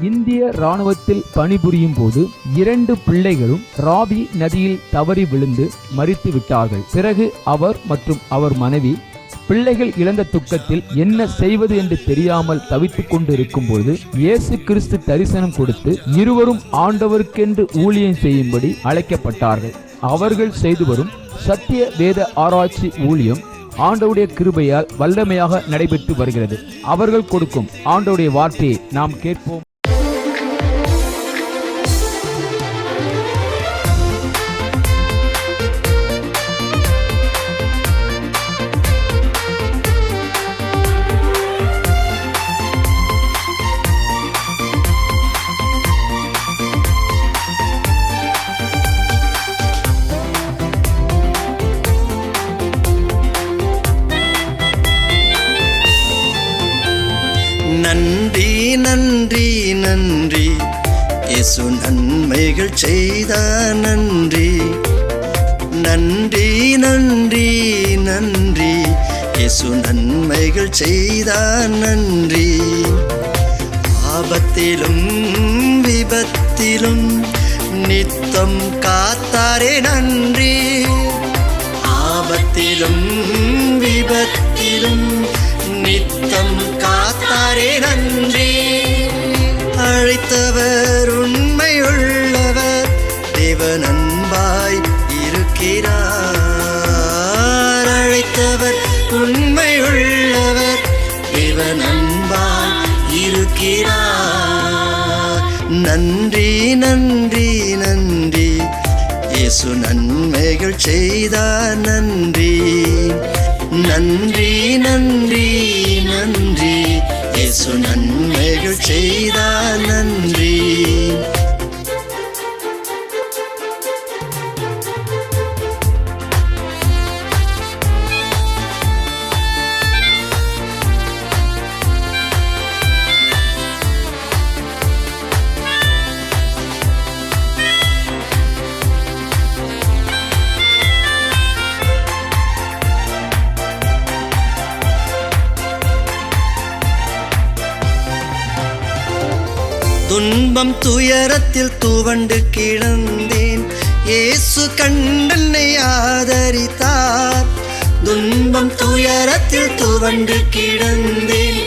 இந்திய இராணுவத்தில் பணிபுரியும் போது 2 பிள்ளைகளும் ராவி நதியில் தவறி விழுந்து மரித்து விட்டார்கள். பிறகு அவர் மற்றும் அவர் மனைவி பிள்ளைகள் இழந்த துக்கத்தில் என்ன செய்வது என்று தெரியாமல் தவித்துக் கொண்டு இருக்கும் பொழுது இயேசு கிறிஸ்து தரிசனம் கொடுத்து இருவரும் ஆண்டவருக்கென்று ஊழியம் செய்யும்படி அழைக்கப்பட்டார்கள். அவர்கள் செய்து வரும் சத்திய வேத ஆராய்ச்சி ஊழியம் ஆண்டவருடைய கிருபையால் வல்லமையாக நடைபெற்று வருகிறது. அவர்கள் கொடுக்கும் ஆண்டவருடைய வார்த்தையை நாம் கேட்போம். நன்றி நன்றி நன்றி இயேசு நன்மைகள் செய்தார். நன்றி நன்றி நன்றி நன்றி இயேசு நன்மைகள் செய்தார். நன்றி ஆபத்திலும் விபத்திலும் நித்தம் காத்தாரே. நன்றி ஆபத்திலும் விபத்திலும் நித்தம் காத்தாரே. நன்றி அழைத்தவர் உண்மையுள்ளவர், தேவன் அன்பாய் இருக்கிறார். அழைத்தவர் உண்மையுள்ளவர், தேவன் அன்பாய் இருக்கிறார். நன்றி நன்றி நன்றி இயேசு நன்மைகள் செய்தார். நன்றி நன்றி நன்றி நன்றி இயேசு நன்மைகள் செய்தார். நன்றி துன்பம் துயரத்தில் துவண்டு கிடந்தேன், இயேசு கண்டென்னை ஆதரித்தார். துன்பம் துயரத்தில் துவண்டு கிடந்தேன்,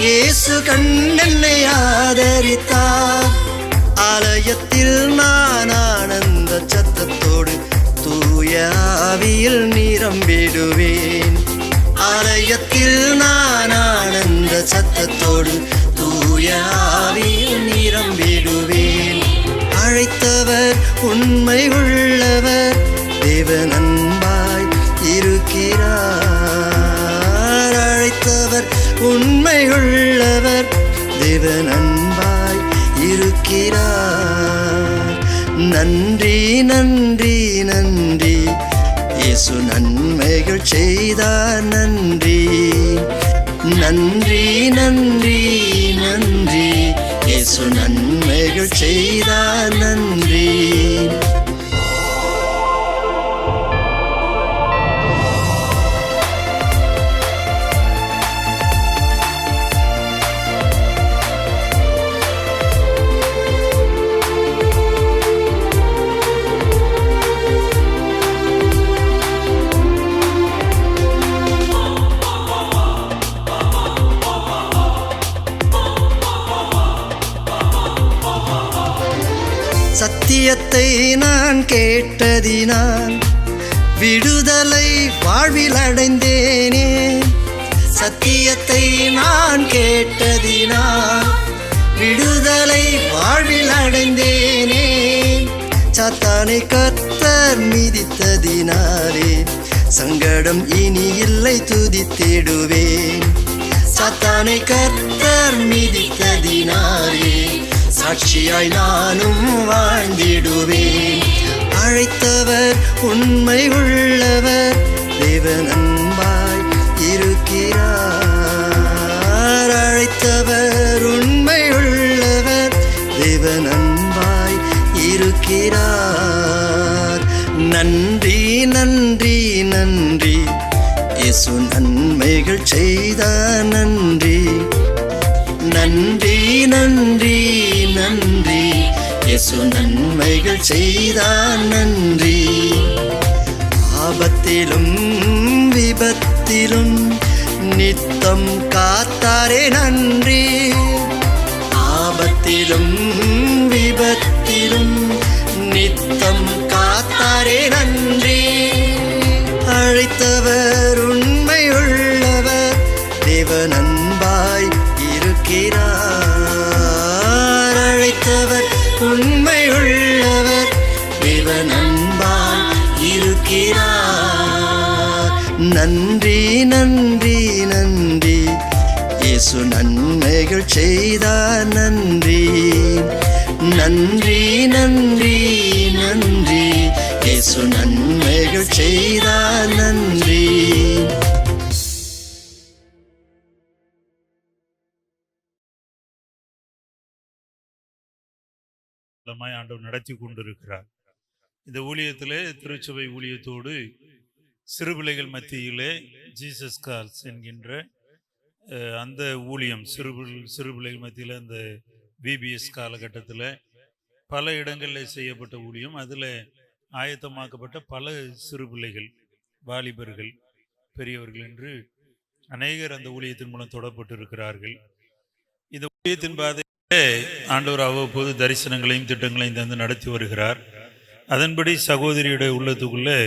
இயேசு கண்டென்னை ஆதரித்தார். ஆலயத்தில் நான் ஆனந்த சத்தத்தோடு தூய ஆவியில் நிரம்பிடுவேன். ஆலயத்தில் நான் ஆனந்த சத்தத்தோடு தூய ஆவியில் நிரம்பிடுவேன். அழைத்தவர் உண்மை உள்ளவர், தேவன் அன்பாய் இருக்கிறார். அழைத்தவர் உண்மை உள்ளவர், தேவன் அன்பாய் இருக்கிறார். நன்றி நன்றி நன்றி இயேசு நன்மைகள் செய்தார். நன்றி நன்றி நன்றி நன்றி இயேசு நன்மைகள் செய்தார். நன்றி சத்தியத்தை நான் கேட்டதினால் விடுதலை வாழ்வில் அடைந்தேனே. சத்தியத்தை நான் கேட்டதினால் விடுதலை வாழ்வில் அடைந்தேனே. சாத்தானை கர்த்தர் மிதித்ததினாலே சங்கடம் இனி இல்லை, துதித்திடுவேன். சாத்தானை கர்த்தர் மிதித்ததினாலே சாட்சியாய் நானும் வாழ்ந்திடுவேன். அழைத்தவர் உண்மை உள்ளவர், தேவன் அன்பாய் இருக்கிறார். அழைத்தவர் உண்மை உள்ளவர், தேவன் அன்பாய் இருக்கிறார். நன்றி நன்றி நன்றி இயேசு நன்மைகள் செய்தார். நன்றி நன்றி நன்றி நன்றி. இயேசு நன்மைகள் செய்தார் நன்றி. ஆபத்திலும் விபத்திலும் நித்தம் காத்தாரே நன்றி. ஆபத்திலும் விபத்திலும் நித்தம் காத்தாரே நன்றி. அழைத்தவர் உண்மையுள்ளவர், தேவன் அன்பாய் இருக்கிறார். அழைத்தவர் உண்மையுள்ளவர், தேவன் அன்பாய் இருக்கிறார். நன்றி நன்றி நன்றி, இயேசு நன்மைகள் செய்தார் நன்றி. நன்றி நன்றி நன்றி, இயேசு நன்மைகள் செய்தார் நன்றி. ஆண்டவர் நடத்தி கொண்டிருக்கிறார். இந்த ஊழியத்திலே திருச்சபை ஊழியத்தோடு சிறுபிள்ளைகள் மத்தியிலே ஜீசஸ் கால்ஸ் என்கின்ற அந்த ஊழியம் சிறுபிள்ளைகள் மத்தியில் அந்த விபிஎஸ் காலகட்டத்தில் பல இடங்களில் செய்யப்பட்ட ஊழியம். அதில் ஆயத்தமாக்கப்பட்ட பல சிறுபிள்ளைகள், வாலிபர்கள், பெரியவர்கள் என்று அநேகர் அந்த ஊழியத்தின் மூலம் தொடப்பட்டு இருக்கிறார்கள். இந்த ஊழியத்தின் பாதையிலே ஆண்டவர் அவ்வப்போது தரிசனங்களையும் திட்டங்களையும் தந்து நடத்தி வருகிறார். அதன்படி சகோதரியுடைய உள்ளத்துக்குள்ளே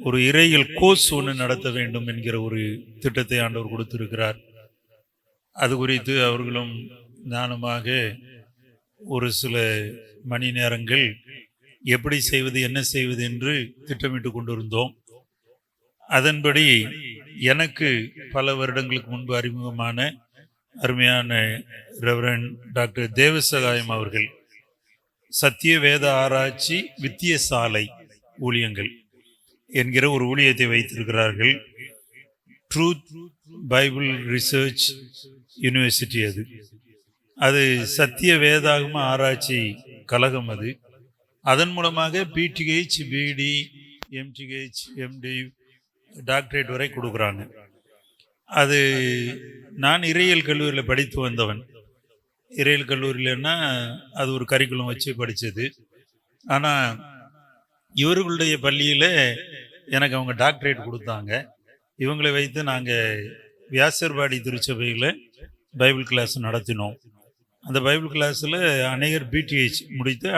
ஒரு இறையியல் கோர்ஸ் ஒன்று நடத்த வேண்டும் என்கிற ஒரு திட்டத்தை ஆண்டவர் கொடுத்திருக்கிறார். அது குறித்து அவர்களும் நானுமாக ஒரு சில மணி நேரங்கள் எப்படி செய்வது, என்ன செய்வது என்று திட்டமிட்டு கொண்டிருந்தோம். அதன்படி எனக்கு பல வருடங்களுக்கு முன்பு அறிமுகமான அருமையான ரெவரண்ட் டாக்டர் தேவசகாயம் அவர்கள் சத்திய வேத ஆராய்ச்சி வித்தியசாலை ஊழியங்கள் என்கிற ஒரு ஊழியத்தை வைத்திருக்கிறார்கள். ட்ரூத் பைபிள் ரிசர்ச் யூனிவர்சிட்டி அது சத்திய வேதாகம ஆராய்ச்சி கழகம். அதன் மூலமாக பிடிஹெச், பிடி, எம்டிஹெச், எம்டி, டாக்டரேட் வரை கொடுக்குறாங்க. அது நான் இறையியல் கல்லூரியில் படித்து வந்தவன். இறையியல் கல்லூரியிலன்னா அது ஒரு கரிக்குலம் வச்சு படித்தது. ஆனால் இவர்களுடைய பள்ளியில் எனக்கு அவங்க டாக்டரேட் கொடுத்தாங்க. இவங்களை வைத்து நாங்கள் வியாசர்பாடி திருச்சபையில் பைபிள் கிளாஸ் நடத்தினோம். அந்த பைபிள் கிளாஸில் அநேகர் பிடிஹெச் முடித்து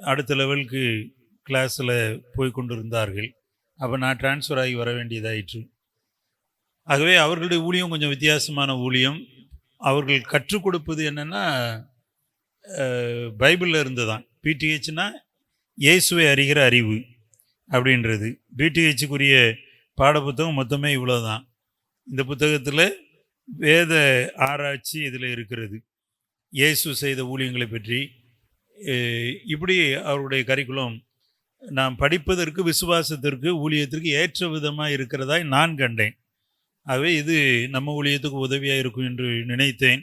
அடுத்த லெவலுக்கு கிளாஸில் போய் கொண்டிருந்தார்கள். அப்போ நான் டிரான்ஸ்ஃபர் ஆகி வர வேண்டியதாயிற்று. ஆகவே அவர்களுடைய ஊழியம் கொஞ்சம் வித்தியாசமான ஊழியம். அவர்கள் கற்றுக் கொடுப்பது என்னென்னா பைபிளில் இருந்து தான். பிடிஹெச்னா இயேசுவை அறிகிற அறிவு அப்படின்றது. பிடிஹெச்சுக்குரிய பாடப்புத்தகம் மொத்தமே இவ்வளோ தான். இந்த புத்தகத்தில் வேத ஆராய்ச்சி இதில் இருக்கிறது. இயேசு செய்த ஊழியங்களை பற்றி இப்படி அவருடைய கரிக்குலம் நாம் படிப்பதற்கு, விசுவாசத்திற்கு, ஊழியத்திற்கு ஏற்ற விதமாக இருக்கிறதாய் நான் கண்டேன். ஆகவே இது நம்ம ஊழியத்துக்கு உதவியாக இருக்கும் என்று நினைத்தேன்.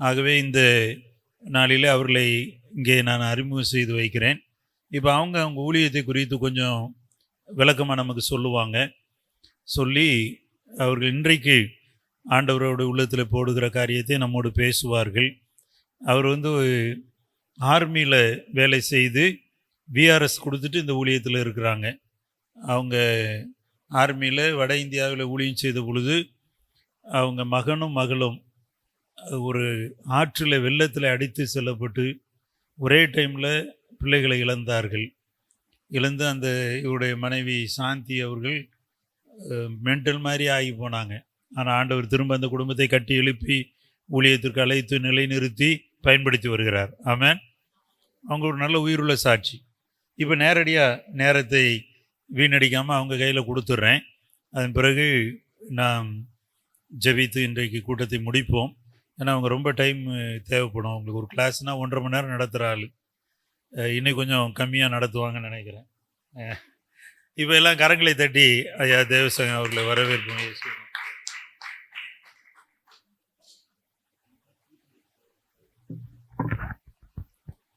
ஆகவே இந்த நாளில் அவர்களை இங்கே நான் அறிமுகம் செய்து வைக்கிறேன். இப்போ அவங்க ஊழியத்தை குறித்து கொஞ்சம் விளக்கமாக நமக்கு சொல்லுவாங்க. சொல்லி அவர்கள் இன்றைக்கு ஆண்டவரோட உள்ளத்தில் போடுகிற காரியத்தை நம்மோடு பேசுவார்கள். அவர் ஆர்மியில் வேலை செய்து விஆர்எஸ் கொடுத்துட்டு இந்த ஊழியத்தில் இருக்கிறாங்க. அவங்க ஆர்மியில் வட இந்தியாவில் ஊழியம் செய்த பொழுது அவங்க மகனும் மகளும் ஒரு ஆற்றில் வெள்ளத்தில் அடித்து செல்லப்பட்டு ஒரே டைமில் பிள்ளைகளை இழந்தார்கள். இழந்து அந்த இவருடைய மனைவி சாந்தி அவர்கள் மென்டல் மாதிரி ஆகி போனாங்க. ஆனால் ஆண்டவர் திரும்ப அந்த குடும்பத்தை கட்டி எழுப்பி ஊழியத்திற்கு அழைத்து நிலைநிறுத்தி பயன்படுத்தி வருகிறார். ஆமென். அவங்க ஒரு நல்ல உயிருள்ள சாட்சி. இப்போ நேரடியாக நேரத்தை வீணடிக்காமல் அவங்க கையில் கொடுத்துட்றேன். அதன் பிறகு நாம் ஜெபித்து இன்றைக்கு கூட்டத்தை முடிப்போம். ஏன்னா அவங்க ரொம்ப டைம் தேவைப்படும். அவங்களுக்கு ஒரு கிளாஸ்னால் 1.5 மணி நேரம் நடத்துகிற ஆள். இன்னும் கொஞ்சம் கம்மியாக நடத்துவாங்கன்னு நினைக்கிறேன். இப்போ எல்லாம் கரங்களை தட்டி ஐயா தேவசங்கம் அவர்களை வரவேற்போம்.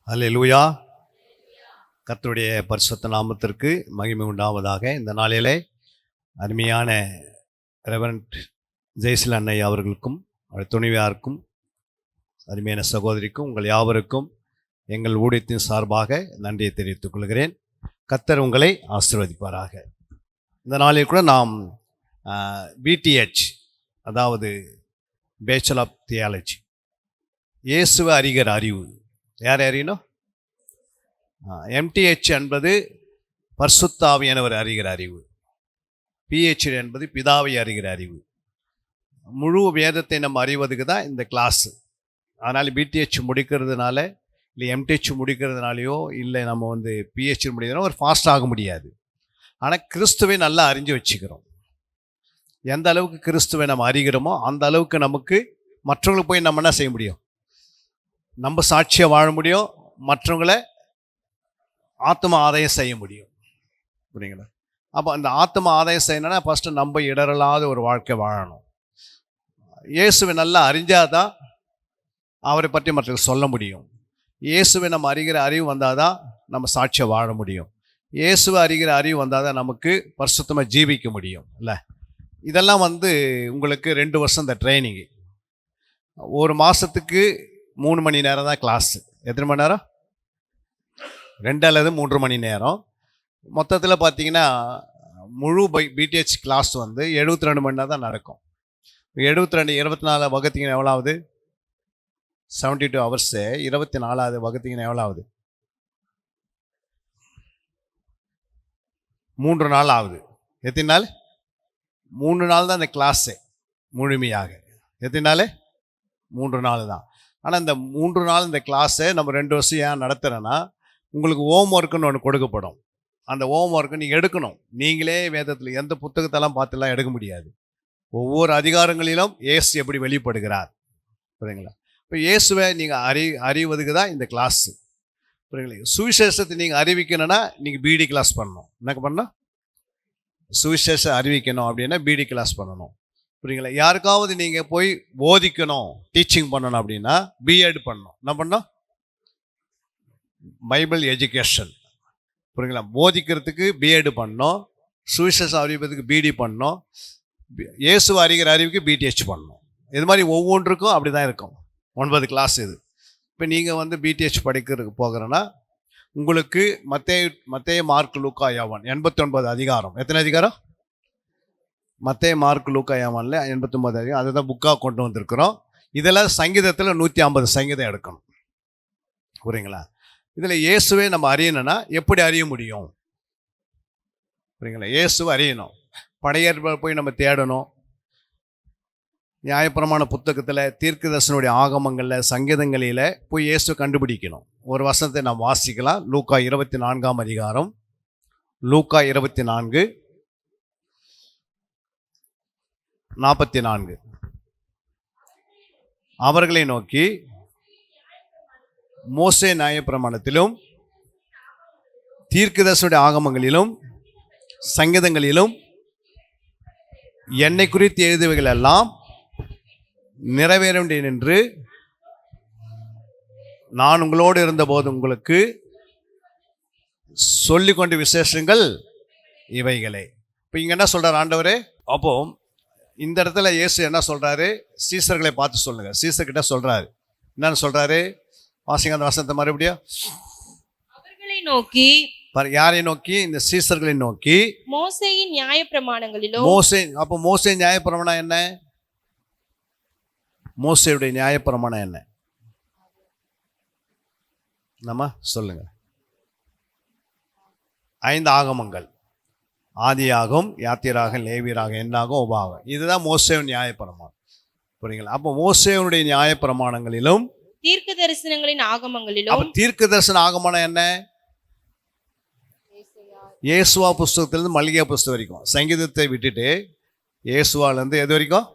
அல்லேலூயா. கர்த்தருடைய பரிசுத்த நாமத்திற்கு மகிமை உண்டாவதாக. இந்த நாளிலே அருமையான ரெவரண்ட் ஜெயசில் அன்னை அவர்களுக்கும் துணைவியாருக்கும் அருமையான சகோதரிக்கும் உங்கள் யாவருக்கும் எங்கள் ஊழியத்தின் சார்பாக நன்றியை தெரிவித்துக் கொள்கிறேன். கர்த்தர் உங்களை ஆசீர்வதிப்பாராக. இந்த நாளில் கூட நாம் பிடிஹெச், அதாவது பேச்சுலர் ஆஃப் தியாலஜி, இயேசுவை அறிகிற அறிவு. யார் அறியணும்? எம்டிஹெச் என்பது பரிசுத்த ஆவியானவர் அறிகிற அறிவு. பிஹெச் என்பது பிதாவை அறிகிற அறிவு. முழு வேதத்தை நம்ம அறிவதுக்கு தான் இந்த கிளாஸு. அதனால் பிடிஹெச் முடிக்கிறதுனால இல்லை எம்டிஹெச் முடிக்கிறதுனாலையோ இல்லை நம்ம வந்து பிஹெச் முடிக்கிறதுனால ஒரு ஃபாஸ்ட் ஆக முடியாது. ஆனால் கிறிஸ்துவை நல்லா அறிஞ்சு வச்சுக்கிறோம். எந்த அளவுக்கு கிறிஸ்துவை நம்ம அறிகிறோமோ அந்த அளவுக்கு நமக்கு மற்றவங்களுக்கு போய் நம்ம என்ன செய்ய முடியும்? நம்ம சாட்சியாக வாழ முடியும், மற்றவங்களை ஆத்ம ஆதாயம் செய்ய முடியும். புரியுங்களா? அப்போ அந்த ஆத்ம ஆதாயம் செய்யணும்னா ஃபஸ்ட்டு நம்ம இடரலாத ஒரு வாழ்க்கை வாழணும். இயேசுவை நல்லா அறிஞ்சாதான் அவரை பற்றி மற்றவர்கள் சொல்ல முடியும். இயேசுவை நம்ம அறிகிற அறிவு வந்தால் தான் நம்ம சாட்சியாக வாழ முடியும். இயேசுவை அறிகிற அறிவு வந்தால் தான் நமக்கு பரிசுத்தமாக ஜீவிக்க முடியும். இல்லை, இதெல்லாம் வந்து உங்களுக்கு 2 வருஷம் இந்த ட்ரைனிங்கு. ஒரு மாதத்துக்கு 3 மணி நேரம் தான் கிளாஸு. எத்தனை மணி நேரம்? 2 அல்லது 3 மணி நேரம். மொத்தத்தில் பார்த்தீங்கன்னா முழு பிடிஹெச் கிளாஸ் வந்து 72 மணி நேரம் தான் நடக்கும். 72 24 வகுத்தீங்கன்னா எவ்வளோ ஆகுது? 72 ஹவர்ஸு 24 வகுத்தீங்கன்னா எவ்வளோ ஆகுது? 3 நாள் ஆகுது. எத்தனை நாள்? 3 நாள் தான் இந்த கிளாஸு முழுமையாக. எத்தனை நாள்? 3 நாள் தான். ஆனால் இந்த 3 நாள் இந்த கிளாஸை நம்ம 2 வருஷம் ஏன் நடத்துகிறேன்னா, உங்களுக்கு ஹோம் ஒர்க்குன்னு ஒன்று கொடுக்கப்படும். அந்த ஹோம் ஒர்க்கு நீங்கள் எடுக்கணும். நீங்களே வேதத்தில் எந்த புத்தகத்தெல்லாம் பார்த்துலாம் எடுக்க முடியாது. ஒவ்வொரு அதிகாரங்களிலும் இயேசு எப்படி வெளிப்படுகிறார், புரியுங்களா? இப்போ இயேசுவை நீங்கள் அறிவதுக்கு தான் இந்த கிளாஸு, புரியுங்களா? சுவிசேஷத்தை நீங்கள் அறிவிக்கணும்னா நீங்கள் பிடி கிளாஸ் பண்ணணும். என்ன பண்ணணும்? சுவிசேஷம் அறிவிக்கணும் அப்படின்னா பிடி கிளாஸ் பண்ணணும், புரியுங்களா? யாருக்காவது நீங்கள் போய் போதிக்கணும், டீச்சிங் பண்ணணும் அப்படின்னா பிஎட் பண்ணணும். என்ன பண்ணணும்? பைபிள் எஜுகேஷன், புரியுங்களா? போதிக்கிறதுக்கு பிஎட் பண்ணணும், சுவிசேஷம் அறிவிப்பதுக்கு பிடி பண்ணணும், இயேசுவை அறிகிற அறிவுக்கு பிடிஹெச் பண்ணணும். இது மாதிரி ஒவ்வொன்றுக்கும் அப்படி தான் இருக்கும். 9 கிளாஸ் இது. இப்போ நீங்கள் வந்து பிடிஹெச் படிக்கிறதுக்கு போகிறேன்னா உங்களுக்கு மத்தேயு மார்க் லூக்கா யோவான் 89 அதிகாரம். எத்தனை அதிகாரம்? மத்தேயு மார்க் லூக்கா யோவான்ல 89 அதிகாரம். அதுதான் புக்காக கொண்டு வந்திருக்கிறோம். இதெல்லாம் சங்கீதத்தில் 150 சங்கீதம் எடுக்கணும், புரியுங்களா? இதில் இயேசுவே நம்ம அறியணும்னா எப்படி அறிய முடியும், புரியுங்களா? இயேசுவை அறியணும். படையேற்பாடு போய் நம்ம தேடணும். நியாயப்பிரமாண புத்தகத்தில், தீர்க்கதரிசனுடைய ஆகமங்களில், சங்கீதங்களில் போய் இயேசு கண்டுபிடிக்கணும். ஒரு வசனத்தை நாம் வாசிக்கலாம். லூக்கா 24 அதிகாரம். லூக்கா 24:44. அவர்களை நோக்கி, மோசே நியாயப்பிரமாணத்திலும் தீர்க்கதரிசனுடைய ஆகமங்களிலும் சங்கீதங்களிலும் என்னை குறித்து எழுதுவைகள் எல்லாம் நிறைவேற வேண்டும் என்று நான் உங்களோடு இருந்தபோது உங்களுக்கு சொல்லிக்கொண்ட விசேஷங்கள் இவைகளே. இப்போ இங்கே என்ன சொல்கிறார் ஆண்டவரே? அப்போ இந்த இடத்துல இயேசு என்ன சொல்கிறாரு? சீசர்களை பார்த்து சொல்லுங்க. சீசர்கிட்ட சொல்கிறாரு. என்னன்னு சொல்கிறாரு? வாசிங்க அந்த வசனத்தை மறுபடியும். அவர்களை நோக்கி, யாரை நோக்கி? இந்த சீசர்களை நோக்கி. மோசேயின் நியாயப்பிரமாணங்களிலும். அப்போ மோசே நியாயப்பிரமாணம் என்ன? மோசேயுடைய நியாயப்பிரமாணம் என்ன? நம்ம சொல்லுங்க. 5 ஆகமங்கள். ஆதியாகம், யாத்திராகம், லேவியராகம், என்னாகும், உபாகம். இதுதான் மோசேவின் நியாயப்பிரமாணம், புரியுங்களா? அப்போ மோசேவனுடைய நியாயப்பிரமாணங்களிலும் தீர்க்க தரிசனங்களின் ஆகமங்களிலும். தீர்க்க தரிசன ஆகமனம் என்ன? இயேசுவா புஸ்தகத்திலிருந்து மல்கியா புஸ்தகம் வரைக்கும். சங்கீதத்தை விட்டுட்டு இயேசுவாலேருந்து எது வரைக்கும்?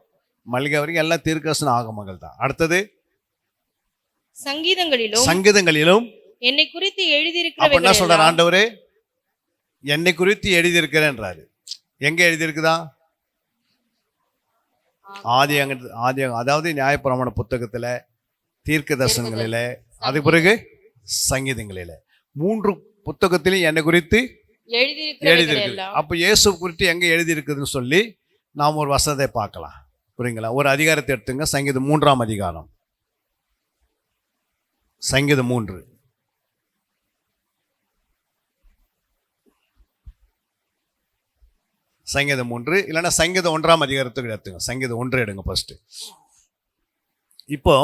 மல்கியா வரைக்கும் எல்லாம் தீர்க்க தரிசன ஆகமங்கள் தான். அடுத்தது சங்கீதங்களிலும் என்னை குறித்து எழுதியிருக்கிற. அப்ப என்ன சொல்றார் ஆண்டவரே? என்னை குறித்து எழுதியிருக்கிறேன்றாரு. எங்க எழுதியிருக்குதா? ஆதியாகம், அதாவது நியாயப்பிரமாண புத்தகத்துல, தீர்க்க தரிசனங்களில, அதுக்கு பிறகு சங்கீதங்களில, 3 புத்தகத்திலையும் என்னை குறித்து எழுதியிருக்கு. அப்போ இயேசு குறித்து எங்க எழுதியிருக்குதுன்னு சொல்லி நாம் ஒரு வசனத்தை பார்க்கலாம், புரியுங்களா? ஒரு அதிகாரத்தை எடுத்துங்க. சங்கீதம் 3ஆம் அதிகாரம். சங்கீதம் 3. சங்கீதம் 3 இல்லைன்னா சங்கீதம் 1ஆம் அதிகாரத்துக்கு எடுத்துங்க. சங்கீதம் 1 எடுங்க ஃபர்ஸ்ட். இப்போ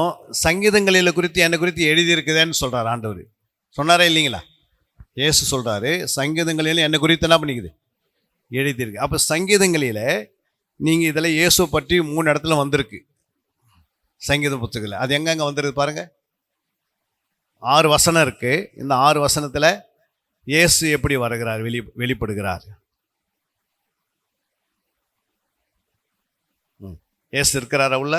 சங்கீதங்களில் குறித்து என்னை குறித்து எழுதியிருக்குதேன்னு சொல்றாரு ஆண்டவர். சொன்னாரே இல்லைங்களா? இயேசு சொல்றாரு சங்கீதங்களில் என்னை குறித்து என்ன பண்ணிக்குது, எழுதியிருக்கு. அப்போ சங்கீதங்களில் நீங்கள் இதில் இயேசு பற்றி 3 இடத்துல வந்திருக்கு சங்கீத புத்தகத்தில். அது எங்கெங்க வந்துருக்கு பாருங்க. 6 வசனம் இருக்கு. இந்த 6 வசனத்தில் இயேசு எப்படி வருகிறார், வெளிப்படுகிறார். இயேசு இருக்கிறாரா உள்ள?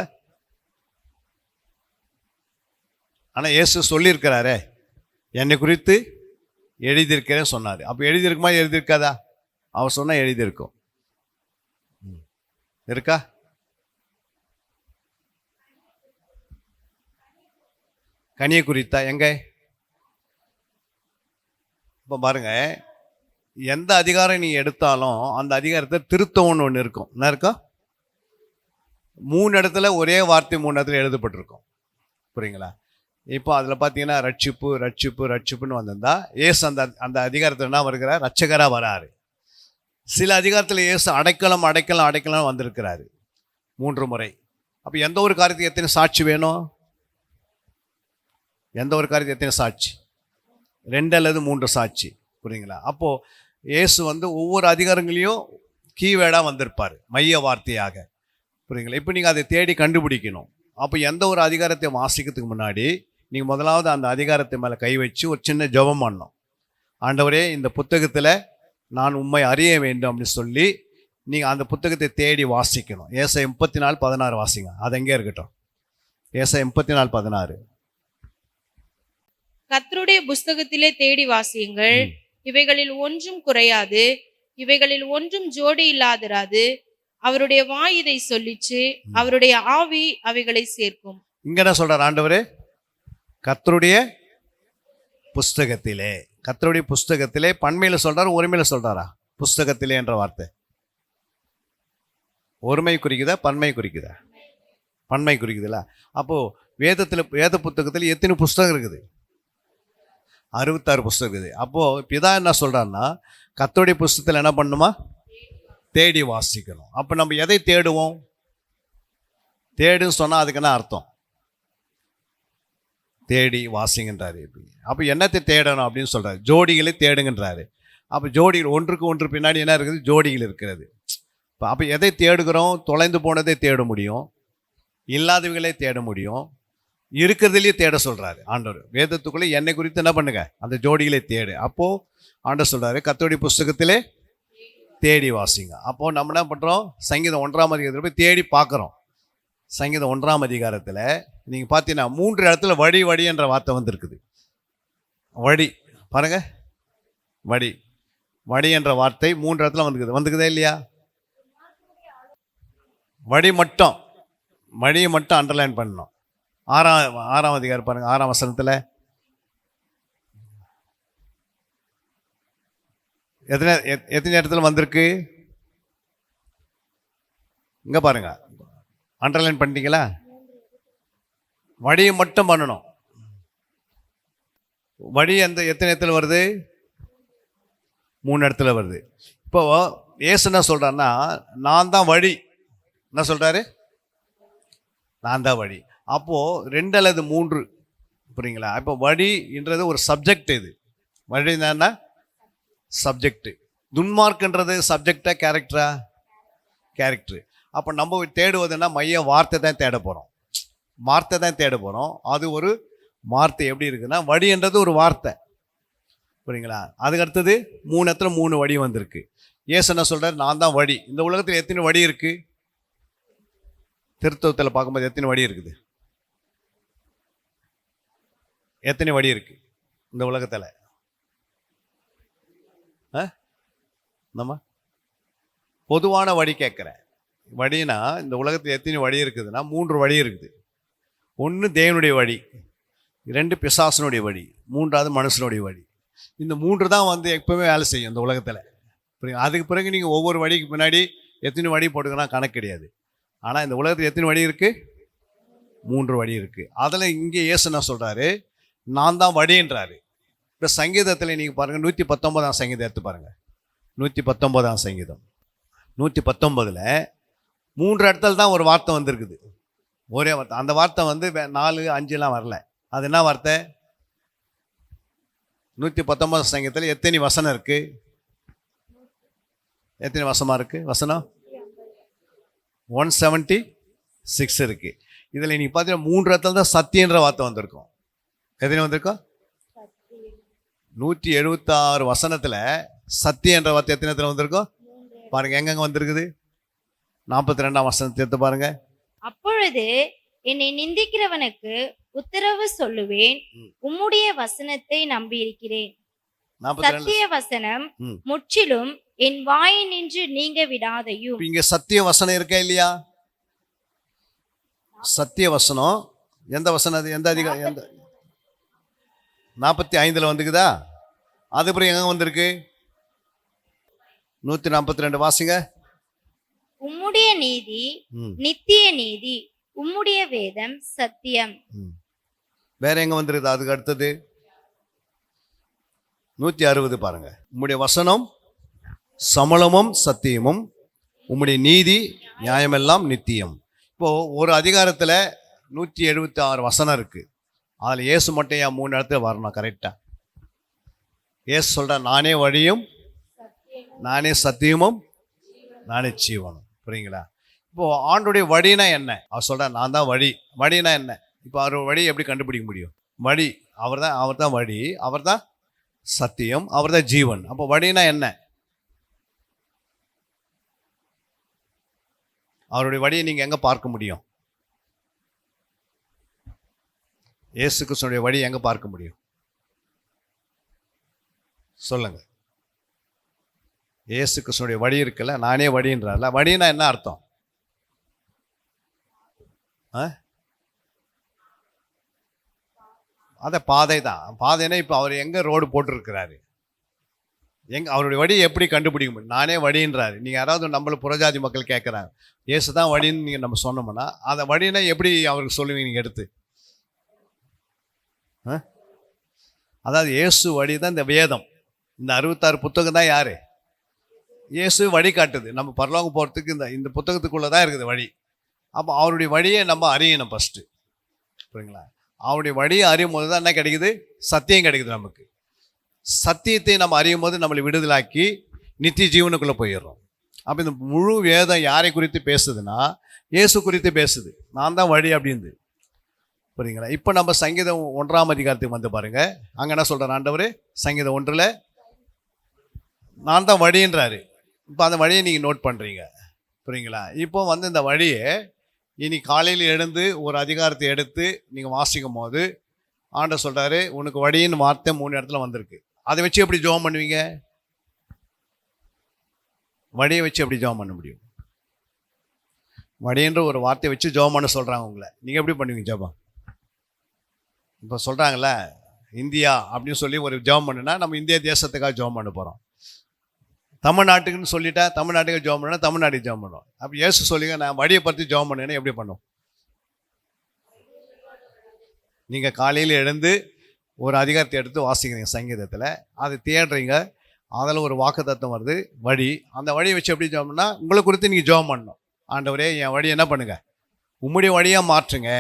ஆனால் இயேசு சொல்லியிருக்கிறாரே என்னை குறித்து எழுதியிருக்கிறேன்னு சொன்னார். அப்போ எழுதியிருக்குமா எழுதியிருக்காதா? அவர் சொன்னால் எழுதியிருக்கும். இருக்கா? கனியை குறித்தா எங்க? இப்போ பாருங்க, எந்த அதிகாரம் நீ எடுத்தாலும் அந்த அதிகாரத்தை திருத்தம்னு ஒன்று இருக்கும். என்ன இருக்கும்? 3 இடத்துல ஒரே வார்த்தை 3 இடத்துல எழுதப்பட்டிருக்கும். புரியுங்களா? இப்போ அதில் பார்த்தீங்கன்னா ரட்சிப்பு ரட்சிப்பு ரட்சிப்புன்னு வந்திருந்தா ஏசு அந்த அதிகாரத்தில் என்ன வருகிறார்? ரட்சகராக வராரு. சில அதிகாரத்தில் இயேசு அடைக்கலம் அடைக்கலம் அடைக்கலம் வந்திருக்கிறாரு 3 முறை. அப்போ எந்த ஒரு காரியத்துக்கு எத்தனை சாட்சி வேணும்? எந்த ஒரு காரியத்துக்கு எத்தனை சாட்சி? 2 அல்லது 3 சாட்சி. புரியுங்களா? அப்போது இயேசு ஒவ்வொரு அதிகாரங்களையும் கீவேர்டாக வந்திருப்பார், மைய வார்த்தையாக. புரியுங்களா? இப்போ நீங்கள் அதை தேடி கண்டுபிடிக்கணும். அப்போ எந்த ஒரு அதிகாரத்தை வாசிக்கிறதுக்கு முன்னாடி நீங்கள் முதலாவது அந்த அதிகாரத்தை மேலே கை வச்சு ஒரு சின்ன ஜெபம் பண்ணணும். ஆண்டவரே, இந்த புத்தகத்தில் நான் உம்மை அறிய வேண்டும் அப்படின்னு சொல்லி நீங்கள் அந்த புத்தகத்தை தேடி வாசிக்கணும். ஏசாயா 34:16 வாசிங்க. அது எங்கே இருக்கட்டும். ஏசாயா 34:16. கர்த்தருடைய புஸ்தகத்திலே தேடி வாசியுங்கள். இவைகளில் ஒன்றும் குறையாது, இவைகளில் ஒன்றும் ஜோடி இல்லாதிராது. அவருடைய வாய் இதை சொல்லிச்சு, அவருடைய ஆவி அவைகளை சேர்க்கும். இங்க என்ன சொல்றார் ஆண்டவரே? கர்த்தருடைய புஸ்தகத்திலே. கர்த்தருடைய புஸ்தகத்திலே பன்மையில சொல்றாரு, ஒருமையில சொல்றாரா? புஸ்தகத்திலே என்ற வார்த்தை ஒருமை குறிக்குதா, பன்மை குறிக்குதா? பன்மை குறிக்குதுல்ல. அப்போ வேத புத்தகத்தில் எத்தனை புஸ்தகம் இருக்குது? 66 புஸ்தகம் இருக்குது. அப்போ பிதா என்ன சொல்றாருன்னா, கர்த்தருடைய புஸ்தகத்தில் என்ன பண்ணுமா? தேடி வாசிக்கணும். அப்போ நம்ம எதை தேடுவோம்? தேடுன்னு சொன்னால் அதுக்கு என்ன அர்த்தம்? தேடி வாசிங்கன்றாரு. அப்போ என்னத்தை தேடணும் அப்படின்னு சொல்கிறாரு? ஜோடிகளை தேடுங்கன்றாரு. அப்போ ஜோடிகள் ஒன்றுக்கு ஒன்று பின்னாடி என்ன இருக்குது? ஜோடிகள் இருக்கிறது. அப்போ எதை தேடுகிறோம்? தொலைந்து போனதை தேட முடியும், இல்லாதவங்களே தேட முடியும், இருக்கிறதுலேயே தேட சொல்கிறாரு ஆண்டவர். வேதத்துக்குள்ளே என்னை குறித்து என்ன பண்ணுங்க? அந்த ஜோடிகளை தேடு. அப்போது ஆண்டவர் சொல்கிறாரு, கர்த்தருடைய புஸ்தகத்திலே தேடி வாசிங்க. அப்போது நம்ம என்ன பண்ணுறோம்? சங்கீதம் 1ஆம் அதிகாரத்தில் போய் தேடி பார்க்குறோம். சங்கீதம் 1ஆம் அதிகாரத்தில் நீங்கள் பார்த்தீங்கன்னா 3 இடத்துல வழி வழி என்ற வார்த்தை வந்திருக்குது. வழி பாருங்க, வழி வழி என்ற வார்த்தை 3 இடத்துல வந்துக்குதா இல்லையா? வழி மட்டும், வழியை மட்டும் அண்டர்லைன் பண்ணணும். 6ஆம் அதிகாரம் பாருங்க, 6ஆம் வசனத்தில் எத்தனை இடத்துல வந்திருக்கு? இங்க பாருங்க, அண்டர்லைன் பண்ணிட்டீங்களா? வழியை மட்டும் பண்ணணும். வழி எத்தனை இடத்துல வருது? 3 இடத்துல வருது. இப்போ இயேசு என்ன சொல்றாருன்னா, நான் தான் வழி. என்ன சொல்றாரு? நான் தான் வழி. அப்போ 2 அல்லது 3. புரியுங்களா? இப்போ வழின்றது ஒரு சப்ஜெக்ட். இது வழி என்ன? சப்ஜெக்ட். துன்மார்க்ன்றது சப்ஜெக்டா கேரக்டரா? கேரக்டர். அப்போ நம்ம தேடுவதுன்னா மைய வார்த்தை தான் தேட போகிறோம். வார்த்தை தான் தேட போகிறோம். அது ஒரு வார்த்தை எப்படி இருக்குன்னா, வழின்றது ஒரு வார்த்தை. புரியுங்களா? அதுக்கு அடுத்தது 3 இடத்துல 3 வழி வந்திருக்கு. இயேசு என்ன சொல்றாரு? நான் தான் வழி. இந்த உலகத்தில் எத்தனை வழி இருக்கு? திருத்தவத்தில் பார்க்கும்போது எத்தனை வழி இருக்குது? எத்தனை வழி இருக்கு இந்த உலகத்தில்? நம்ம பொதுவான வழி கேட்குறேன். வழினா இந்த உலகத்தில் எத்தனை வழி இருக்குதுன்னா 3 வழி இருக்குது. 1 தேவனுடைய வழி, 2 பிசாசனுடைய வழி, 3வது மனுஷனுடைய வழி. இந்த 3 தான் எப்பவுமே வேலை செய்யும் இந்த உலகத்தில். புரியுங்க? அதுக்கு பிறகு நீங்கள் ஒவ்வொரு வழிக்கு முன்னாடி எத்தனை வழி போட்டுக்கன்னா கணக்கு கிடையாது. ஆனால் இந்த உலகத்தில் எத்தனை வழி இருக்குது? 3 வழி இருக்குது. அதில் இங்கே இயேசு என்ன சொல்கிறாரு? நான் தான் வழின்றாரு. இப்போ சங்கீதத்தில் நீங்கள் பாருங்கள், 119ஆம் சங்கீதம் எடுத்து பாருங்கள். 119ஆம் சங்கீதம் 119ல் 3 இடத்துல தான் ஒரு வார்த்தை வந்திருக்குது. ஒரே வார்த்தை. அந்த வார்த்தை வந்து 4, 5 வரல. அது என்ன வார்த்தை? 119 சங்கீதத்தில் எத்தனை வசனம் இருக்கு? எத்தனை வசனமாக இருக்கு? வசனம் 176 இருக்கு. இதில் நீங்கள் பார்த்தீங்கன்னா 3 இடத்துல தான் சத்தியன்ற வார்த்தை வந்திருக்கும். எத்தனை வந்திருக்கோம்? 176 வசனத்தில் சத்தியன்ற வார்த்தை எத்தனை இடத்துல வந்திருக்கும் பாருங்க. எங்கெங்க வந்திருக்குது? 42ஆம் வசனத்தை எடுத்து பாருங்க. அப்பொழுது என்னை நிந்திக்கிறவனுக்கு உத்தரவு சொல்லுவேன், உம்முடைய வசனத்தை நம்பியிருக்கிறேன். 42. சத்திய வசனம் முற்றிலும் என் வாயை நின்று நீங்க விடாதையும். இங்க சத்திய வசனம் இருக்கா இல்லையா? சத்திய வசனம் எந்த வசனம்? அது எந்த அதிகாரம்? எந்த 45ல் வந்துக்குதா? அது அப்புறம் எங்க வந்திருக்கு? 142 வாசிங்க. உம்முடைய நீதி நித்திய நீதி, உம்முடைய வேதம் சத்தியம். வேற எங்க வந்துருக்குது? அதுக்கு அடுத்தது 160 பாருங்க. உம்முடைய வசனம் சமலமும் சத்தியமும், உம்முடைய நீதி நியாயமெல்லாம் நித்தியம். இப்போ ஒரு அதிகாரத்தில் 176 வசனம் இருக்கு. அதில் இயேசு மட்டும் ஏன் 3 இடத்துல வரணும் கரெக்டா? இயேசு சொல்ற நானே வழியும், நானே சத்தியமும், நானே ஜீவனும். புரியுங்களா? இப்போ ஆண்டுடைய வழினா என்ன? அவர் சொல்ற நான் தான் வழி. வழினா என்ன? இப்போ அவர் வழி எப்படி கண்டுபிடிக்க முடியும்? வழி அவர் தான் வழி, அவர் தான் சத்தியம், அவர் தான் ஜீவன். அப்போ வழினா என்ன? அவருடைய வழியை நீங்க எங்க பார்க்க முடியும்? இயேசு கிறிஸ்துவின் வழி எங்க பார்க்க முடியும்? சொல்லுங்க. இயேசு கிறிஸ்துவின் வழி இருக்குல்ல, நானே வழின்றார்ல. வழினா என்ன அர்த்தம்? அத பாதை தான். பாதைன்னா இப்போ அவர் எங்க ரோடு போட்டிருக்கிறாரு, அவருடைய வழியை எப்படி கண்டுபிடிக்க முடியும்? நானே வழின்றாரு. நீங்கள் யாராவது நம்மள புறஜாதி மக்கள் கேட்குறாங்க, இயேசு தான் வழின்னு நீங்கள் நம்ம சொன்னோம்னா, அதை வழினா எப்படி அவருக்கு சொல்லுவீங்க நீங்கள் எடுத்து? அதாவது இயேசு வழி தான் இந்த வேதம். இந்த 66 புத்தகம் தான் யாரு? இயேசு வழி காட்டுது. நம்ம பரலோகம் போகிறதுக்கு இந்த புத்தகத்துக்குள்ளே தான் இருக்குது வழி. அப்போ அவருடைய வழியை நம்ம அறியணும் ஃபஸ்ட்டு. புரியுங்களா? அவருடைய வழியை அறியும் போது தான் என்ன கிடைக்குது? சத்தியம் கிடைக்குது நமக்கு. சத்தியத்தை நம்ம அறியும் போது நம்மளை விடுதலாக்கி நித்திய ஜீவனுக்குள்ளே போயிடுறோம். அப்போ இந்த முழு வேதம் யாரை குறித்து பேசுதுன்னா இயேசு குறித்து பேசுது. நான் தான் வழி அப்படின்னு. புரியுங்களா? இப்போ நம்ம சங்கீதம் 1ஆம் அதிகாரத்துக்கு வந்து பாருங்க. அங்கே என்ன சொல்கிறார் ஆண்டவர்? சங்கீதம் 1ல் நான் தான் வழின்றாரு. இப்போ அந்த வழியை நீங்கள் நோட் பண்ணுறீங்க. புரியுங்களா? இப்போ வந்து இந்த வழியை இனி காலையில் எழுந்து ஒரு அதிகாரத்தை எடுத்து நீங்கள் வாசிக்கும் போது ஆண்டவர் சொல்கிறாரு, உனக்கு வழின்னு வார்த்தை 3 இடத்துல வந்திருக்கு. அதை வச்சு எப்படி ஜெபம் பண்ணுவீங்க? வழியை வச்சு எப்படி ஜெபம் பண்ண முடியும்? வழின்ற ஒரு வார்த்தையை வச்சு ஜெபம் பண்ண சொல்கிறாங்க உங்களை. நீங்கள் எப்படி பண்ணுவீங்க ஜெபம்? இப்போ சொல்கிறாங்களே இந்தியா அப்படின்னு சொல்லி ஒரு ஜெபம் பண்ணுனா நம்ம இந்திய தேசத்துக்காக ஜெபம் பண்ண போகிறோம். தமிழ்நாட்டுக்குன்னு சொல்லிட்டா தமிழ்நாட்டுக்கு ஜெபம் பண்ணா தமிழ்நாட்டுக்கு ஜெபம் பண்ணுவோம். அப்போ இயேசு சொல்லிங்க நான் வழியை பற்றி ஜெபம் பண்ணுவேன்னா எப்படி பண்ணுவோம்? நீங்கள் காலையில் எழுந்து ஒரு அதிகாரத்தை எடுத்து வாசிக்கிறீங்க சங்கீதத்தில், அதை தேடுறீங்க, அதில் ஒரு வாக்குத்தத்தம் வருது வழி. அந்த வழியை வச்சு எப்படி ஜெபம் பண்ணால் உங்களை குறித்து நீங்கள் ஜெபம் பண்ணணும். ஆண்டவரே என் வழி என்ன பண்ணுங்க, உம்முடைய வழியாக மாற்றுங்க.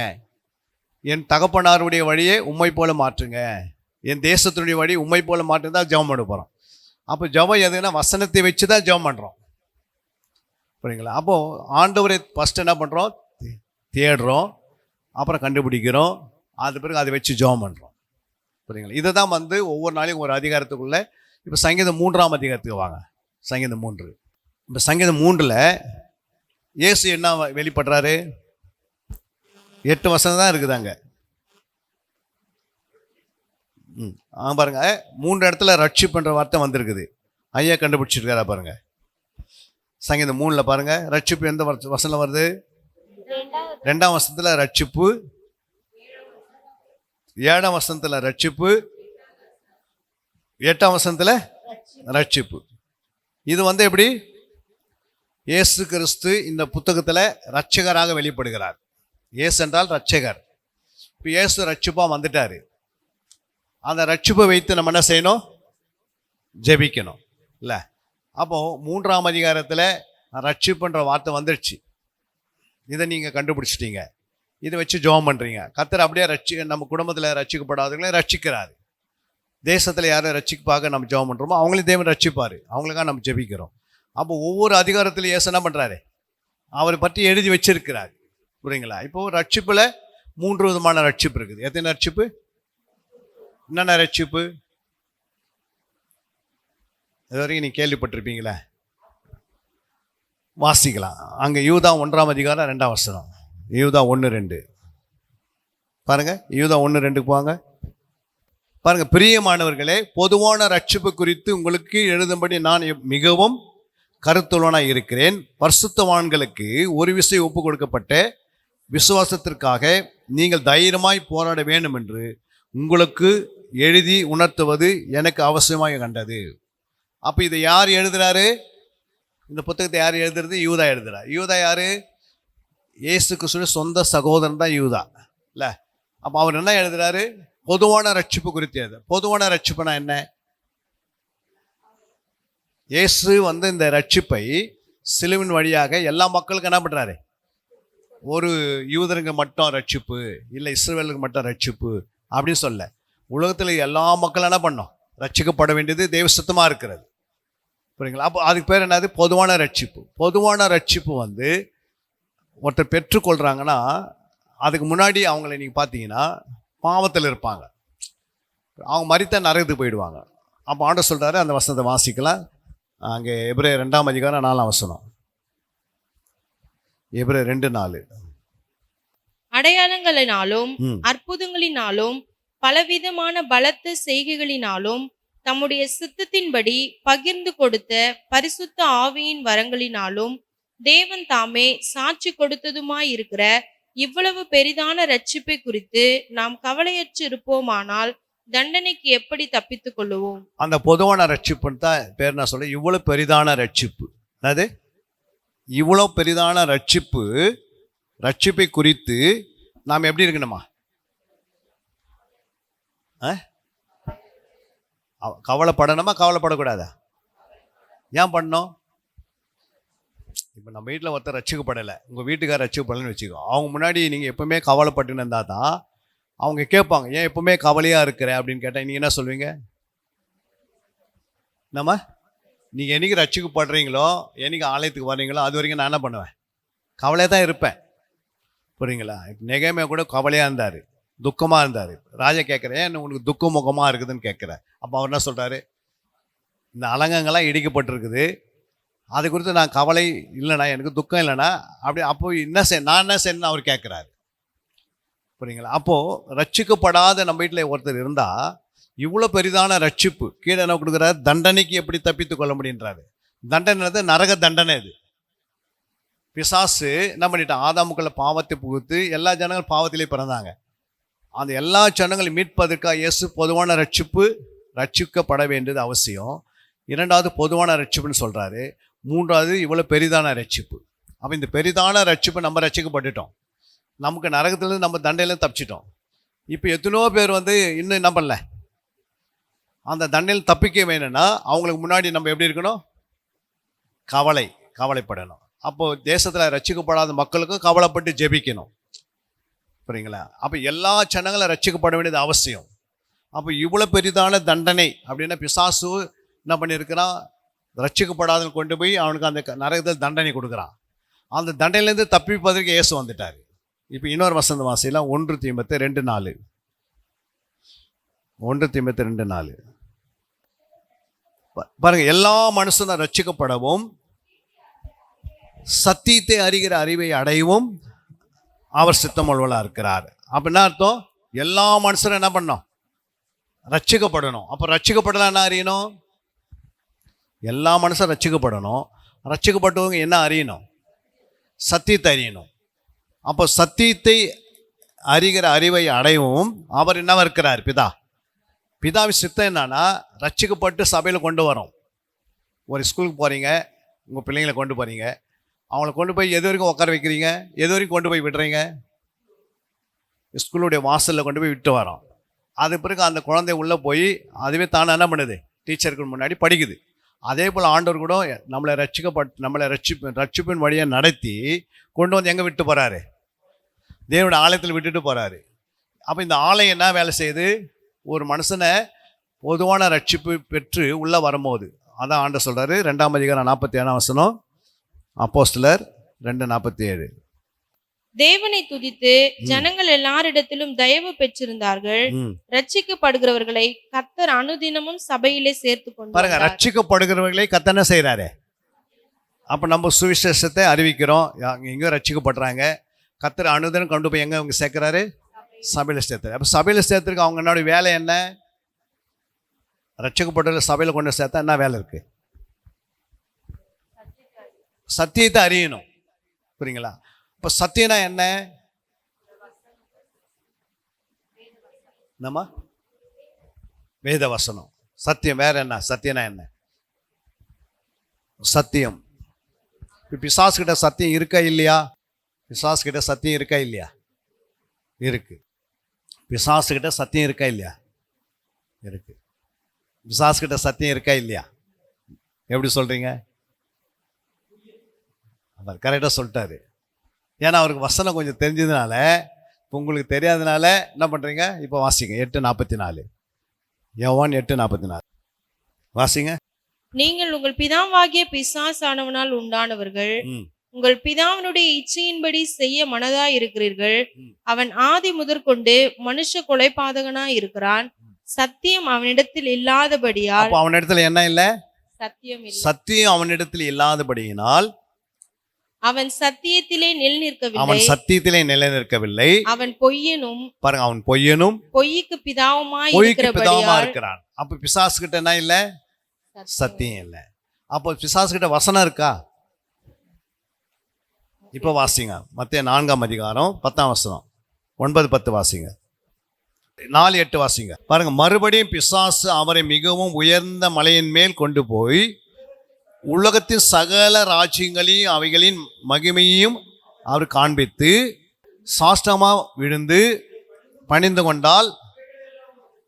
என் தகப்பனாருடைய வழியை உம்மை போல மாற்றுங்க. என் தேசத்தினுடைய வழி உம்மை போல மாற்றுன்னு தான் ஜெபம் பண்ண போகிறோம். அப்போ ஜெபம் எதுன்னா வசனத்தை வச்சு தான் ஜெபம் பண்ணுறோம். புரியுங்களா? அப்போது ஆண்டவரை ஃபஸ்ட்டு என்ன பண்ணுறோம்? தேடுறோம், அப்புறம் கண்டுபிடிக்கிறோம், அது பிறகு அதை வச்சு ஜெபம் பண்ணுறோம். புரியுங்களா? இதை தான் வந்து ஒவ்வொரு நாளையும் ஒரு அதிகாரத்துக்குள்ளே. இப்போ சங்கீதம் 3ஆம் அதிகாரத்துக்கு வாங்க. சங்கீதம் 3. இப்போ சங்கீதம் 3ல் இயேசு என்ன வெளிப்படுறாரு? 8 வசனம் தான் இருக்குது அங்கே. பாருங்க, 3 இடத்துல ரட்சிப்புன்ற வார்த்தை வந்திருக்குது. ஐயா கண்டுபிடிச்சிருக்காரா பாருங்க. சங்கீதம் 3ல் பாருங்க, ரட்சிப்பு எந்த வசனம் வருது? 2ஆம் வசனத்தில் ரட்சிப்பு, 7ஆம் வசனத்தில் ரட்சிப்பு, 8ஆம் வசனத்தில் ரட்சிப்பு. இது வந்து எப்படி? இயேசு கிறிஸ்து இந்த புத்தகத்தில் ரட்சகராக வெளிப்படுகிறார். இயேசு என்றால் ரட்சகர். இப்போ இயேசு ரட்சிப்பாக வந்துட்டார். அந்த ரட்சிப்பை வைத்து நம்ம என்ன செய்யணும்? ஜெபிக்கணும் இல்லை? அப்போது 3ஆம் அதிகாரத்தில் ரட்சிப்புன்ற வார்த்தை வந்துடுச்சு. இதை நீங்கள் கண்டுபிடிச்சிட்டீங்க. இதை வச்சு ஜெபம் பண்ணுறீங்க. கர்த்தர் அப்படியே நம்ம குடும்பத்தில் ரட்சிக்கப்படாதவங்களே ரட்சிக்கிறாரு. தேசத்தில் யாரை ரட்சிப்பாக நம்ம ஜெபம் பண்ணுறோமோ அவங்களையும் தேவன் ரட்சிப்பார். அவங்களுக்காக நம்ம ஜெபிக்கிறோம். அப்போ ஒவ்வொரு அதிகாரத்திலும் இயேசு என்ன பண்ணுறாரு? அவரை பற்றி எழுதி வச்சிருக்கிறார். புரியுங்களா? இப்போது ரட்சிப்பில் 3 விதமான ரட்சிப்பு இருக்குது. எத்தனை ரட்சிப்பு? என்னென்ன ரட்சிப்பு? இது வரைக்கும் நீங்கள் கேள்விப்பட்டிருப்பீங்களே, வாசிக்கலாம். அங்கே யூதா 1ஆம் அதிகாரம் 2ஆம் வசனம். யூதா 1:2 பாருங்க. யூதா 1:2 போங்க. பாருங்க. பிரியமானவர்களே, பொதுவான ரட்சிப்பு குறித்து உங்களுக்கு எழுதும்படி நான் மிகவும் கருத்துள்ளனாக இருக்கிறேன். பரிசுத்தவான்களுக்கு ஒரு விசை ஒப்பு கொடுக்கப்பட்ட விசுவாசத்திற்காக நீங்கள் தைரியமாய் போராட வேண்டும் என்று உங்களுக்கு எழுதி உணர்த்துவது எனக்கு அவசியமாக கண்டது. அப்போ இதை யார் எழுதுறாரு? இந்த புத்தகத்தை யார் எழுதுறது? யூதா எழுதுறார். யூதா யாரு? இயேசு கிறிஸ்துவின் சொந்த சகோதரன் தான் யூதா இல்லை? அப்போ அவர் என்ன எழுதுறாரு? பொதுவான ரட்சிப்பு குறித்து எழுது. பொதுவான ரட்சிப்புனா என்ன? இயேசு இந்த ரட்சிப்பை சிலுவின் வழியாக எல்லா மக்களுக்கும் என்ன பண்ணுறாரு? ஒரு யூதருக்கு மட்டும் ரட்சிப்பு இல்லை, இஸ்ரவேலுக்கு மட்டும் ரட்சிப்பு அப்படின்னு சொல்ல, உலகத்தில் எல்லா மக்களும் என்ன பண்ணோம்? ரட்சிக்கப்பட வேண்டியது தெய்வ சுத்தமாக இருக்கிறது. புரியுங்களா? அப்போ அதுக்கு பேர் என்னது? பொதுவான ரட்சிப்பு. பொதுவான ரட்சிப்பு ஒருத்தர் பெற்றுக்கொள்கிறாங்கன்னா அதுக்கு முன்னாடி அவங்கள நீங்கள் பார்த்தீங்கன்னா பாவத்தில் இருப்பாங்க. அவங்க மரித்த நரகத்துக்கு போயிடுவாங்க. அப்போ ஆண்டவர் சொல்கிறாரு, அந்த வசனத்தை வாசிக்கலாம். அங்கே எபிரேயர் 2ஆம் அதிகாரம் 4ஆம் வசனம். எபிரேயர் 2:4. அடையாளங்களினாலும் அற்புதங்களினாலும் பலவிதமான பலத்த செய்கைகளினாலும் தம்முடைய சித்தத்தின்படி பகிர்ந்து கொடுத்த பரிசுத்த ஆவியின் வரங்களினாலும் தேவன் தாமே சாட்சி கொடுத்ததுமாயிருக்கிற இவ்வளவு பெரிதான ரட்சிப்பை குறித்து நாம் கவலையற்று இருப்போமானால் தண்டனைக்கு எப்படி தப்பித்துக் கொள்ளுவோம்? அந்த பொதுவான ரட்சிப்புன்னு தான் பேர். நான் சொல்ல, இவ்வளவு பெரிதான ரட்சிப்பு. அது இவ்வளோ பெரிதான ரட்சிப்பை குறித்து நாம் எப்படி இருக்கணுமா? கவலைப்படணுமா கவலைப்படக்கூடாதா? ஏன் பண்ணணும்? இப்போ நம்ம வீட்டில் ஒருத்தர் ரட்சிக்கப்படலை, உங்கள் வீட்டுக்கார ரட்சிக்கப்படலைன்னு வச்சுக்கோ. அவங்க முன்னாடி நீங்கள் எப்பவுமே கவலைப்பட்டுன்னு இருந்தால் தான் அவங்க கேட்பாங்க, ஏன் எப்பவுமே கவலையாக இருக்கிற அப்படின்னு கேட்டால் நீங்கள் என்ன சொல்லுவீங்க? நீங்கள் என்னைக்கு ரட்சிக்கப்படுறீங்களோ, என்னைக்கு ஆலயத்துக்கு வர்றீங்களோ, அது வரைக்கும் நான் என்ன பண்ணுவேன்? கவலையாக தான் இருப்பேன். புரியுங்களா? நெகேமியா கூட கவலையாக இருந்தார், துக்கமாக இருந்தார். ராஜா கேட்குறேன், ஏன் உனக்கு துக்க முகமாக இருக்குதுன்னு கேட்குறேன். அப்போ அவர் என்ன சொல்கிறாரு? இந்த அலங்கங்கள்லாம் இடிக்கப்பட்டிருக்குது, அது குறித்து நான் கவலை இல்லைண்ணா, எனக்கு துக்கம் இல்லைண்ணா. அப்போ நான் என்ன செய்யணும்னு அவர் கேட்குறாரு. புரியுங்களா? அப்போது ரட்சிக்கப்படாத நம்ம வீட்டில் ஒருத்தர் இருந்தால் இவ்வளோ பெரிதான ரட்சிப்பு கீழே என்ன கொடுக்குறாரு? தண்டனைக்கு எப்படி தப்பித்து கொள்ள முடியுன்றாரு. தண்டனை நரக தண்டனை. இது பிசாசு என்ன பண்ணிட்டான்? ஆதாமுக்குள்ள பாவத்தை புகுத்து எல்லா ஜனங்களும் பாவத்திலே பிறந்தாங்க. அந்த எல்லா ஜனங்களும் மீட்பதற்காக இயேசு பொதுவான ரட்சிக்கப்பட வேண்டியது அவசியம். 2வது பொதுவான ரட்சிப்புன்னு சொல்கிறாரு. 3வது இவ்வளோ பெரிதான ரட்சிப்பு. அப்போ இந்த பெரிதான ரட்சிப்பு நம்ம ரட்சிக்கப்பட்டுட்டோம். நமக்கு நரகத்துலேருந்து நம்ம தண்டையிலேருந்து தப்பிச்சிட்டோம். இப்போ எத்தனையோ பேர் இன்னும் என்ன பண்ணல, அந்த தண்டையில் தப்பிக்க வேணும்னா அவங்களுக்கு முன்னாடி நம்ம எப்படி இருக்கணும்? கவலைப்படணும். அப்போது தேசத்தில் ரட்சிக்கப்படாத மக்களுக்கும் கவலைப்பட்டு ஜெபிக்கணும். புரியுங்களா? அப்போ எல்லா ஜனங்களும் ரட்சிக்கப்பட வேண்டியது அவசியம். அப்போ இவ்வளோ பெரிதான தண்டனை அப்படின்னா பிசாசு என்ன பண்ணியிருக்கிறான்? ரட்சிக்கப்படாத கொண்டு போய் அவனுக்கு அந்த நரகத்தில் தண்டனை கொடுக்குறான். அந்த தண்டனையிலேருந்து தப்பிப்பதற்கு இயேசு வந்துட்டார். இப்போ இன்னொரு வசந்த வாசிலாம் 1 தீமோத்தேயு 2:4. 1 தீமோத்தேயு 2:4 பாருங்க. எல்லா மனுஷனும் ரட்சிக்கப்படவும் சத்தியத்தை அறிகிற அறிவை அடையவும் அவர் சித்தமுள்ளவராக இருக்கிறார். அப்படின்னா அர்த்தம், எல்லா மனுஷனும் என்ன பண்ணணும்? ரட்சிக்கப்படணும். அப்போ ரட்சிக்கப்படலாம் என்ன அறியணும்? எல்லா மனுஷன் ரட்சிக்கப்படணும். ரட்சிக்கப்பட்டவங்க என்ன அறியணும்? சத்தியத்தை அறியணும். அப்போ சத்தியத்தை அறிகிற அறிவை அடையவும் அவர் என்னவா இருக்கிறார்? பிதாவின் சித்தம் என்னன்னா ரட்சிக்கப்பட்டு சபையில் கொண்டு வரோம். ஒரு ஸ்கூலுக்கு போகிறீங்க, உங்கள் பிள்ளைங்களை கொண்டு போகிறீங்க, அவங்கள கொண்டு போய் எது வரைக்கும் உட்கார வைக்கிறீங்க? எது வரைக்கும் கொண்டு போய் விடுறீங்க? ஸ்கூலுடைய வாசலில் கொண்டு போய் விட்டு வரோம். அது பிறகு அந்த குழந்தை உள்ளே போய் அதுவே தானே என்ன பண்ணுது, டீச்சருக்கு முன்னாடி படிக்குது. அதே போல் ஆண்டவர் கூட நம்மளை ரட்சிப்பின் வழியாக நடத்தி கொண்டு வந்து எங்கே விட்டு போகிறாரு, தேவனுடைய ஆலயத்தில் விட்டுட்டு போகிறாரு. அப்போ இந்த ஆலயம் என்ன வேலை செய்யுது, ஒரு மனுஷனை பொதுவான ரட்சிப்பு பெற்று உள்ளே வரும்போது, அதான் ஆண்டவர் சொல்கிறாரு 2ஆம் அதிகாரம் 47ஆம் வசனம், அப்போஸ்தலர் 2:47. தேவனை துதித்து ஜனங்கள் எல்லாரிடத்திலும் தயவு பெற்றிருந்தார்கள். ரட்சிக்கப்படுகிறவர்களை கர்த்தர் அனுதினமும் சபையிலே சேர்த்து கொண்டு பாருங்க, ரட்சிக்கப்படுகிறவர்களை கர்த்தர் என்ன செய்கிறாரு. அப்போ நம்ம சுவிசேஷத்தை அறிவிக்கிறோம், எங்கேயும் ரட்சிக்கப்படுறாங்க. கர்த்தர் அனுதினம் கொண்டு போய் எங்கே அவங்க சேர்க்குறாரு, சபையில் சேர்த்தாரு. அப்போ சபையில் சேர்த்துருக்கு அவங்க என்னோட வேலை என்ன, ரட்சிக்கப்பட்ட சபையில் கொண்டு சேர்த்தா என்ன வேலை இருக்கு, சத்தியத்தை அறியணும். புரியுங்களா? இப்போ சத்தியனா என்ன, நம்ம வேத வசனம். சத்தியம் வேற என்ன, சத்தியனா என்ன, சத்தியம். இப்போ பிசாசு கிட்ட சத்தியம் இருக்கா இல்லையா, பிசாசு கிட்ட சத்தியம் இருக்கா இல்லையா, இருக்கு. பிசாசு கிட்ட சத்தியம் இருக்கா இல்லையா, இருக்கு. பிசாசு கிட்ட சத்தியம் இருக்கா இல்லையா, எப்படி சொல்றீங்க, அவர் கரெக்டாக சொல்லிட்டாரு. ஏன்னா அவருக்கு வசனம் கொஞ்சம் தெரிஞ்சதுனால, இப்போ உங்களுக்கு தெரியாதனால என்ன பண்ணுறீங்க, இப்போ வாசிங்க 8:44, யோவான் 8:44 வாசிங்க. நீங்கள் உங்கள் பிதாவாகிய பிசாசானவனால் உண்டானவர்கள், உங்கள் பிதாவினுடைய இச்சையின்படி செய்ய மனதாய் இருக்கிறீர்கள். அவன் ஆதி முதற்கொண்டு மனுஷ கொலைபாதகனாய் இருக்கிறான். சத்தியம் அவனிடத்தில் இல்லாதபடியால், அவனிடத்துல என்ன இல்லை, சத்தியம் இல்லை. சத்தியம் அவனிடத்தில் இல்லாதபடியினால் அவன் சத்தியத்திலே நிலைநிற்கவில்லை. அவன் பொய்யனும், பாருங்க, அவன் பொய்யனும் பொய்யுக்கு பிதாவுமாய் இருக்கிறான். அப்ப பிசாசு கிட்ட என்ன இல்லை, சத்தியம் இல்லை. அப்போ பிசாசு கிட்ட வசனம் இருக்கா, இப்ப வாசிங்க மத்தேயு 4ஆம் அதிகாரம் 10ஆம் வசனம், 9-10 வாசிங்க, 4-8 வாசிங்க. பாருங்க, மறுபடியும் பிசாசு அவரை மிகவும் உயர்ந்த மலையின் மேல் கொண்டு போய் உலகத்தின் சகல ராஜ்யங்களையும் அவைகளின் மகிமையையும் அவர் காண்பித்து சாஷ்டமா விழுந்து பணிந்து கொண்டால்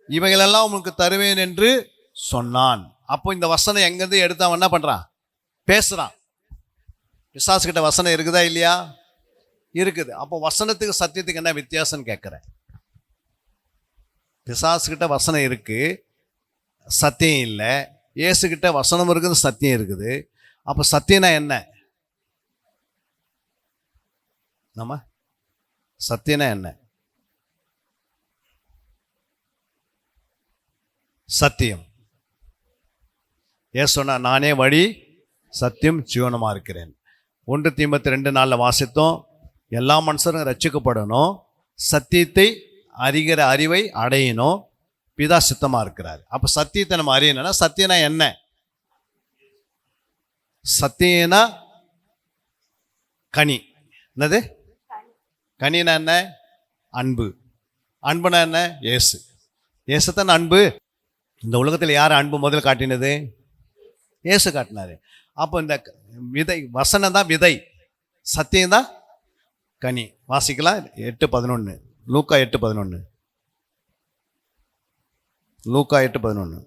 இவைகளெல்லாம் உங்களுக்கு தருவேன் என்று சொன்னான். அப்போ இந்த வசனம் எங்கிருந்து எடுத்து அவன் என்ன பண்றான், பேசுறான். பிசாசு கிட்ட வசனம் இருக்குதா இல்லையா, இருக்குது. அப்போ வசனத்துக்கு சத்தியத்துக்கு என்ன வித்தியாசம்னு கேட்குறேன். பிசாசு கிட்ட வசனம் இருக்கு, சத்தியம் இல்லை. இயேசுகிட்ட வசனம் இருக்குது, சத்தியம் இருக்குது. அப்போ சத்தியம்னா என்ன, நம்ம சத்தியம்னா என்ன, சத்தியம். ஏன் சொன்னா, நானே வழி சத்தியம் ஜீவனமா இருக்கிறேன். 1 தீமோத்தேயு 2:4 வாசித்தோம், எல்லா மனுஷரும் ரட்சிக்கப்படணும், சத்தியத்தை அறிகிற அறிவை அடையணும், பிதா சித்தமா இருக்கிறார். அப்ப சத்தியத்தை நம்ம அறியணும்னா, சத்தியனா என்ன, சத்தியனா கனி. என்னது கனினா என்ன, அன்பு. அன்புனா என்ன, இயேசு. இயேசுதான் அன்பு. இந்த உலகத்தில் யார் அன்பு முதல் காட்டினது, இயேசு காட்டினாரு. அப்போ இந்த விதை வசனம் தான் விதை, சத்தியம் தான் கனி. வாசிக்கலாம் 8:11, லூக்கா 8:11, லூக்கா 8:11.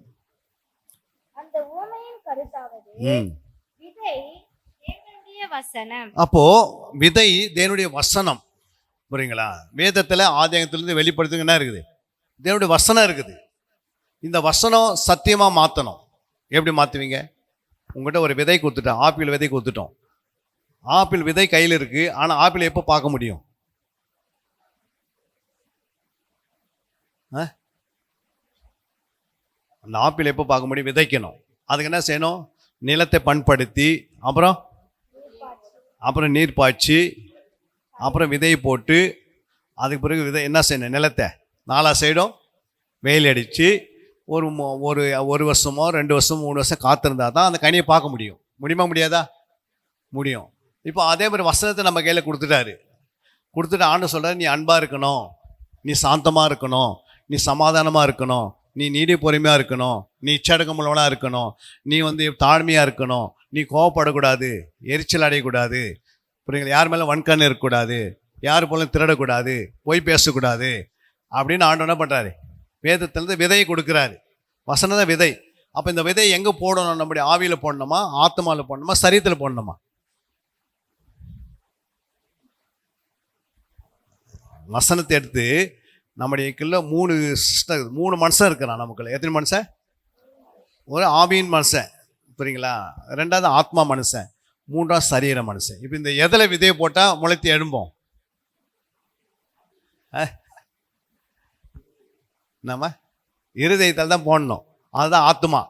அந்த உவமையின் கருத்தாவது, விதை தேவனுடைய வசனம். அப்போ விதை தேவனுடைய வசனம். புரியுங்களா? வேதத்துல ஆதியாகத்திலிருந்து வெளிப்படுத்துங்க என்ன இருக்குது, தேவனுடைய வசனம் இருக்குது. இந்த வசனம் சத்தியமா மாத்தணும். எப்படி மாத்துவீங்க, உங்கள்கிட்ட ஒரு விதை கொடுத்துட்டோம், ஆப்பிள் விதை கொடுத்துட்டோம். ஆப்பிள் விதை கையில் இருக்கு, ஆனா ஆப்பிள் எப்போ பார்க்க முடியும், அந்த ஆப்பிள் எப்போ பார்க்க முடியும், விதைக்கணும். அதுக்கு என்ன செய்யணும், நிலத்தை பண்படுத்தி அப்புறம் நீர் பாய்ச்சி அப்புறம் விதையை போட்டு அதுக்கு பிறகு விதை என்ன செய்யணும், நிலத்தை 4 சைடும் வெயில் அடித்து ஒரு வருஷமோ 2 வருஷமோ 3 வருஷம் காத்திருந்தா தான் அந்த கனியை பார்க்க முடியும். முடியுமா, முடியாதா, முடியும். இப்போ அதே மாதிரி வசனத்தை நம்ம கையில் கொடுத்துட்டாரு. கொடுத்துட்டு ஆண்டு சொல்கிறார், நீ அன்பாக இருக்கணும், நீ சாந்தமாக இருக்கணும், நீ சமாதானமாக இருக்கணும், நீ நீடி பொறுமையாக இருக்கணும், நீ இச்சடக்கமுள்ளவனாக இருக்கணும், நீ தாழ்மையாக இருக்கணும், நீ கோவப்படக்கூடாது, எரிச்சல் அடையக்கூடாது, புரியுங்களா, யார் மேலே வன்கண் இருக்கக்கூடாது, யார் போல திருடக்கூடாது, பொய் பேசக்கூடாது அப்படின்னு ஆண்டு என்ன பண்ணுறாரு, வேதத்திலிருந்து விதையை கொடுக்குறாரு. வசனம் தான் விதை. அப்போ இந்த விதை எங்கே போடணும்? நம்முடைய ஆவியில் போடணுமா, ஆத்மாவில் போடணுமா, சரீரத்தில் போடணுமா? வசனத்தை எடுத்து நம்முடைய மூணு மனுஷன் இருக்கிறான் நமக்குள்ள. எத்தனை மனுஷன்? ஒரு ஆவியின் மனுஷன், புரியுங்களா? ரெண்டாவது ஆத்மா மனுஷன், மூன்றாவது சரீர மனுஷன். இப்போ இந்த எதில் விதையை போட்டால் முளைத்தி எழும்போம்? நம்ம இருதயத்தில் தான் போடணும். அதுதான் ஆத்மா.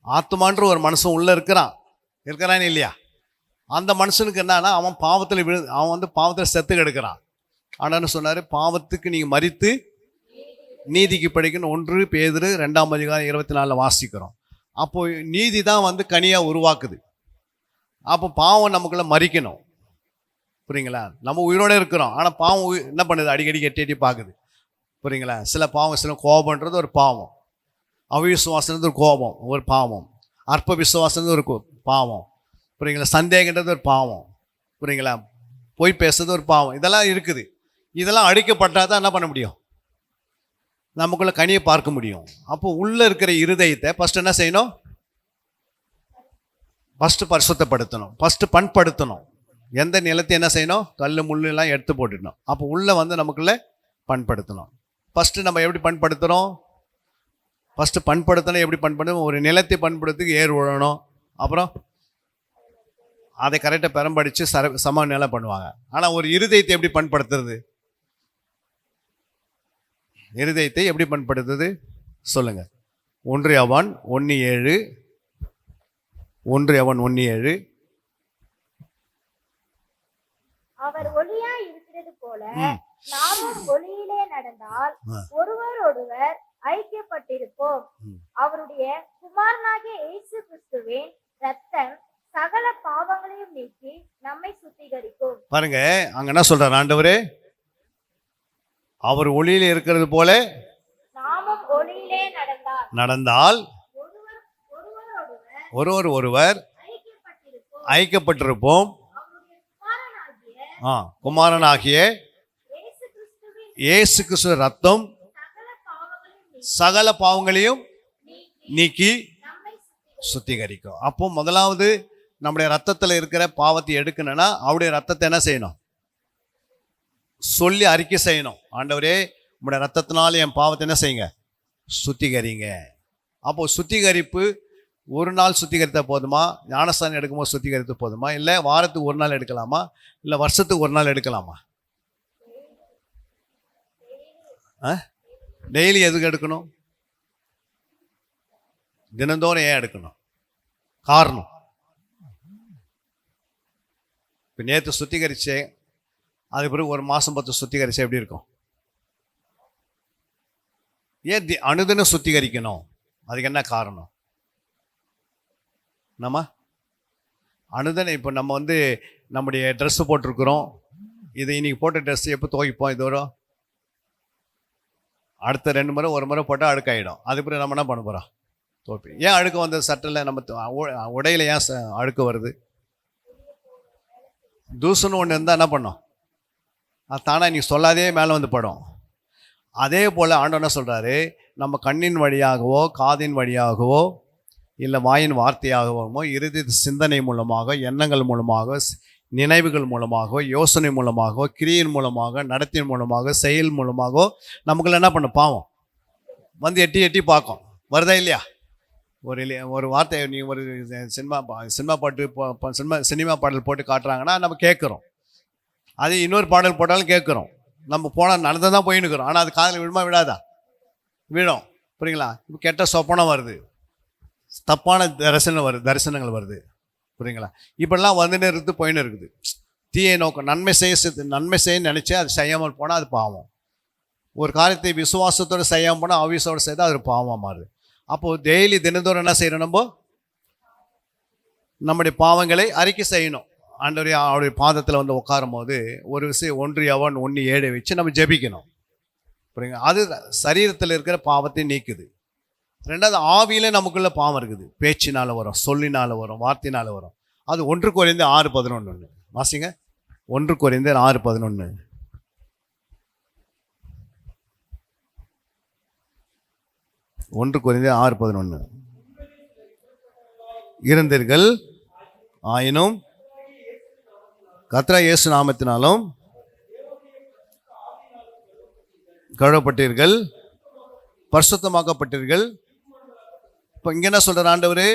ஆத்மான்ற ஒரு மனுஷன் உள்ளே இருக்கிறான்னு இல்லையா? அந்த மனுஷனுக்கு என்னன்னா, அவன் பாவத்தில் செத்து கிடக்கிறான். ஆனால் சொன்னார், பாவத்துக்கு நீங்கள் மரித்து நீதிக்கு படிக்கணும். 1 பேதுரு 2:24 வாசிக்கிறோம். அப்போ நீதி தான் கனியாக உருவாக்குது. அப்போ பாவம் நமக்குள்ள மறிக்கணும், புரியுங்களா? நம்ம உயிரோடு இருக்கிறோம், ஆனால் பாவம் என்ன பண்ணுது? அடிக்கடி எட்டி பார்க்குது, புரியுங்களா? சில பாவம், சில கோபம்ன்றது ஒரு பாவம், அவிசுவாசன்றது ஒரு கோபம், ஒரு பாவம், அற்ப விசுவாசன்றது ஒரு பாவம், புரியுங்களா? சந்தேகன்றது ஒரு பாவம், புரியுங்களா? பொய் பேசுறது ஒரு பாவம். இதெல்லாம் இருக்குது. இதெல்லாம் அழிக்கப்பட்டால் தான் என்ன பண்ண முடியும்? நமக்குள்ள கனியை பார்க்க முடியும். அப்போ உள்ளே இருக்கிற இருதயத்தை ஃபஸ்ட்டு என்ன செய்யணும்? ஃபஸ்ட்டு பரிசுத்தப்படுத்தணும், ஃபஸ்ட்டு பண்படுத்தணும். எந்த நிலத்தை என்ன செய்யணும்? கல் முள்ளெல்லாம் எடுத்து போட்டுடணும். அப்போ உள்ளே நமக்குள்ள பண்படுத்தணும். ஃபஸ்ட்டு நம்ம எப்படி பண்படுத்துகிறோம்? ஃபஸ்ட்டு பண்படுத்தணும். எப்படி பண்படுத்தணும்? ஒரு நிலத்தை பண்படுத்துக்கு ஏர் உழணும், அப்புறம் அதை கரெக்டாக பெரம்படித்து சம நிலம் பண்ணுவாங்க. ஆனால் ஒரு இருதயத்தை எப்படி பண்படுத்துறது? இருதயத்தை எப்படி பண்படுத்துறது சொல்லுங்க. 1 யோவான் 1:7. 1 யோவான் 1:7. அவர் ஒளியாய் இருக்கிறது போல நாமும் ஒளியிலே நடந்தால் ஒருவரோடுவர் ஐக்கியப்பட்டிருப்போம். அவருடைய குமாரனாகிய இயேசு கிறிஸ்துவின் இரத்தம் சகல பாவங்களையும் நீக்கி நம்மை சுத்திகரிக்கும். பாருங்க, அங்க என்ன சொல்றார் ஆண்டவரே? அவர் ஒளியிலே இருக்கிறது போல நாமும் ஒளியிலே நடந்தால் ஒருவர் ஐக்கியப்பட்டிருப்போம். குமாரனாகிய இயேசு கிறிஸ்து ரத்தம் சகல பாவங்களையும் நீக்கி சுத்திகரிக்கும். அப்போ முதலாவது நம்முடைய ரத்தத்தில் இருக்கிற பாவத்தை எடுக்கணும்னா அவருடைய ரத்தத்தை என்ன செய்யணும்? சொல்லி அறிக்கை செய்யணும். ஆண்டவரே, உங்களுடைய ரத்தத்தினால என் பாவத்தை என்ன செய்யுங்க? சுத்திகரிங்க. அப்போ சுத்திகரிப்பு ஒரு நாள் சுத்திகரித்தா போதுமா? ஞானஸ்தானம் எடுக்கும்போது சுத்திகரித்து போதுமா? இல்லை வாரத்துக்கு ஒரு நாள் எடுக்கலாமா? இல்லை வருஷத்துக்கு ஒரு நாள் எடுக்கலாமா? டெய்லி எதுக்கு எடுக்கணும்? தினந்தோறும் ஏன் எடுக்கணும்? காரணம், இப்போ நேற்று சுத்திகரிச்சேன், அது பிறகு ஒரு மாதம் 10 சுத்திகரிச்சா எப்படி இருக்கும்? ஏன் அனுதினம் சுத்திகரிக்கணும்? அதுக்கு என்ன காரணம்? நம்ம அனுதினம் இப்போ நம்ம நம்முடைய ட்ரெஸ்ஸு போட்டிருக்கிறோம். இது இன்னைக்கு போட்ட ட்ரெஸ்ஸு எப்போ துவைப்போம்? இது வரும் அடுத்த 2 முறை, ஒரு முறை போட்டால் அழுக்காயிடும். அது பிறகு நம்ம என்ன பண்ண போகிறோம்? துவைப்போம். ஏன் அழுக்கு வந்த சட்டையில் நம்ம உடையில ஏன் அழுக்கு வருது? தூசுன்னு ஒன்று இருந்தால் என்ன பண்ணோம்? அது தானே நீ சொல்லாதே மேலே படும். அதே போல் ஆண்டவர் என்ன சொல்கிறாரு? நம்ம கண்ணின் வழியாகவோ, காதின் வழியாகவோ, இல்லை வாயின் வார்த்தையாகவோ, இறுதி சிந்தனை மூலமாக, எண்ணங்கள் மூலமாக, நினைவுகள் மூலமாக, யோசனை மூலமாக, கிரியின் மூலமாக, நடத்தின் மூலமாக, செயல் மூலமாக நமக்குள்ள என்ன பண்ண பாவம் எட்டி பார்க்கும். வருதா இல்லையா? ஒரு வார்த்தை நீ ஒரு சினிமா பாடல் போட்டு காட்டுறாங்கன்னா நம்ம கேட்குறோம். அது இன்னொரு பாடல் போட்டாலும் கேட்குறோம். நம்ம போனால் நடந்து தான் போயின்னுக்கிறோம். ஆனால் அது காதில் விழுமா விடாதா? விழும், புரியுங்களா? இப்போ கெட்ட சொப்பனம் வருது, தப்பான தரிசனங்கள் வருது, புரியுங்களா? இப்படிலாம் வந்துன்னு இருக்குது, போயின்னு இருக்குது. தீயை நோக்கம் நன்மை செய்ய நினச்சி அது செய்யாமல் போனால் அது பாவம். ஒரு காரியத்தை விசுவாசத்தோடு செய்யாமல் போனால் அவிசுவாசத்தோடு செய்தால் அது பாவமாக மாறுது. அப்போது டெய்லி தினந்தோறும் என்ன செய்யணும்? நம்முடைய பாவங்களை அறிக்கை செய்யணும். ஆண்டவரே, அவருடைய பாதத்தில் உட்காரும் போது ஒரு விஷயம் 1 யோவான் 1:7 வச்சு நம்ம ஜெபிக்கணும், புரியுங்க? அது சரீரத்தில் இருக்கிற பாவத்தை நீக்குது. ரெண்டாவது, ஆவியில நமக்குள்ள பாவம் இருக்குது. பேச்சினால வரும், சொல்லினால வரும், வார்த்தையினால வரும். அது 1 கொரிந்தியர் 6:11 வாசிங்க. 1 கொரிந்தியர் 6:11. 1 கொரிந்தியர் 6:11. இருந்தீர்கள், ஆயினும் கர்த்தராகிய இயேசு நாமத்தினாலும் கழுவப்பட்டீர்கள், பரிசுத்தமாக்கப்பட்டீர்கள். இப்போ இங்கே என்ன சொல்கிறார் ஆண்டவர்?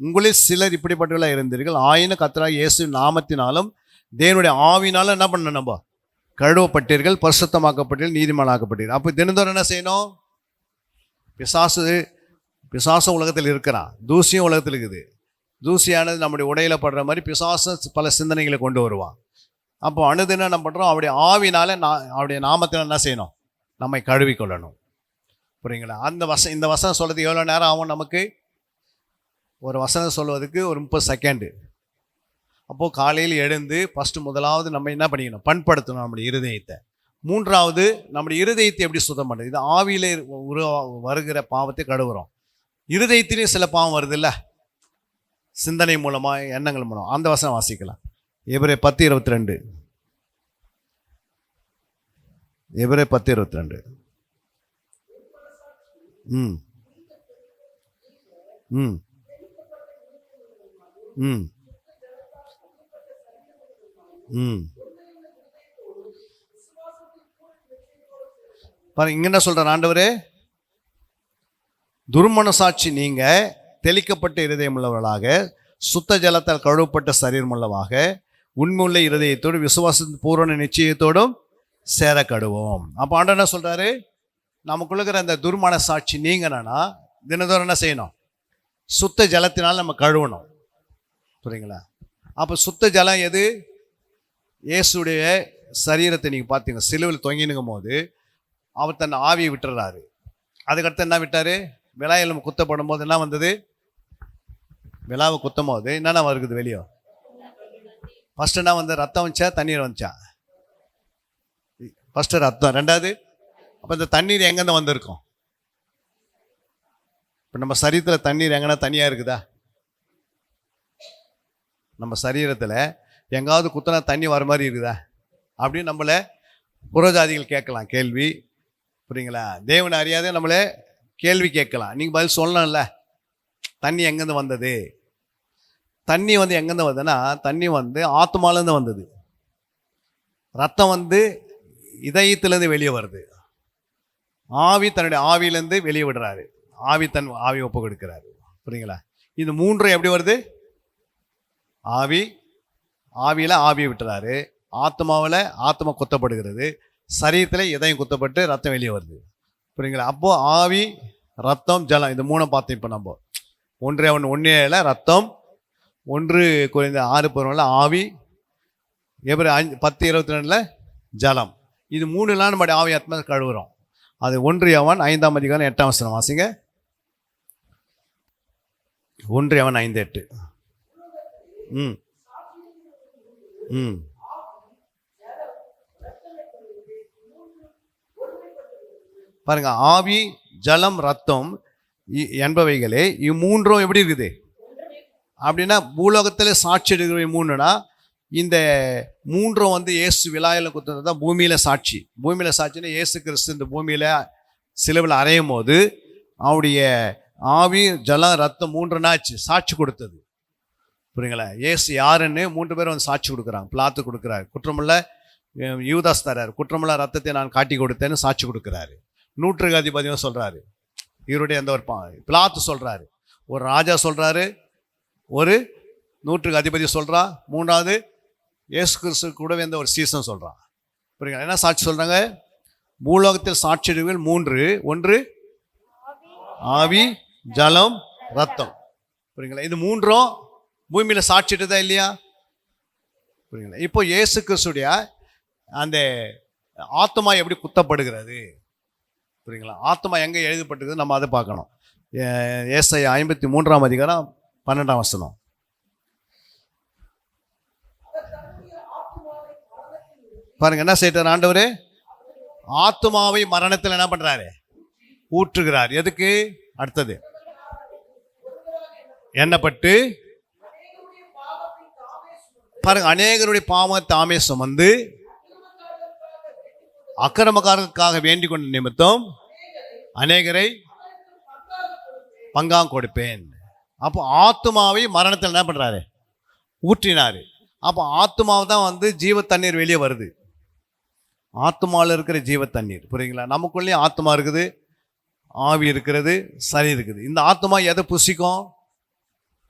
உங்களில் சிலர் இப்படிப்பட்டவர்களாக இருந்தீர்கள், ஆயினும் கர்த்தராகிய இயேசு நாமத்தினாலும் தேவனுடைய ஆவினாலும் என்ன பண்ணணும்? நம்ம கழுவப்பட்டீர்கள், பரிசுத்தமாக்கப்பட்டீர்கள், நீதிமானாக்கப்பட்டீர்கள். அப்போ தினந்தோறும் என்ன செய்யணும்? பிசாசு உலகத்தில் இருக்கிறான், தூசியும் உலகத்தில் இருக்குது. தூசியானது நம்முடைய உடையில படுற மாதிரி பிசாசு பல சிந்தனைகளை கொண்டு வருவான். அப்போ அனுதினம் என்ன பண்ணுறோம்? அவருடைய ஆவினால அவருடைய நாமத்தில் என்ன செய்யணும்? நம்மை கழுவிக்கொள்ளணும். புரியுங்களா? இந்த வசனம் சொல்றதுக்கு எவ்வளோ நேரம் ஆகும்? நமக்கு ஒரு வசனம் சொல்வதற்கு ஒரு 30 செகண்டு. அப்போது காலையில் எழுந்து முதலாவது நம்ம என்ன பண்ணிக்கணும்? பண்படுத்தணும் நம்முடைய இருதயத்தை. மூன்றாவது, நம்முடைய இருதயத்தை எப்படி சுத்தம் பண்ணுறது? இது ஆவியில் வருகிற பாவத்தை கழுவுறோம். இருதயத்திலையும் சில பாவம் வருது இல்லை, சிந்தனை மூலமாக, எண்ணங்கள் மூலம். அந்த வசனம் வாசிக்கலாம். எபிரேயர் 10:22. எபிரேயர் 10:22. ம் ம் ம் ம் பாருங்க, இங்க என்ன சொல்ற ஆண்டவரே? துர்மனசாட்சி நீங்க, தெளிக்கப்பட்ட இருதயம் உள்ளவர்களாக, சுத்த ஜலத்தால் கழுவப்பட்ட சரீரம் உள்ளவாக, உண்மையுள்ள இருதயத்தோடு விசுவாச பூரண நிச்சயத்தோடும் சேர கடுவோம். அப்போ ஆண்டவர் என்ன சொல்றாரு? நமக்குள்ள இருக்கிற அந்த துர்மனசாட்சி நீங்கனா தினதோறும் என்ன செய்யணும்? சுத்த ஜலத்தினால் நம்ம கழுவணும். புரியுங்களா? அப்போ சுத்த ஜலம் எது? இயேசுடைய சரீரத்தை நீங்கள் பார்த்தீங்க, சிலுவையில் தொங்கினுங்கும் போது அவர் தன் ஆவியை விட்டுறாரு. அதுக்கடுத்து என்ன விட்டார்? விழாயில் குத்தப்படும் போது என்ன வந்தது? விழாவை குத்தும் போது என்னென்ன வருது வெளியே? ஃபஸ்ட்டு என்ன வந்து? ரத்தம் வந்துச்சா, தண்ணீர் வந்துச்சா? ஃபஸ்ட்டு ரத்தம். ரெண்டாவது, அப்போ இந்த தண்ணீர் எங்கேருந்து வந்திருக்கும்? இப்போ நம்ம சரீரத்தில் தண்ணீர் எங்கன்னா தனியாக இருக்குதா? நம்ம சரீரத்தில் எங்காவது குத்தினா தண்ணி வர மாதிரி இருக்குதா? அப்படின்னு நம்மளை புறஜாதிகள் கேட்கலாம் கேள்வி. புரியுங்களா? தேவனை அறியாதே நம்மளே கேள்வி கேட்கலாம். நீங்கள் பதில் சொல்லணும்ல. தண்ணி எங்கேருந்து வந்தது? தண்ணி வந்து எங்கேருந்து வந்ததுன்னா, தண்ணி வந்து ஆத்மாலேருந்து வந்தது. ரத்தம் வந்து இதயத்திலேருந்து வெளியே வருது. ஆவி தன்னுடைய ஆவியிலேருந்து வெளியே விடுறாரு. ஆவி தன் ஆவி ஒப்பு கொடுக்கிறாரு. புரியுங்களா? இது மூன்றும் எப்படி வருது? ஆவியில் ஆவியை விட்டுறாரு, ஆத்மாவில் ஆத்மா குத்தப்படுகிறது, சரீரத்தில் இதயம் குத்தப்பட்டு ரத்தம் வெளியே வருது. புரியுங்களா? அப்போது ஆவி, ரத்தம், ஜலம், இந்த மூணை பார்த்தோம். இப்போ நம்ம 1 ரத்தம், 1 கொரிந்தியர் 6:11 ஆவி, எபிரேயர் 10:22 ஜலம். இது மூணுலாம் நம்முடைய ஆவி ஆத்மா கழுவுறோம். அது 1 யோவான் 5:8 வாசிங்க. 1 யோவான் 5:8. ம் ம் பாருங்க, ஆவி, ஜலம், ரத்தம் என்பவைகளே இம்மூன்றும் எப்படி இருக்குது அப்படின்னா, பூலோகத்தில் சாட்சி எடுக்கிற மூணுனா, இந்த மூன்றும் வந்து இயேசு விழாயில் குத்துறது தான் பூமியில் சாட்சி. பூமியில் சாட்சின்னா இயேசு கிறிஸ்து இந்த பூமியில் சிலுவையில் அறையும் போது அவருடைய ஆவி, ஜலம், ரத்தம் மூன்றுனாச்சு சாட்சி கொடுத்தது. புரியுங்களா? இயேசு யாருன்னு 3 பேர் வந்து சாட்சி கொடுக்குறாங்க. பிலாத்து கொடுக்குறாரு, குற்றமுள்ள யூதாஸ் தராரு, குற்றமுள்ள ரத்தத்தை நான் காட்டி கொடுத்தேன்னு சாட்சி கொடுக்குறாரு. 100 அதிபதியும் சொல்கிறாரு. இவருடைய அந்த ஒரு பிலாத்து சொல்கிறாரு, ஒரு ராஜா சொல்கிறாரு, ஒரு 100 அதிபதி சொல்கிறா, 3வது இயேசு கிறிஸ்து கூடவே இந்த ஒரு சீசன் சொல்கிறான். புரியுங்களா? என்ன சாட்சி சொல்கிறாங்க? பூலோகத்தில் சாட்சிகள் 3. 1 ஆவி, ஜலம், ரத்தம். புரியுங்களா? இது மூன்றும் பூமியில் சாட்சிட்டுதா இல்லையா? புரியுங்களா? இப்போ இயேசு கிறிஸ்துடைய அந்த ஆத்மா எப்படி குத்தப்படுகிறது? புரியுங்களா? ஆத்மா எங்கே எழுதப்பட்டிருக்குது நம்ம அதை பார்க்கணும். ஏசாயா 53:12 பாருங்க, என்ன செய்யறார் ஆண்டவர்? ஆத்மாவை மரணத்தில் என்ன பண்றாரு? ஊற்றுகிறார். எதுக்கு? அடுத்தது எண்ணப்பட்டு பாருங்க, அநேகருடைய பாவம் தாமே சுமந்து அக்கிரமக்காரருக்காக வேண்டிக் கொண்ட நிமித்தம் அநேகரை பங்காக கொடுப்பேன். அப்போ ஆத்துமாவை மரணத்தில் என்ன பண்ணுறாரு? ஊற்றினார். அப்போ ஆத்துமாவை தான் வந்து ஜீவ தண்ணீர் வெளியே வருது. ஆத்துமாவில் இருக்கிற ஜீவ தண்ணீர், புரியுங்களா? நமக்குள்ளேயும் ஆத்துமா இருக்குது, ஆவி இருக்கிறது, சரி இருக்குது. இந்த ஆத்துமா எதை புசிக்கும்?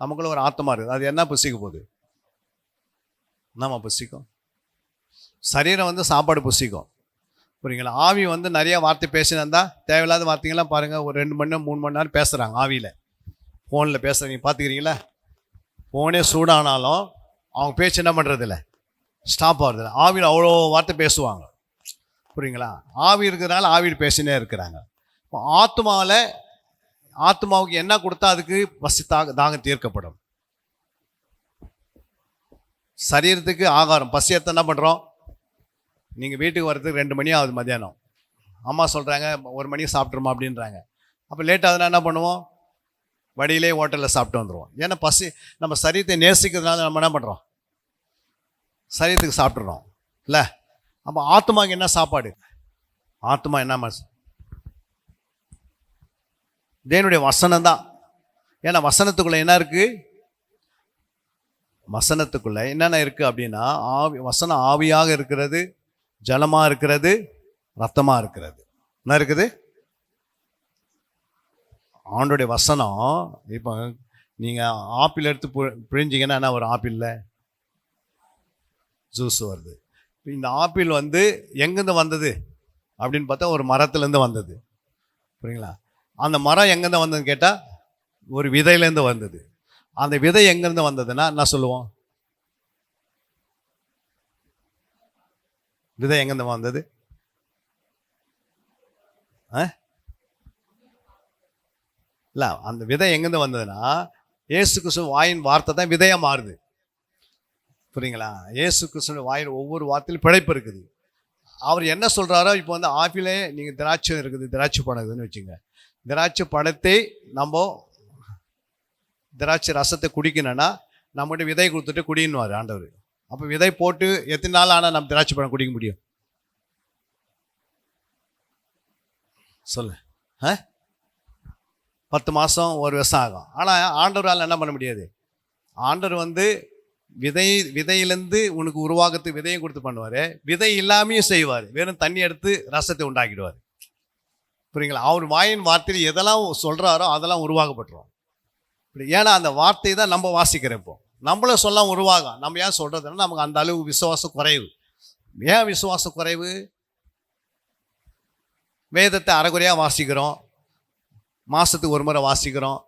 நமக்குள்ள ஒரு ஆத்துமா இருக்குது, அது என்ன புசிக்க போகுது? நம்ம புசிக்கும். சரீரம் வந்து சாப்பாடு புசிக்கும், புரியுங்களா? ஆவி வந்து நிறைய வார்த்தை பேசினா தேவையில்லாத வார்த்தைங்கள்லாம் பாருங்கள், ஒரு 2 மணி நேரம் 3 மணி நேரம் பேசுகிறாங்க ஆவியில். ஃபோனில் பேசுகிறீங்க பார்த்துக்கிறீங்களா? ஃபோனே சூடானாலும் அவங்க பேச்சு என்ன பண்ணுறதில்ல, ஸ்டாப் ஆகுறதில்ல. ஆவியில் அவ்வளோ வார்த்தை பேசுவாங்க, புரியுங்களா? ஆவி இருக்கிறதுனால ஆவியில் பேசினே இருக்கிறாங்க. இப்போ ஆத்மாவுக்கு என்ன கொடுத்தா அதுக்கு பசி தாகம் தீர்க்கப்படும். சரீரத்துக்கு ஆகாரம், பசியத்தை என்ன பண்ணுறோம்? நீங்கள் வீட்டுக்கு வர்றதுக்கு 2 மணி ஆகுது மத்தியானம், அம்மா சொல்கிறாங்க 1 மணிக்கு சாப்பிட்ருமா அப்படின்றாங்க. அப்போ லேட் ஆகுதுன்னா என்ன பண்ணுவோம்? வழியிலே ஹோட்டலில் சாப்பிட்டு வந்துடுவோம். ஏன்னா பசி, நம்ம சரீரத்தை நேசிக்கிறதுனால நம்ம என்ன பண்ணுறோம்? சரீரத்துக்கு சாப்பிட்றோம் இல்லை? அப்போ ஆத்மாவுக்கு என்ன சாப்பாடு? ஆத்மா என்ன? தேவனுடைய வசனம் தான். ஏன்னா வசனத்துக்குள்ளே என்ன இருக்குது? வசனத்துக்குள்ளே என்னென்ன இருக்குது அப்படின்னா, வசனம் ஆவியாக இருக்கிறது, ஜலமாக இருக்கிறது, ரத்தமாக இருக்கிறது. என்ன இருக்குது? ஆண்டோடைய வசனம். இப்போ நீங்கள் ஆப்பிள் எடுத்து பிழிஞ்சிங்கன்னா என்ன ஒரு ஆப்பிளில் ஜூஸ் வருது. இந்த ஆப்பிள் வந்து எங்கேருந்து வந்தது அப்படின்னு பார்த்தா ஒரு மரத்துலேருந்து வந்தது, புரியுங்களா? அந்த மரம் எங்கேருந்து வந்ததுன்னு கேட்டால் ஒரு விதையிலேருந்து வந்தது. அந்த விதை எங்கேருந்து வந்ததுன்னா என்ன சொல்லுவோம்? விதை எங்கேருந்து வந்தது? இல்லை, அந்த விதை எங்கேருந்து வந்ததுன்னா இயேசு கிறிஸ்து வாயின் வார்த்தை தான் விதையாக மாறுது, புரியுங்களா? இயேசு கிறிஸ்துவோட வாயில் ஒவ்வொரு வார்த்தையிலும் பிழைப்பு இருக்குது. அவர் என்ன சொல்கிறாரோ, இப்போ வந்து ஆப்பிளே நீங்கள் திராட்சை இருக்குது, திராட்சை பழம் இருக்குதுன்னு வச்சுங்க. திராட்சை பழத்தை நம்ம திராட்சை ரசத்தை குடிக்கணும்னா நம்மகிட்ட விதை கொடுத்துட்டு குடின்னுவார் ஆண்டவர். அப்போ விதை போட்டு எத்தனை நாள் ஆனால் நம்ம திராட்சை பழம் குடிக்க முடியும்? சொல்லு. 10 மாதம் 1 வருஷம் ஆகும். ஆனால் ஆண்டவரால் என்ன பண்ண முடியாது? ஆண்டவர் வந்து விதையிலேருந்து உனக்கு உருவாக்கத்துக்கு விதையும் கொடுத்து பண்ணுவார், விதை இல்லாமையும் செய்வார். வெறும் தண்ணி எடுத்து ரசத்தை உண்டாக்கிடுவார், புரியுங்களா? அவர் வாயின் வார்த்தையில் எதெல்லாம் சொல்கிறாரோ அதெல்லாம் உருவாக்கப்பட்டுரும். ஏன்னா அந்த வார்த்தையை தான் நம்ம வாசிக்கிறோம். இப்போ நம்மள சொல்ல உருவாகும். நம்ம ஏன் சொல்கிறதுன்னா நமக்கு அந்த அளவு விசுவாசம் குறைவு. ஏன் விசுவாசம் குறைவு? வேதத்தை அரைகுறையாக வாசிக்கிறோம், மாதத்துக்கு ஒரு முறை வாசிக்கிறோம்,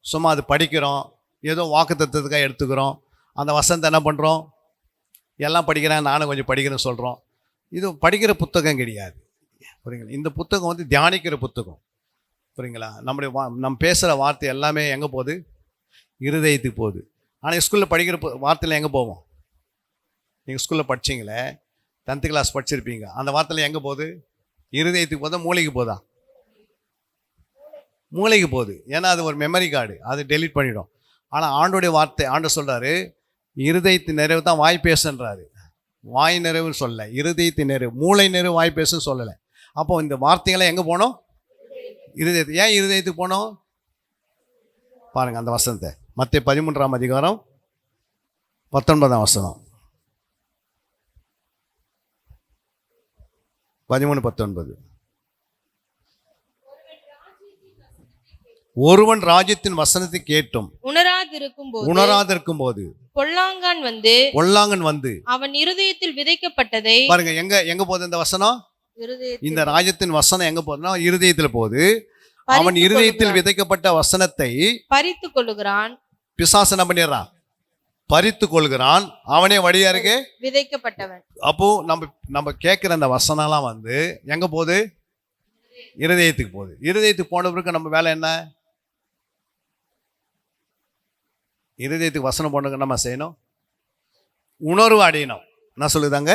சும்மா அது படிக்கிறோம், ஏதோ வாக்குத்தத்தத்துக்காக எடுத்துக்கிறோம். அந்த வசனத்தை என்ன பண்ணுறோம்? எல்லாம் படிக்கிறேன், நானும் கொஞ்சம் படிக்கிறேன்னு சொல்கிறோம். இது படிக்கிற புத்தகம் கிடையாது, புரியுங்களா? இந்த புத்தகம் வந்து தியானிக்கிற புத்தகம், புரியுங்களா? நம்ம பேசுகிற வார்த்தை எல்லாமே எங்கே போகுது? இருதயத்துக்கு போகுது. ஆனால் ஸ்கூலில் படிக்கிற வார்த்தையில் எங்கே போவோம்? நீங்கள் ஸ்கூலில் படிச்சிங்களே, 10th கிளாஸ் படிச்சிருப்பீங்க, அந்த வார்த்தையில் எங்கே போகுது? இருதயத்துக்கு போதா, மூளைக்கு போதா? மூளைக்கு போகுது. ஏன்னா அது ஒரு மெமரி கார்டு, அது டெலீட் பண்ணிடும். ஆனால் ஆண்டோடைய வார்த்தை, ஆண்டு சொல்கிறாரு, இருதயத்து நிறைவு தான் வாய் பேசுன்றாரு. வாய் நிறைவுன்னு சொல்லலை, இருதயத்து நிறைவு, மூளை நிறைவு வாய் பேசுன்னு சொல்லலை. அப்போ இந்த வார்த்தைகளை எங்கே போனோம்? இருதயத்து. ஏன் இருதயத்துக்கு போனோம்? பாருங்கள் அந்த வசனத்தை, மத்தேயு 13ஆம் அதிகாரம் 19ஆம் வசனம். 13:19. ஒருவன் ராஜ்யத்தின் வசனத்தை கேட்டும் உணராதிருக்கும் போது பொல்லாங்கன் வந்து அவன் இருதயத்தில் விதைக்கப்பட்டதை, பாருங்க எங்க போகுது இந்த வசனம்? இந்த ராஜ்யத்தின் வசனம் எங்க போகுதுன்னா இருதயத்தில் போகுது. அவன் இருதயத்தில் விதைக்கப்பட்ட வசனத்தை பறித்துக் கொள்ளுகிறான். பிசாசு என்ன பண்ணிடுறான்? பறித்து கொள்கிறான். அவனே வழியா இருக்கு விதைக்கப்பட்டவன். அப்போ நம்ம கேட்கிற அந்த வசனம்லாம் வந்து எங்க போகுது? இருதயத்துக்கு போகுது. இருதயத்துக்கு போன பிறகு நம்ம வேலை என்ன? இருதயத்துக்கு வசனம் போனதுக்கு நம்ம செய்யணும், உணர்வு அடையணும். என்ன சொல்லுதாங்க?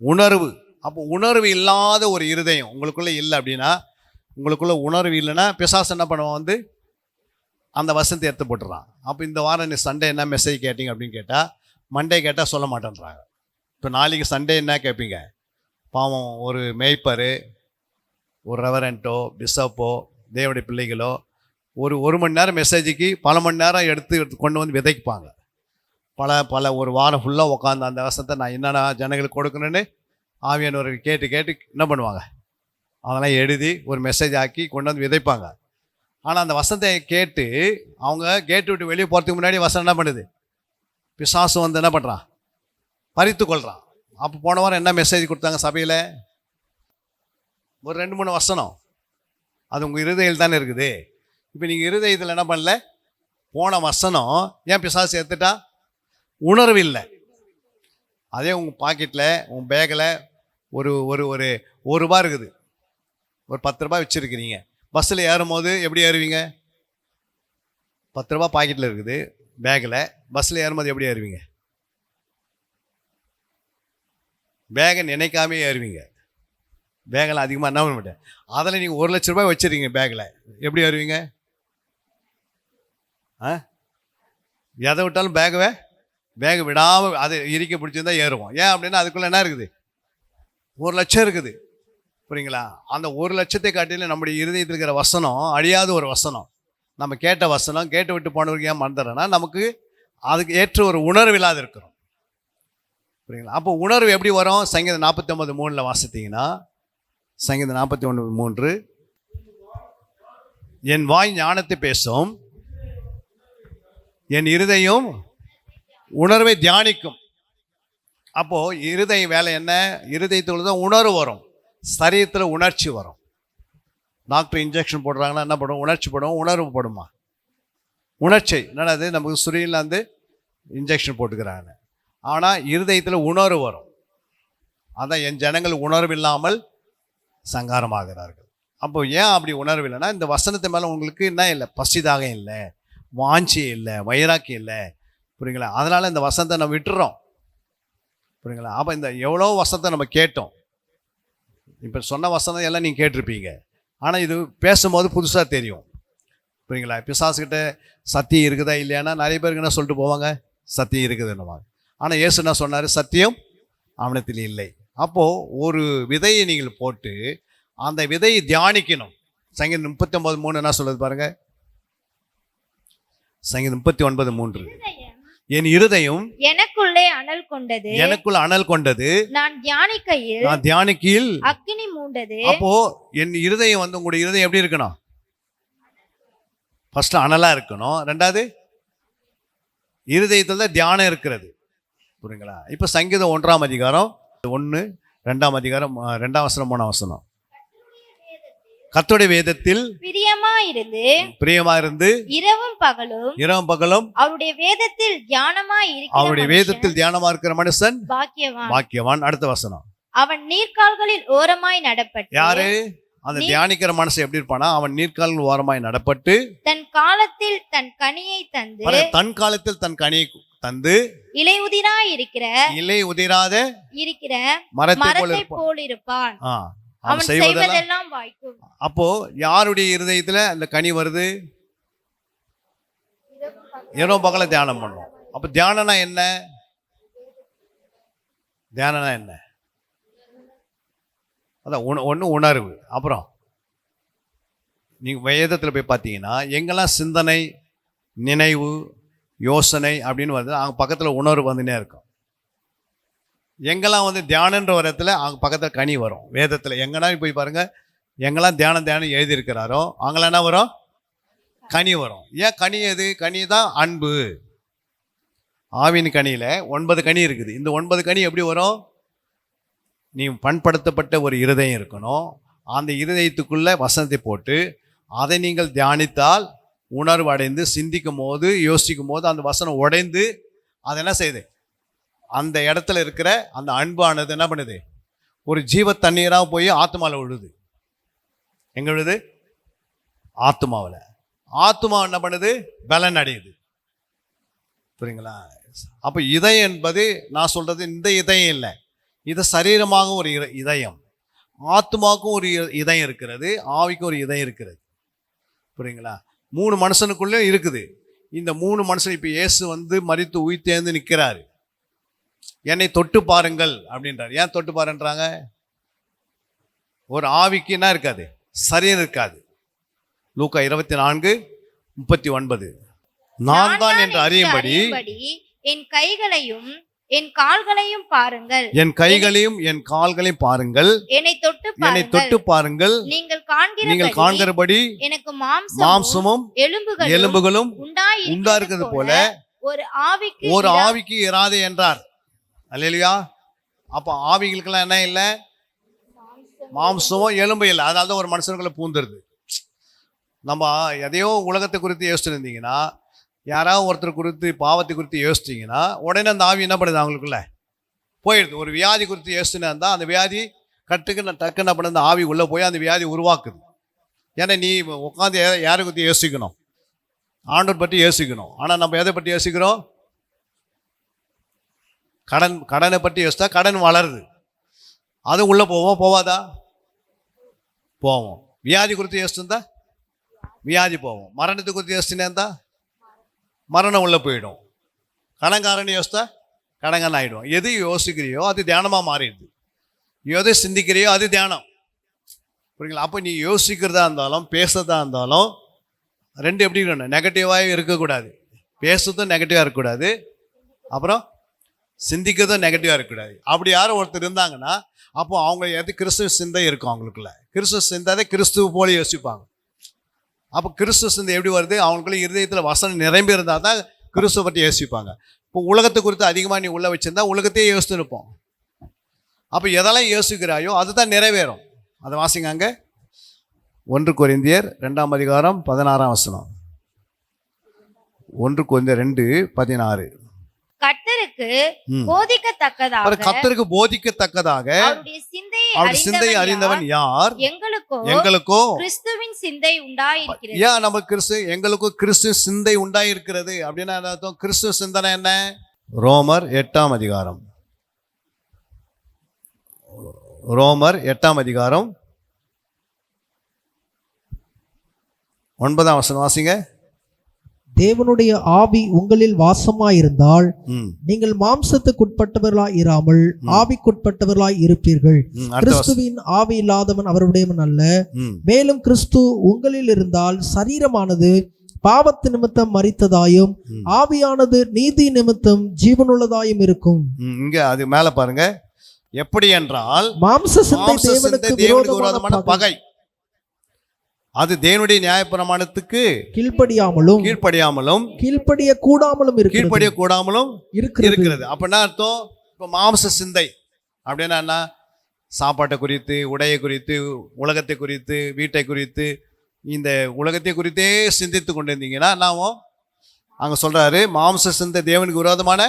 உணர்வு. அப்போ உணர்வு இல்லாத ஒரு இருதயம் உங்களுக்குள்ள இல்லை அப்படின்னா, உங்களுக்குள்ள உணர்வு இல்லைன்னா பிசாசு என்ன பண்ணுவான்? வந்து அந்த வசனத்தை எடுத்து போட்டுறான். அப்போ இந்த வாரம் நீ சண்டே என்ன மெசேஜ் கேட்டீங்க அப்படின்னு கேட்டால், மண்டே கேட்டால் சொல்ல மாட்டேன்றாங்க. இப்போ நாளைக்கு சண்டே என்ன கேட்பீங்க? பாவம் ஒரு மேய்ப்பர், ஒரு ரெவரண்ட்டோ பிஷப்போ தேவனுடைய பிள்ளைகளோ ஒரு மணி நேரம் மெசேஜுக்கு பல மணி நேரம் எடுத்து கொண்டு வந்து விதைப்பாங்க. பல ஒரு வாரம் ஃபுல்லாக உட்காந்து அந்த வசனத்தை நான் என்னென்ன ஜனங்களுக்கு கொடுக்கணுன்னு ஆவியானவர்கள் கேட்டு என்ன பண்ணுவாங்க, அதெல்லாம் எழுதி ஒரு மெசேஜ் ஆக்கி கொண்டு வந்து விதைப்பாங்க. ஆனால் அந்த வசனத்தை கேட்டு அவங்க கேட்டு விட்டு வெளியே போகிறதுக்கு முன்னாடி வசனம் என்ன பண்ணுது, பிசாசு வந்து என்ன பண்ணுறான், பறித்து கொள்கிறான். அப்போ போன வாரம் என்ன மெசேஜ் கொடுத்தாங்க சபையில், ஒரு 2-3 வசனம், அது உங்கள் இருதயத்தில் தானே இருக்குது. இப்போ நீங்கள் இருதயத்தில் என்ன பண்ணல, போன வசனம் ஏன் பிசாசு எடுத்துட்டா, உணர்வு இல்லை. அதே உங்கள் பாக்கெட்டில் உங்கள் பேக்கில் ஒரு ஒரு ஒரு ரூபா இருக்குது, ஒரு 10 ரூபா வச்சுருக்கிறீங்க. பஸ்ஸில் ஏறும்போது எப்படி ஏறுவீங்க, 10 ரூபா பாக்கெட்டில் இருக்குது பேக்கில், பஸ்ஸில் ஏறும்போது எப்படி ஏறுவீங்க, பேகை நினைக்காமே ஏறுவீங்க. பேக்கில் அதிகமாக என்ன பண்ண மாட்டேன், அதில் நீங்கள் 1 லட்ச ரூபாய் வச்சுருக்கீங்க பேக்கில், எப்படி ஏறுவீங்க? எதை விட்டாலும் பேகு விடாமல் அது இறுக்கி பிடிச்சிருந்தா ஏறுவோம். ஏன் அப்படின்னா அதுக்குள்ளே என்ன இருக்குது, 1 லட்சம் இருக்குது. புரியுங்களா? அந்த 1 லட்சத்தை காட்டிலும் நம்முடைய இருதயத்தில் இருக்கிற வசனம் அழியாத ஒரு வசனம். நம்ம கேட்ட வசனம் கேட்டு விட்டு போனவருக்கு ஏன் மறந்துடுறோன்னா, நமக்கு அதுக்கு ஏற்ற ஒரு உணர்வு இல்லாத இருக்கிறோம். புரியுங்களா? அப்போ உணர்வு எப்படி வரும்? சங்கீதம் 49:3 வாசித்தீங்கன்னா, சங்கீதம் 41:3, என் வாய் ஞானத்தை பேசும், என் இருதயம் உணர்வை தியானிக்கும். அப்போது இருதய வேலை என்ன, இருதயத்தில் தான் உணர்வு வரும், சரீரத்தில் உணர்ச்சி வரும். டாக்டர் இன்ஜெக்ஷன் போடுறாங்கன்னா என்ன பண்ணும், உணர்ச்சி படும், உணர்வு படுமா, உணர்ச்சி என்னடா அது, நமக்கு சுரியில் வந்து இன்ஜெக்ஷன் போட்டுக்கிறாங்க. ஆனால் இருதயத்தில் உணர்வு வரும். அதான் என் ஜனங்கள் உணர்வு இல்லாமல் சங்காரமாகிறார்கள். அப்போ ஏன் அப்படி உணர்வு இல்லைன்னா, இந்த வசனத்து மேலே உங்களுக்கு என்ன இல்லை, பசிதாக இல்லை, வாஞ்சி இல்லை, வைராக்கி இல்லை. புரியுங்களா? அதனால் இந்த வசனத்தை நம்ம விட்டுறோம். புரியுங்களா? அப்போ இந்த எவ்வளோ வசனத்தை நம்ம கேட்டோம். இப்போ சொன்ன வசனம் எல்லாம் நீங்கள் கேட்டிருப்பீங்க. ஆனால் இது பேசும்போது புதுசாக தெரியும். புரியுங்களா? பிசாசுக்கிட்ட சத்தியம் இருக்குதா இல்லையானா நிறைய பேருக்கு என்ன சொல்லிட்டு போவாங்க, சத்தியம் இருக்குதுன்னுவாங்க. ஆனால் இயேசு என்ன சொன்னார், சத்தியம் அவனத்தில் இல்லை. அப்போது ஒரு விதையை நீங்கள் போட்டு அந்த விதையை தியானிக்கணும். சங்கீதம் 39:3 என்ன சொல்லுது பாருங்க, சங்கீதம் 39:3, என் இருதயம் எனக்குள்ளே அனல் கொண்டது, எனக்குள்ள அனல் கொண்டது, நான் தியானிக்கையில் அக்கினி மூண்டது. அப்போ என் இருதயம் வந்து, உங்களுடைய இருதயம் எப்படி இருக்கணும், ஃபர்ஸ்ட் அனலா இருக்கணும். 2வது இருதயத்தில் தான் தியானம் இருக்கிறது. புரியுங்களா? இப்போ சங்கீதம் 1ஆம் அதிகாரம் 1, 2ஆம் அதிகாரம் 2ஆம் வசனம் 3ஆம் வசனம், கர்த்தருடைய வேதத்தில் பிரியமா இருந்து இரவும் பகலும் அவருடைய வேதத்தில் தியானமா இருக்கிற மனுஷன் பாக்கியவான். அடுத்த வசனம், அவன் நீர்க்கால்களில் ஓரமாய் நடப்பட்டு. யாரு அந்த தியானிக்கிற மனுஷன் எப்படி இருப்பானா, அவன் நீர்க்கால்கள் ஓரமாய் நடப்பட்டு தன் காலத்தில் தன் கனியை தந்து இலை உதிராத இருக்கிற மரத்தை போல் இருப்பான். அவன் செய்வதெல்லாம் வாய்க்கும். அப்போ யாருடைய இருதயத்துல அந்த கனி வருது, இரவு பகல தியானம் பண்ணும். அப்ப தியானம்னா என்ன, அதான் ஒன்று உணர்வு. அப்புறம் நீங்கள் வேதத்தில் போய் பார்த்தீங்கன்னா எங்கெல்லாம் சிந்தனை, நினைவு, யோசனை அப்படின்னு வருது, அங்கே பக்கத்தில் உணர்வு வந்துனே இருக்கும். எங்கெல்லாம் வந்து தியானன்ற ஒரு இடத்துல அங்கே பக்கத்தில் கனி வரும். வேதத்தில் எங்கன்னா போய் பாருங்கள், எங்கெல்லாம் தியானம் எழுதியிருக்கிறாரோ அங்கெல்லாம் என்ன வரும், கனி வரும். ஏன் கனி எது, கனி தான் அன்பு. ஆவின் கனியில் 9 கனி இருக்குது. இந்த 9 கனி எப்படி வரும், நீ பண்படுத்தப்பட்ட ஒரு இருதயம் இருக்கணும். அந்த இருதயத்துக்குள்ளே வசனத்தை போட்டு அதை நீங்கள் தியானித்தால் உணர்வு அடைந்து சிந்திக்கும் போது, யோசிக்கும் போது அந்த வசனம் உடைந்து அது என்ன செய்யுது, அந்த இடத்துல இருக்கிற அந்த அன்பானது என்ன பண்ணுது, ஒரு ஜீவ தண்ணீராக போய் ஆத்மாவில் விழுது. எங்கே விழுது, ஆத்மாவில். ஆத்மா என்ன பண்ணுது, பலன் அடையுது. புரியுங்களா? அப்போ இதயம் என்பது நான் சொல்றது இந்த இதயம் இல்லை, இது சரீரமாக ஒரு இதயம். ஆத்மாவுக்கும் ஒரு இதயம் இருக்கிறது, ஆவிக்கும் ஒரு இதயம் இருக்கிறது. புரியுங்களா? 3 மனுஷனுக்குள்ளே இருக்குது. இந்த 3 மனுஷன் இப்போ இயேசு வந்து மரித்து உயிர்த்தெழுந்து நிற்கிறாரு. என்னை தொட்டு பாருங்கள் அப்படின்றார். ஏன் தொட்டு பாருன்றாங்க, ஒரு ஆவிக்கு என்ன இருக்காது, சரீரம் இருக்காது. லூக்கா 24 39. நான் தான் என்று அறியும்படி என் கைகளையும் என் கால்களையும் பாருங்கள். என் கைகளையும் என் கால்களையும் பாருங்கள். என்னை தொட்டு பாருங்கள். நீங்கள் காண்கிறபடி எனக்கு மாம்சமும் எலும்புகளும் உண்டா இருக்கிறது போல ஒரு ஆவிக்கு இராதே என்றார். அல்லேலூயா. அப்ப ஆவிகளுக்கெல்லாம் என்ன இல்லை? மாம்சமும் எலும்பு இல்லை. அதனால தான் ஒரு மனுஷனுக்குள்ள பூந்துருது. நம்ம எதையோ உலகத்தை குறித்து யோசிச்சுட்டு இருந்தீங்கன்னா, யாராவது ஒருத்தர் குறித்து பாவத்தை குறித்து யோசிச்சிங்கன்னா உடனே அந்த ஆவி என்ன பண்ணுது? அவங்களுக்குள்ள போயிடுது. ஒரு வியாதி குறித்து யோசிச்சுன்னு இருந்தால் அந்த வியாதி டக்குன்னு என்ன பண்ண அந்த ஆவி உள்ளே போய் அந்த வியாதி உருவாக்குது. ஏன்னா நீ உட்காந்து யாரை குறித்து யோசிக்கணும்? ஆண்டவர் பற்றி யோசிக்கணும். ஆனால் நம்ம எதை பற்றி யோசிக்கிறோம்? கடனை பற்றி யோசித்தா கடன் வளருது. அது உள்ளே போவாதா? போவோம். வியாதி குறித்து யோசிச்சுருந்தா வியாதி போவோம். மரணத்தை குறித்து யோசிச்சுன்னு இருந்தா மரணம் உள்ளே போயிடும். கடன்காரன் யோசித்தா கடங்கன் ஆகிடும். எது யோசிக்கிறியோ அது தியானமாக மாறிடுது. எது சிந்திக்கிறியோ அது தியானம். புரியுங்களா? அப்போ நீ யோசிக்கிறதா இருந்தாலும் பேசுறதா இருந்தாலும் ரெண்டு எப்படி இருக்கணும்? நெகட்டிவாக இருக்கக்கூடாது. பேசுறதும் நெகட்டிவாக இருக்கக்கூடாது, அப்புறம் சிந்திக்கிறதும் நெகட்டிவாக இருக்கக்கூடாது. அப்படி யாரும் ஒருத்தர் இருந்தாங்கன்னா அப்போ அவங்க எது கிறிஸ்துவ சிந்தை இருக்கும் அவங்களுக்குள்ள. கிறிஸ்துவ சிந்தை கிறிஸ்துவ போல யோசிப்பாங்க. அப்போ கிறிஸ்துவ சிந்தை எப்படி வருது? அவங்களுக்குள்ள இருதயத்தில் வசனம் நிரம்பி இருந்தால் தான் கிறிஸ்துவ பற்றி யோசிப்பாங்க. இப்போ உலகத்தை குறித்து அதிகமாக நீ உள்ள வச்சிருந்தா உலகத்தையே யோசித்து இருப்போம். அப்போ எதெல்லாம் யோசிக்கிறாயோ அதுதான் நிறைவேறும். அதை வாசிங்க அங்கே 1 கொரிந்தியர் 2ஆம் அதிகாரம் 16ஆம் வசனம். 1 கொரிந்தியர் 2:16. கர்த்தருக்கு போதிக்கத்தக்கதாக அவருடைய சிந்தையை அறிந்தவன் யார்? எங்களுக்கோ கிறிஸ்துவின் சிந்தை உண்டாயிருக்கிறது. ஏன் நம்ம எங்களுக்கோ கிறிஸ்து சிந்தை உண்டாயிருக்கிறது அப்படின்னா அர்த்தம். கிறிஸ்து சிந்தனை என்ன? ரோமர் 8ஆம் அதிகாரம் 9ஆம் வசனம் வாசிங்க. தேவனுடைய ஆவி உங்களில் வாசமாயிருந்தால் நீங்கள் மாம்சத்துக்குட்பட்டவர்களாய் இராமல் ஆவிக்குட்பட்டவர்களாய் இருப்பீர்கள். கிறிஸ்துவின் ஆவி இல்லாதவன் அவருடையவன் அல்ல. மேலும் கிறிஸ்து உங்களில் இருந்தால் சரீரமானது பாவத்து நிமித்தம் மரித்ததாயும் ஆவியானது நீதி நிமித்தம் ஜீவனுள்ளதாயும் இருக்கும். இங்க அது மேல பாருங்க. எப்படி என்றால் மாம்ச சிந்தை தேவனுக்கு விரோதமான பகை. அது தேவனுடைய நியாயப்பிரமாணத்துக்கு கீழ்ப்படியாமலும் கீழ்ப்படிய கூடாமலும் இருக்கிறது. அப்ப என்ன அர்த்தம்? இப்ப மாம்ச சிந்தை அப்படின்னா என்ன? சாப்பாட்டை குறித்து, உடையை குறித்து, உலகத்தை குறித்து, வீட்டை குறித்து, இந்த உலகத்தை குறித்தே சிந்தித்து கொண்டு இருந்தீங்கன்னா நாமும் அங்க சொல்றாரு மாம்ச சிந்தை தேவனுக்கு விரோதமான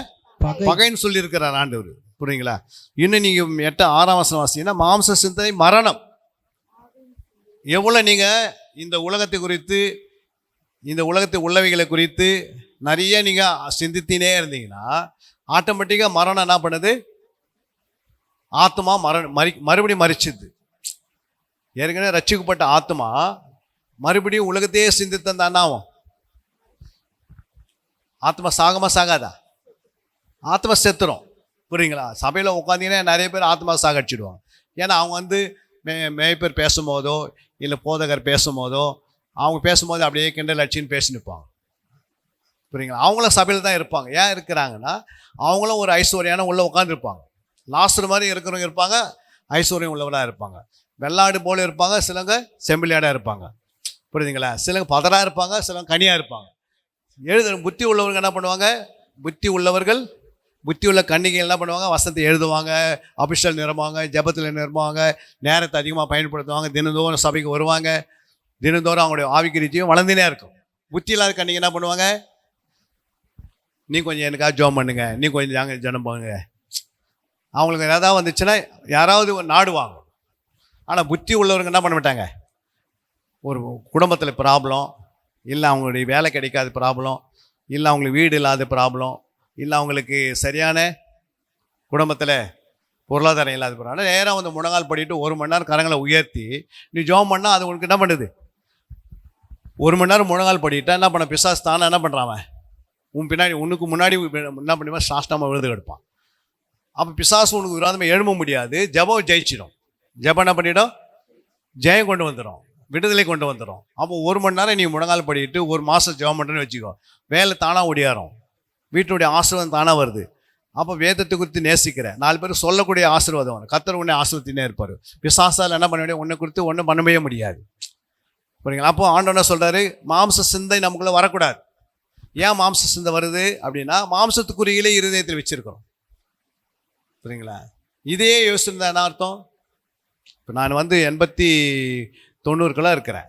பகைன்னு சொல்லி இருக்கிறார் ஆண்டவர். புரியுங்களா? இன்னும் நீங்க 8-6ஆம் வசனம் வாசிங்கன்னா மாம்ச சிந்தை மரணம். எவ்வளோ நீங்கள் இந்த உலகத்தை குறித்து, இந்த உலகத்தை உள்ளவைகளை குறித்து நிறைய நீங்கள் சிந்தித்தினே இருந்தீங்கன்னா ஆட்டோமேட்டிக்காக மரணம் என்ன பண்ணுது? ஆத்மா மறுபடியும் மறிச்சுது. ஏற்கனவே ரட்சிக்கப்பட்ட ஆத்மா மறுபடியும் உலகத்தையே சிந்தித்தான் என்னாகும்? ஆத்மா சாகாதா? ஆத்மா செத்துரும். புரியுங்களா? சபையில் உட்காந்தீங்கன்னா நிறைய பேர் ஆத்மா சாகடிச்சிடுவாங்க. ஏன்னா அவங்க மேய்ப்பர் பேசும்போதோ இல்லை போதகர் பேசும்போதோ அவங்க பேசும்போது அப்படியே கிண்டல் அடிச்சின்னு பேசி நிற்பாங்க. புரியுங்களா? அவங்களும் சபையில் தான் இருப்பாங்க. ஏன் இருக்கிறாங்கன்னா அவங்களும் ஒரு ஐஸ்வர்யான உள்ளே உட்காந்துருப்பாங்க. லாஸ்டர் மாதிரி இருக்கிறவங்க இருப்பாங்க, ஐஸ்வர்யம் உள்ளவராக இருப்பாங்க. வெள்ளாடு போல இருப்பாங்க, சிலவங்க செம்பிளியாடாக இருப்பாங்க. புரியுதுங்களா? சிலவங்க பதராக இருப்பாங்க, சிலவங்க கனியாக இருப்பாங்க. புத்தி உள்ளவர்கள் என்ன பண்ணுவாங்க? புத்தி உள்ள கன்னிகைகள் என்ன பண்ணுவாங்க? வசனத்தை எழுதுவாங்க, அபிஷேகம் நிரம்புவாங்க, ஜபத்தில் நிரம்புவாங்க, நேரத்தை அதிகமாக பயன்படுத்துவாங்க, தினந்தோறும் சபைக்கு வருவாங்க, தினந்தோறும் அவங்களுடைய ஆவிக்கிரிச்சியும் வளர்ந்துனே இருக்கும். புத்தி இல்லாத கன்னிகை என்ன பண்ணுவாங்க? நீ கொஞ்சம் எனக்காக ஜோம் பண்ணுங்க, நீ கொஞ்சம் ஜனம் பண்ணுங்க. அவங்களுக்கு ஏதாவது வந்துச்சுன்னா யாராவது நாடுவாங்க. ஆனால் புத்தி உள்ளவங்க என்ன பண்ண மாட்டாங்க? ஒரு குடும்பத்தில் ப்ராப்ளம், இல்லை அவங்களுடைய வேலை கிடைக்காத ப்ராப்ளம், இல்லை அவங்களுக்கு வீடு இல்லாத ப்ராப்ளம், இல்லை அவங்களுக்கு சரியான குடும்பத்தில் பொருளாதாரம் இல்லாத ப்ராப்ளம், நேராக வந்து முழங்கால் படிட்டு 1 மணி நேரம் கரங்களை உயர்த்தி நீ ஜோம் பண்ணால் அது உனக்கு என்ன பண்ணுது? 1 மணி நேரம் முழங்கால் படிட்டா என்ன பண்ண? பிசாசு தானே என்ன பண்ணுறான்? உனக்கு முன்னாடி என்ன பண்ணுவான்? சாஷ்டாமல் விழுது எடுப்பான். அப்போ பிசாசு உனக்கு விரோதமாக எழும்ப முடியாது. ஜபம் ஜெயிச்சிடும். ஜபம் என்ன பண்ணிடும்? ஜெயம் கொண்டு வந்துடும். விடுதலை கொண்டு வந்துடும். அப்போ 1 மணி நேரம் நீ முழங்கால் படிக்கிட்டு 1 மாதம் ஜெபம் பண்ணுறேன்னு வச்சுக்கோ, வேலை தானாக ஓடியாரும், வீட்டுடைய ஆசீர்வாதம் தானாக வருது. அப்போ வேதத்தை குறித்து நேசிக்கிற 4 பேர் சொல்லக்கூடிய ஆசீர்வாதம் வரும். கர்த்தர் உன்னை ஆசீர்வத்தினே இருப்பார். பிசாசால் என்ன பண்ண முடியும்? உன்னை குறித்து ஒன்றும் பண்ணவே முடியாது. புரியுங்களா? அப்போ ஆண்டவர் என்ன சொல்கிறாரு? மாம்ச சிந்தை நமக்குள்ளே வரக்கூடாது. ஏன் மாம்ச சிந்தை வருது அப்படின்னா, மாம்சத்துக்குரியிலே இருதயத்தில் வச்சிருக்கிறோம். புரியுங்களா? இதே யோசிச்சிருந்தா என்ன அர்த்தம்? இப்போ நான் 80-90 இருக்கிறேன்.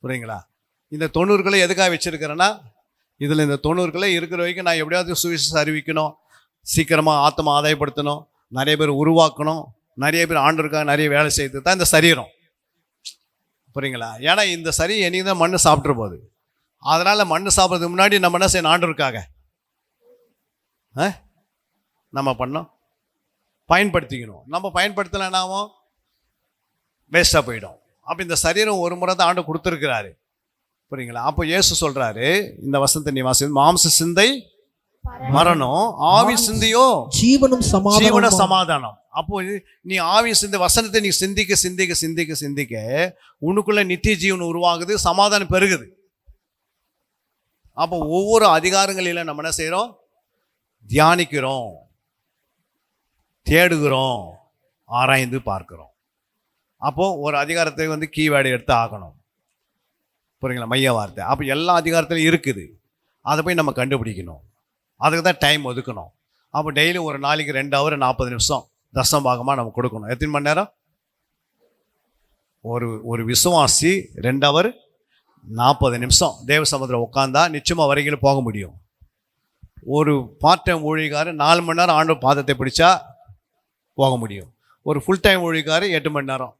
புரியுங்களா? இந்த 90 எதுக்காக வச்சிருக்கிறேன்னா, இதில் இந்த 90 இருக்கிற வரைக்கும் நான் எப்படியாவது சுவிசேஷம் அறிவிக்கணும், சீக்கிரமாக ஆத்மா ஆதாயப்படுத்தணும், நிறைய பேர் உருவாக்கணும், நிறைய பேர் ஆண்டவருக்காக நிறைய வேலை செய்து தான் இந்த சரீரம். புரியுங்களா? ஏன்னா இந்த சரீரம் என்னைக்கு தான் மண்ணு சாப்பிட்ற போகுது. அதனால் மண்ணு சாப்பிட்றதுக்கு முன்னாடி நம்ம என்ன செய்யணும்? ஆண்டவருக்காக நம்ம பண்ணோம், பயன்படுத்திக்கணும். நம்ம பயன்படுத்தலைன்னாவும் வேஸ்ட்டாக போயிடும். அப்போ இந்த சரீரம் ஒரு முறை தான் ஆண்டு கொடுத்துருக்கிறாரு. புரியுங்களா? அப்போ இயேசு சொல்கிறாரு, இந்த வசனத்தை நீ வாசி, மாம்ச சிந்தை மரணம், ஆவி சிந்தையோ ஜீவனும் ஜீவன சமாதானம். சமாதானம். அப்போ நீ ஆவி சிந்தை வசனத்தை நீ சிந்திக்க சிந்திக்க சிந்திக்க சிந்திக்க உனக்குள்ள நித்திய ஜீவன் உருவாகுது, சமாதானம் பெருகுது. அப்போ ஒவ்வொரு அதிகாரங்களில நம்ம என்ன செய்கிறோம்? தியானிக்கிறோம், தேடுகிறோம், ஆராய்ந்து பார்க்கிறோம். அப்போது ஒரு அதிகாரத்தை கீவேர்டு எடுத்து ஆகணும். புரியுங்களா? மைய வார்த்தை. அப்போ எல்லா அதிகாரத்திலும் இருக்குது, அதை போய் நம்ம கண்டுபிடிக்கணும். அதுக்கு தான் டைம் ஒதுக்கணும். அப்போ டெய்லி ஒரு நாளைக்கு 2 ஹவர் 40 நிமிஷம் தசம பாகமாக நம்ம கொடுக்கணும். எத்தனை மணி நேரம்? ஒரு விசுவாசி 2 ஹவர் 40 நிமிஷம் தேவ சமுத்திரம் உட்காந்தா நிச்சயமாக வரைக்கும் போக முடியும். ஒரு பார்ட் டைம் ஊழியக்காரர் 4 மணி நேரம் ஆண்டவர் பாதத்தை பிடிச்சா போக முடியும். ஒரு ஃபுல் டைம் ஊழியக்காரர் 8 மணி நேரம்.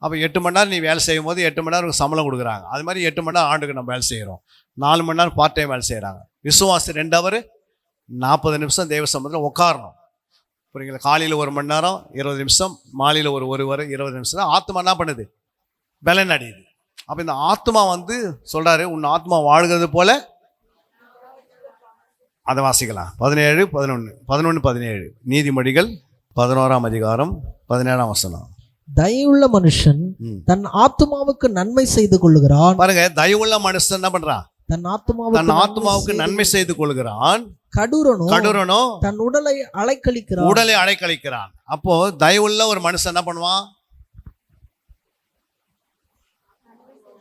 அப்போ 8 மணி நேரம் நீ வேலை செய்யும் போது 8 மணி நேரம் சம்பளம் கொடுக்குறாங்க. அது மாதிரி 8 மணி நேரம் ஆண்டுக்கு நம்ம வேலை செய்கிறோம். 4 மணி நேரம் பார்ட் டைம் வேலை செய்கிறாங்க. விசுவாசி 2 ஹவர் 40 நிமிஷம் தேவ சமுத்திரம் உட்காரணும். புரியுங்களா? காலையில் 1 மணி நேரம் 20 நிமிஷம், மாலையில் ஒரு 1 ஹவர் 20 நிமிஷம் தான் ஆத்மா என்ன பண்ணுது? பலன் அடையுது. அப்போ இந்த ஆத்மா சொல்கிறாரு, உன் ஆத்மா வாழ்கிறது போல. அதை வாசிக்கலாம். 17, 11, 11, 17 நீதிமொழிகள் 11ஆம் அதிகாரம் 17ஆம் வசனம். தயவுள்ள மனுஷன் தன் ஆத்துமாவுக்கு நன்மை செய்து கொள்ளுகிறான். பாருங்க, தயவுள்ள மனுஷன் என்ன பண்றான்? தன் ஆத்துமாவுக்கு நன்மை செய்து கொள்கிறான். கடுரனோ தன் உடலை அலைக்கழிக்கிறான். அப்போ தயவுள்ள ஒரு மனுஷன் என்ன பண்ணுவான்?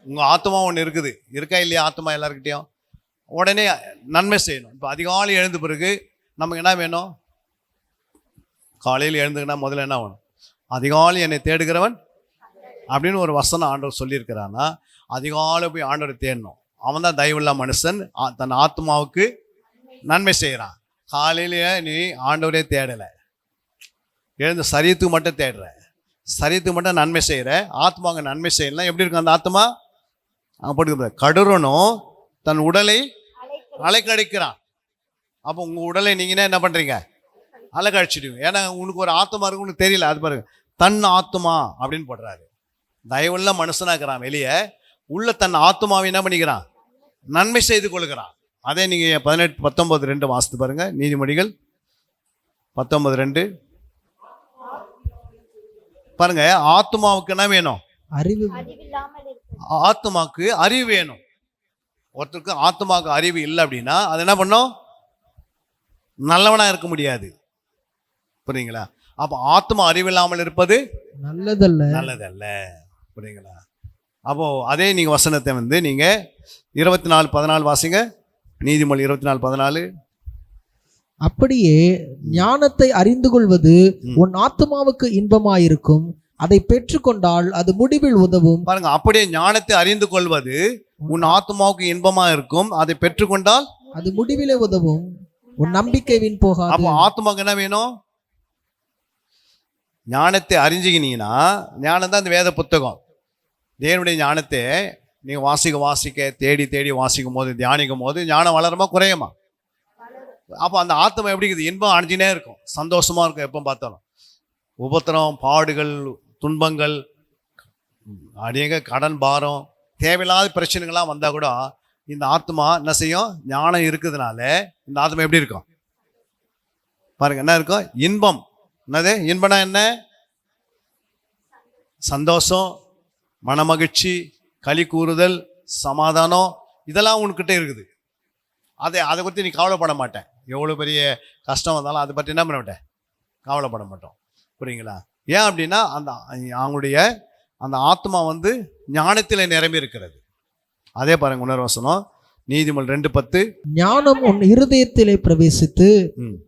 உங்க ஆத்மா ஒன்று இருக்குது, இருக்கா இல்லையா? ஆத்மா எல்லாருக்கிட்டையும் உடனே நன்மை செய்யணும். இப்போ அதிகாலை எழுந்த பிறகு நமக்கு என்ன வேணும்? காலையில் எழுந்துக்கினா முதல்ல என்ன வேணும்? அதிகாலை என்னை தேடுகிறவன் அப்படின்னு ஒரு வசனம் ஆண்டவர் சொல்லியிருக்கிறான்னா, அதிகாலை போய் ஆண்டவரை தேடணும். அவன் தான் தயவுள்ள மனுஷன், தன் ஆத்மாவுக்கு நன்மை செய்கிறான். காலையிலேயே நீ ஆண்டவரே தேடலை, எழுந்து சரீரத்துக்கு மட்டும் தேடுற, சரீரத்துக்கு மட்டும் நன்மை செய்கிற, ஆத்மாவுக்கு நன்மை செய்யலாம். எப்படி இருக்கும் அந்த ஆத்மா? அங்கே போட்டு கடுரனும் தன் உடலை அலைக்கழிக்கிறான். அப்போ உங்கள் உடலை நீங்களே என்ன பண்ணுறீங்க? அலைக்கழிச்சிடுவீங்க. ஏன்னா உனக்கு ஒரு ஆத்மா இருக்கு, உனக்கு தெரியல. அது பாருங்க, தன் ஆத்மா அப்படின்னு போடுறாரு. தயவுள்ள மனுஷனாக இருக்கிறான், வெளியே உள்ள தன் ஆத்மாவை என்ன பண்ணிக்கிறான்? நன்மை செய்து கொள்கிறான். அதே நீங்கள் 18, 19, 2 வாசித்து பாருங்க. நீதிமொழிகள் 19:2 பாருங்க. ஆத்மாவுக்கு என்ன வேணும்? அறிவு. ஆத்மாவுக்கு அறிவு வேணும். ஒருத்தருக்கு ஆத்மாவுக்கு அறிவு இல்லை அப்படின்னா அது என்ன பண்ணும்? நல்லவனாக இருக்க முடியாது. புரியுங்களா? அப்போ ஆத்மா அறிவில்லாமல் இருப்பது நல்லதல்ல. புரியுங்களா? அப்போ அதே நீங்க வசனத்தை நீங்க 24:14 வாசிங்க. நீதிமொழி 24:14. அப்படியே ஞானத்தை அறிந்து கொள்வது உன் ஆத்மாவுக்கு இன்பமாயிருக்கும், அதை பெற்றுக்கொண்டால் அது முடிவில் உதவும். பாருங்க, அப்படியே ஞானத்தை அறிந்து கொள்வது உன் ஆத்மாவுக்கு இன்பமா இருக்கும், அதை பெற்றுக்கொண்டால் அது முடிவிலே உதவும், உன் நம்பிக்கை வீண் போகாது. அப்போ ஆத்மாவுக்கு என்ன வேணும்? ஞானத்தை அறிஞ்சிக்கினீங்கன்னா, ஞானம் தான் இந்த வேத புத்தகம். தேவனுடைய ஞானத்தை நீங்கள் வாசிக்க தேடி தேடி வாசிக்கும் போது, தியானிக்கும் போது ஞானம் வளருமா குறையுமா? அப்போ அந்த ஆத்மா எப்படி இருக்குது? இன்பம் அணிஞ்சினே இருக்கும், சந்தோஷமாக இருக்கும். எப்போ பார்த்தாலும் உபத்திரம், பாடுகள், துன்பங்கள், அநேக கடன் பாரம், தேவையில்லாத பிரச்சனைகள்லாம் வந்தால் கூட இந்த ஆத்மா என்ன செய்யும்? ஞானம் இருக்குதுனால இந்த ஆத்மா எப்படி இருக்கும் பாருங்க. என்ன இருக்கும்? இன்பம். என்னது இன்பம்னா? என்ன? சந்தோஷம், மனமகிழ்ச்சி, களி கூறுதல், சமாதானம், இதெல்லாம் உன்கிட்ட இருக்குது. அதை பற்றி நீ கவலைப்பட மாட்டேன். எவ்வளோ பெரிய கஷ்டம் வந்தாலும் அதை பற்றி என்ன பண்ண மாட்டேன், கவலைப்பட மாட்டோம். புரியுங்களா? ஏன் அப்படின்னா அவங்களுடைய அந்த ஆத்மா வந்து ஞானத்தில் நிரம்பி இருக்கிறது. அதே பாருங்க, உணர்வசனம் நீதிமொழி 2:10. ஞானம் உன் இருதயத்திலே பிரவேசித்து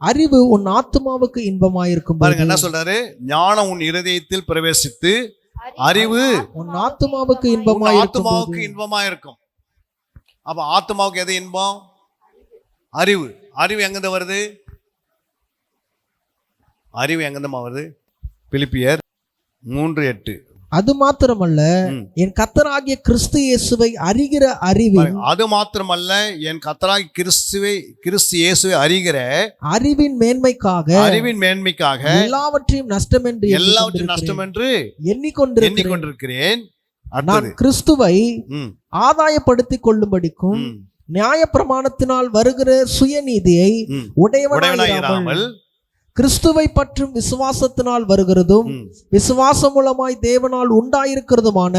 அறிவு உன் ஆத்துமாவுக்கு இன்பமாயிருக்கும். பாருங்க என்ன சொல்றாரு, ஞானம் உன் இருதயத்தில் பிரவேசித்து அறிவு உன் ஆத்துமாவுக்கு இன்பமாயிருக்கும். அப்ப ஆத்துமாவுக்கு எது இன்பம்? அறிவு. அறிவு எங்கிருந்து வருது? அறிவு எங்கிருந்தமா வருது? பிலிப்பியர் 3:8. அது மாத்திரமல்ல, என் கர்த்தராகிய கிறிஸ்து இயேசுவை அறிகிற அறிவின், அது மாத்திரமல்ல என் கர்த்தராகிய கிறிஸ்து இயேசுவை அறிகிற அறிவின் மேன்மைக்காக எல்லாவற்றையும் நஷ்டம் என்று எண்ணிக்கொண்டிருக்கிறேன். நான் கிறிஸ்துவை ஆதாயப்படுத்திக் கொள்ளும்படிக்கும் நியாயப்பிரமாணத்தினால் வருகிற சுயநீதியை உடையவனாயிராமல் கிறிஸ்துவை பற்றும் விசுவாசத்தினால் வருகிறதும் விசுவாசம் மூலமாய் தேவனால் உண்டாயிருக்கிறதுமான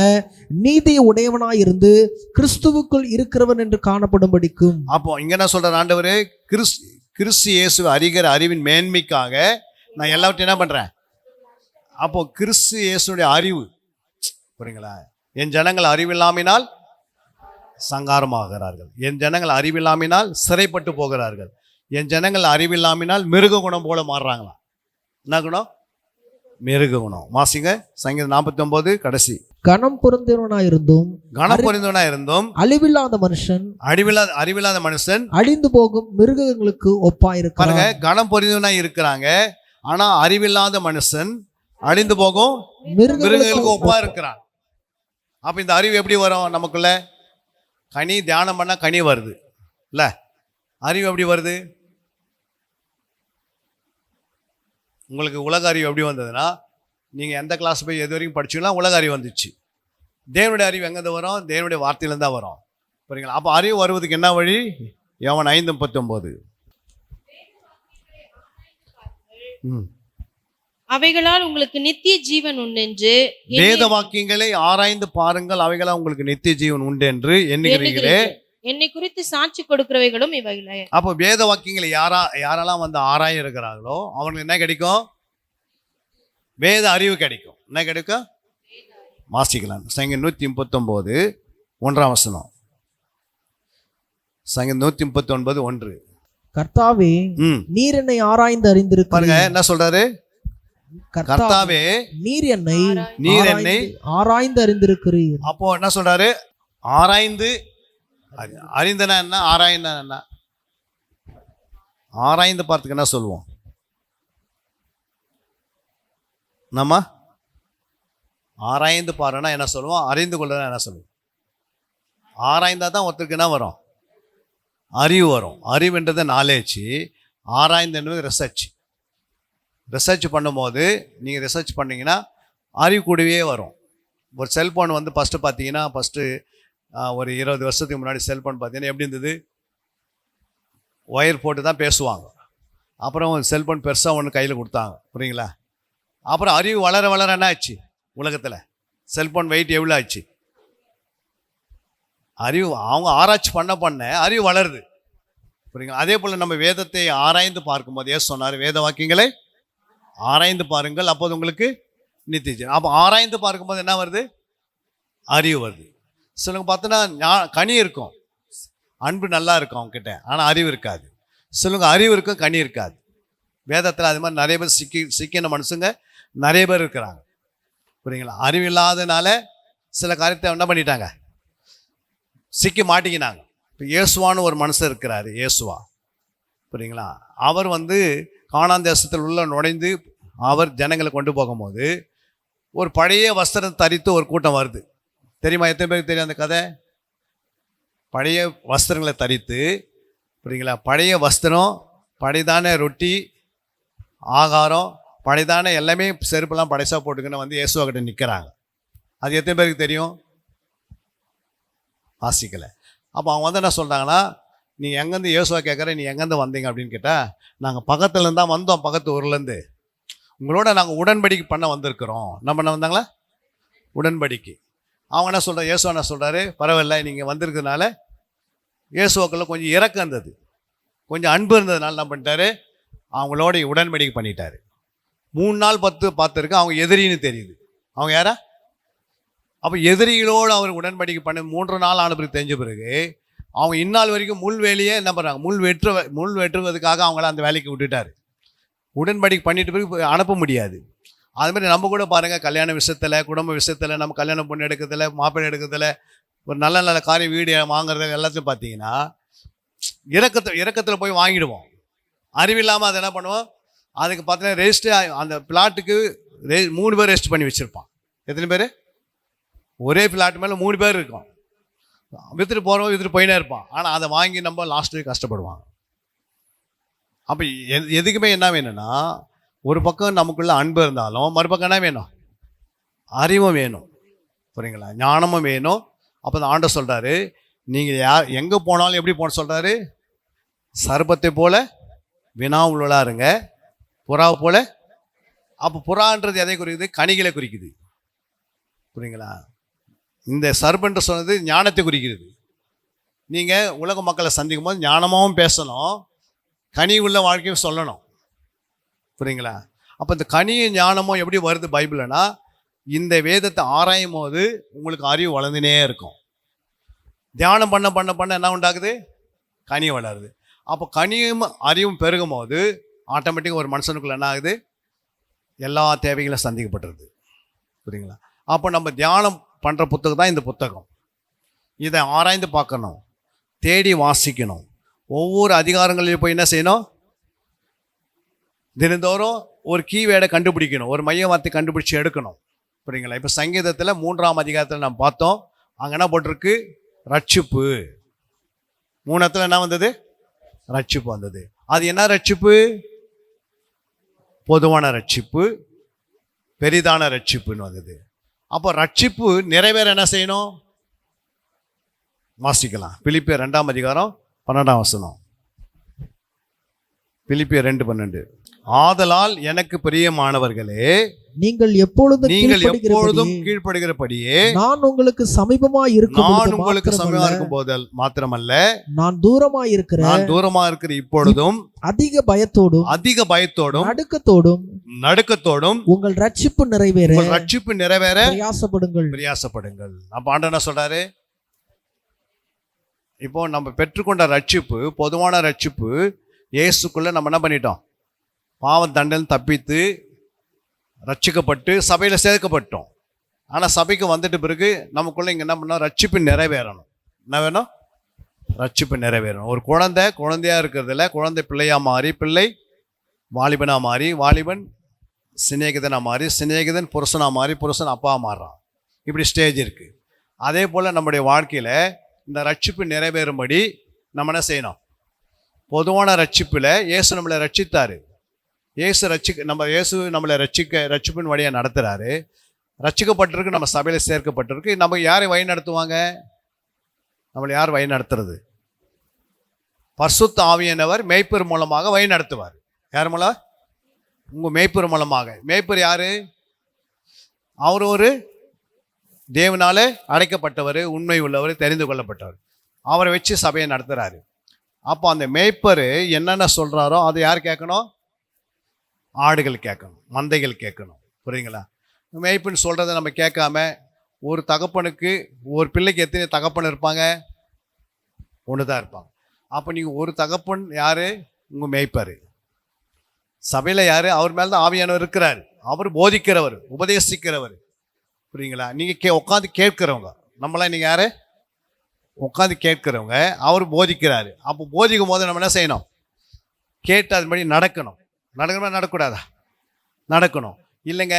நீதி உடையவனாயிருந்து கிறிஸ்துவுக்குள் இருக்கிறவன் என்று காணப்படும்படிக்கும். அப்போ இங்க என்ன சொல்ற ஆண்டவரே, கிறிஸ்து இயேசு அறிகிற அறிவின் மேன்மைக்காக நான் எல்லாவற்றையும் என்ன பண்றேன். அப்போ கிறிஸ்து இயேசுடைய அறிவு, புரியுங்களா? என் ஜனங்கள் அறிவில்லாமினால் சங்காரமாகிறார்கள், என் ஜனங்கள் அறிவில்லாமினால் சிறைப்பட்டு போகிறார்கள், என் ஜனங்கள் அறிவில்லாமினால் மிருக குணம் போல மாறுறாங்களாம். என்ன குணம்? மிருக குணம். வாசிங்க சங்கீதம் 49 கடைசி. கணம் பொருந்தவனாயிருந்தும் அழிவில்லாத மனுஷன் அழிந்து போகும் மிருகங்களுக்கு ஒப்பாயிருக்கிறான். பாருங்க, கணம் பொருந்தவனாய் இருக்கிறாங்க, ஆனா அறிவில்லாத மனுஷன் அழிந்து போகும் மிருகங்களுக்கு ஒப்பா இருக்கிறான். அப்ப இந்த அறிவு எப்படி வரும் நமக்குள்ள? கனி தியானம் பண்ணா கனி வருது இல்ல? அறிவு எப்படி வருது? உங்களுக்கு உலக அறிவு எப்படி வந்ததுன்னா, நீங்கள் எந்த கிளாஸ் போய் எது வரைக்கும் படிச்சீங்களா உலக அறிவு வந்துச்சு. தேவனுடைய அறிவு எங்கேருந்து வரும்? தேவனுடைய வார்த்தையிலேருந்து தான் வரும். புரியுங்களா? அப்போ அறிவு வருவதுக்கு என்ன வழி? யோவான் 5:19. அவைகளால் உங்களுக்கு நித்திய ஜீவன் உண்டென்று வேத வாக்கியங்களை ஆராய்ந்து பாருங்கள், அவைகளால் உங்களுக்கு நித்திய ஜீவன் உண்டு என்று எண்ணுகிறீர்களே, என்னை குறித்து சாட்சி கொடுக்கிறவைகளும் இவைகளே. அப்போ வேத வாக்கியங்களை யாரெல்லாம் வந்து ஆராய இருக்கிறார்களோ அவங்களுக்கு என்ன கிடைக்கும்? வேத அறிவு கிடைக்கும். என்ன கிடைக்கும்? வாசிக்கலாம். சங்கீதம் 139 1ஆம் வசனம். சங்கீதம் 139 1. கர்த்தாவே, நீர் என்னை ஆராய்ந்து அறிந்திருக்கிறீர். பாருங்க என்ன சொல்றாரு? கர்த்தாவே, நீர் என்னை ஆராய்ந்து அறிந்திருக்கிறீர். அப்போ என்ன சொல்றாரு? ஆராய்ந்து அறிந்தனா என்ன? ஆராய்ந்தா என்ன? ஆராய்ந்து பார்த்துக்கு என்ன சொல்லுவோம் நம்ம? ஆராய்ந்து பாருன்னா என்ன சொல்லுவோம்? அறிந்து கொள்ளனா என்ன சொல்லுவோம்? ஆராய்ந்தா தான் ஒருத்தருக்கு என்ன வரும்? அறிவு வரும். அறிவுன்றது நாலேஜ், ஆராய்ந்து என்பது ரிசர்ச் பண்ணும்போது நீங்கள் ரிசர்ச் பண்ணிங்கன்னா அறிவு கூடவே வரும். ஒரு செல்ஃபோன் வந்து ஃபஸ்ட்டு பார்த்தீங்கன்னா, ஒரு 20 வருஷத்துக்கு முன்னாடி செல்ஃபோன் பார்த்தீங்கன்னா எப்படி இருந்தது? ஒயர் போட்டு தான் பேசுவாங்க. அப்புறம் செல்ஃபோன் பெருசாக ஒன்று கையில் கொடுத்தாங்க. புரியுங்களா? அப்புறம் அறிவு வளர என்ன ஆச்சு? உலகத்தில் செல்ஃபோன் வெயிட் எவ்வளோ ஆச்சு? அறிவு அவங்க ஆராய்ச்சி பண்ண அறிவு வளருது. புரியுங்களா? அதே போல் நம்ம வேதத்தை ஆராய்ந்து பார்க்கும்போது ஏன் சொன்னார்? வேத வாக்கியங்களை ஆராய்ந்து பாருங்கள், அப்போது உங்களுக்கு நித்திய. அப்போ ஆராய்ந்து பார்க்கும்போது என்ன வருது? அறிவு வருது. சிலவங்க பார்த்தோன்னா கனி இருக்கும், அன்பு நல்லா இருக்கும் அவங்ககிட்ட, ஆனால் அறிவு இருக்காது. சிலவங்க அறிவு இருக்கும், கனி இருக்காது. வேதத்தில் அது மாதிரி நிறைய பேர் சிக்கின மனுஷங்க நிறைய பேர் இருக்கிறாங்க. புரியுங்களா? அறிவு இல்லாதனால சில காரியத்தை என்ன பண்ணிட்டாங்க? சிக்கி மாட்டிக்கினாங்க. இப்போ இயேசுவான்னு ஒரு மனுஷன் இருக்கிறாரு, இயேசுவா. புரியுங்களா? அவர் வந்து கானான் தேசத்தில் உள்ள நுழைந்து அவர் ஜனங்களை கொண்டு போகும்போது ஒரு பழைய வஸ்திரம் தரித்து ஒரு கூட்டம் வருது. தெரியுமா? எத்தனை பேருக்கு தெரியும் அந்த கதை? பழைய வஸ்திரங்களை தரித்து, புரியுங்களா? பழைய வஸ்திரம், பழையதான ரொட்டி, ஆகாரம், பழையதான எல்லாமே செருப்பெல்லாம் படைசா போட்டுக்கின்னு வந்து இயேசுவா கிட்ட நிற்கிறாங்க. அது எத்தனை பேருக்கு தெரியும்? வாசிக்கலை. அப்போ அவங்க வந்து என்ன சொல்கிறாங்கன்னா, நீ எங்கேருந்து இயேசுவா கேட்குற, நீ எங்கேருந்து வந்தீங்க அப்படின்னு கேட்டால், நாங்கள் பக்கத்துலேருந்து தான் வந்தோம், பக்கத்து ஊர்லேருந்து, உங்களோட நாங்கள் உடன்படிக்கை பண்ண வந்திருக்கிறோம். என்ன பண்ண வந்தாங்களா? உடன்படிக்கை. அவங்க என்ன சொல்கிறார், இயேசு என்ன சொல்கிறாரு, பரவாயில்ல நீங்கள் வந்திருக்கிறதுனால இயேசுக்குள்ள கொஞ்சம் இரக்கம் இருந்தது, கொஞ்சம் அன்பு இருந்ததுனால என்ன பண்ணிட்டாரு, அவங்களோட உடன்படிக்கை பண்ணிட்டாரு. 3 நாள் பார்த்துருக்கு, அவங்க எதிரின்னு தெரியுது. அவங்க யாரா? அப்போ எதிரிகளோடு அவர் உடன்படிக்கை பண்ணி 3 நாள் ஆன பிறகு தெரிஞ்ச பிறகு அவங்க இந்நாள் வரைக்கும் முள்வேலியே என்ன பண்ணுறாங்க, முள் வெட்டுவதற்காக அவங்கள அந்த வேலைக்கு விட்டுட்டார். உடன்படிக்கை பண்ணிட்டு பிறகு அனுப்ப முடியாது. அதுமாதிரி நம்ம கூட பாருங்கள், கல்யாண விஷயத்தில், குடும்ப விஷயத்தில், நம்ம கல்யாணம் பொண்ணு எடுக்கிறதுல, மாப்பிள்ளை எடுக்கிறதுல, ஒரு நல்ல நல்ல காரியம் வீடு வாங்குறது எல்லாத்தையும் பார்த்தீங்கன்னா இறக்கத்தில் போய் வாங்கிடுவோம். அறிவில்லாமல் அதை என்ன பண்ணுவோம், அதுக்கு பார்த்தீங்கன்னா ரெஜிஸ்ட்ரி அந்த பிளாட்டுக்கு 3 பேர் ரெஜிஸ்டர் பண்ணி வச்சுருப்பான். எத்தனை பேர்? ஒரே பிளாட் மேலே 3 பேர் இருக்கும். விற்றுட்டு போகிறவங்க விற்றுட்டு போயினே இருப்பான். ஆனால் அதை வாங்கி நம்ம லாஸ்ட் வீக் கஷ்டப்படுவாங்க. அப்போ எதுக்குமே என்ன வேணும்னா, ஒரு பக்கம் நமக்குள்ள அன்பு இருந்தாலும் மறுபக்கம் என்ன வேணும், அறிவும் வேணும். புரியுங்களா? ஞானமும் வேணும். அப்போ தான் ஆண்டவர் சொல்கிறாரு, நீங்கள் எங்கே போனாலும் எப்படி போன சொல்கிறாரு, சர்பத்தை போல வினா உள்ளாக இருங்க, புறாவை போல. அப்போ புறான்றது எதை குறிக்குது? கனிகளை குறிக்குது. புரியுங்களா? இந்த சர்பன்ட்டு சொன்னது ஞானத்தை குறிக்கிறது. நீங்கள் உலக மக்களை சந்திக்கும் போது ஞானமாகவும் பேசணும், கனி உள்ள வாழ்க்கையும் சொல்லணும். புரியுங்களா? அப்போ இந்த கனியும் ஞானமும் எப்படி வருது பைபிள்னா, இந்த வேதத்தை ஆராயும் போது உங்களுக்கு அறிவு வளர்ந்துனே இருக்கும். தியானம் பண்ண பண்ண பண்ண என்ன உண்டாகுது? கனி வளருது. அப்போ கனியும் அறிவும் பெருகும் போது ஆட்டோமேட்டிக்காக ஒரு மனுஷனுக்குள்ள என்ன ஆகுது? எல்லா தேவைகளும் சந்திக்கப்பட்டுருது. புரியுங்களா? அப்போ நம்ம தியானம் பண்ணுற புத்தகம் தான் இந்த புத்தகம். இதை ஆராய்ந்து பார்க்கணும், தேடி வாசிக்கணும். ஒவ்வொரு அதிகாரங்களையும் போய் என்ன செய்யணும், தினந்தோறும் ஒரு கீவேர்டை கண்டுபிடிக்கணும், ஒரு மைய வார்த்தை கண்டுபிடிச்சி எடுக்கணும். புரியுங்களா? இப்போ சங்கீதத்தில் 3ஆம் அதிகாரத்தில் நம்ம பார்த்தோம், அங்கே என்ன போட்டிருக்கு? ரட்சிப்பு. 3 என்ன வந்தது? ரட்சிப்பு வந்தது. அது என்ன ரட்சிப்பு? பொதுவான ரட்சிப்பு, பெரிதான ரட்சிப்புன்னு வந்தது. அப்போ ரட்சிப்பு நிறைவேற என்ன செய்யணும்? வாசிக்கலாம். பிலிப்பியர் 2ஆம் அதிகாரம் 12ஆம் வசனம். பிலிப்பியர் 2:12. ஆதலால் எனக்கு பிரியமானவர்களே, நீங்கள் எப்பொழுதும் கீழ்ப்படுகிறபடியே நான் உங்களுக்கு சமீபமாய் இருக்கும் போது மாத்திரமல்ல, நான் தூரமா இருக்கிற இப்பொழுதும் அதிக பயத்தோடும் நடுக்கத்தோடும் உங்கள் ரட்சிப்பு நிறைவேற பிரயாசப்படுங்கள். அப்ப ஆண்டவர் என்ன சொல்றாரு? இப்போ நம்ம பெற்றுக்கொண்ட ரட்சிப்பு, பொதுவான ரட்சிப்பு, இயேசுக்குள்ள நம்ம என்ன பண்ணிட்டோம்? பாவம் தண்டனை தப்பித்து ரட்சிக்கப்பட்டு சபையில் சேர்க்கப்பட்டோம். ஆனால் சபைக்கு வந்துட்டு பிறகு நமக்குள்ள இங்கே என்ன பண்ணோம்? ரட்சிப்பு நிறைவேறணும். என்ன வேணும்? ரட்சிப்பு நிறைவேறணும். ஒரு குழந்தையா இருக்கிறதுல குழந்தை பிள்ளையா மாறி, பிள்ளை வாலிபனா மாறி, வாலிபன் சிநேகிதனா மாறி, சிநேகிதன் புருஷனா மாறி, புருஷன் அப்பா மாறுறான். இப்படி ஸ்டேஜ் இருக்கு. அதே போல் நம்முடைய வாழ்க்கையில் இந்த ரட்சிப்பு நிறைவேறும்படி நம்ம என்ன செய்யணும்? பொதுவான ரட்சிப்பில் இயேசு நம்மளை ரட்சித்தாரு. இயேசு நம்மளை ரட்சிப்பின் வழியாக நடத்துகிறாரு. ரட்சிக்கப்பட்டிருக்கு, நம்ம சபையில் சேர்க்கப்பட்டிருக்கு. நம்ம யாரை வழி நடத்துவாங்க? நம்மளை யார் வழி நடத்துறது? பரிசுத்த ஆவியானவர் மேய்ப்பர் மூலமாக வழி நடத்துவார். யார் மூலம்? உங்கள் மேய்ப்பர் மூலமாக. மேய்ப்பர் யார்? அவர் ஒரு தேவனாலே அடைக்கப்பட்டவர், உண்மை உள்ளவர், தெரிந்து கொள்ளப்பட்டவர். அவரை வச்சு சபையை நடத்துகிறாரு. அப்போ அந்த மேய்ப்பர் என்னென்ன சொல்கிறாரோ அதை யார் கேட்கணும்? ஆடுகள் கேட்கணும், மந்தைகள் கேட்கணும். புரியுங்களா? மேய்ப்புன்னு சொல்கிறத நம்ம கேட்காம, ஒரு தகப்பனுக்கு ஒரு பிள்ளைக்கு எத்தனை தகப்பன் இருப்பாங்க? 1 தான் இருப்பாங்க. அப்போ நீங்கள் ஒரு தகப்பன் யார்? உங்கள் மேய்ப்பர். சபையில் யார்? அவர் மேலே தான் ஆவியானவர் இருக்கிறார். அவர் போதிக்கிறவர், உபதேசிக்கிறவர். புரியுங்களா? நீங்கள் உட்காந்து கேட்குறவங்க. நம்மளாம் நீங்கள் யார்? உட்காந்து கேட்குறவங்க. அவர் போதிக்கிறாரு. அப்போ போதிக்கும் போது நம்ம என்ன செய்யணும்? கேட்டு அது மாதிரி நடக்கணும். நடக்கக்கூடாதா? நடக்கணும். இல்லைங்க,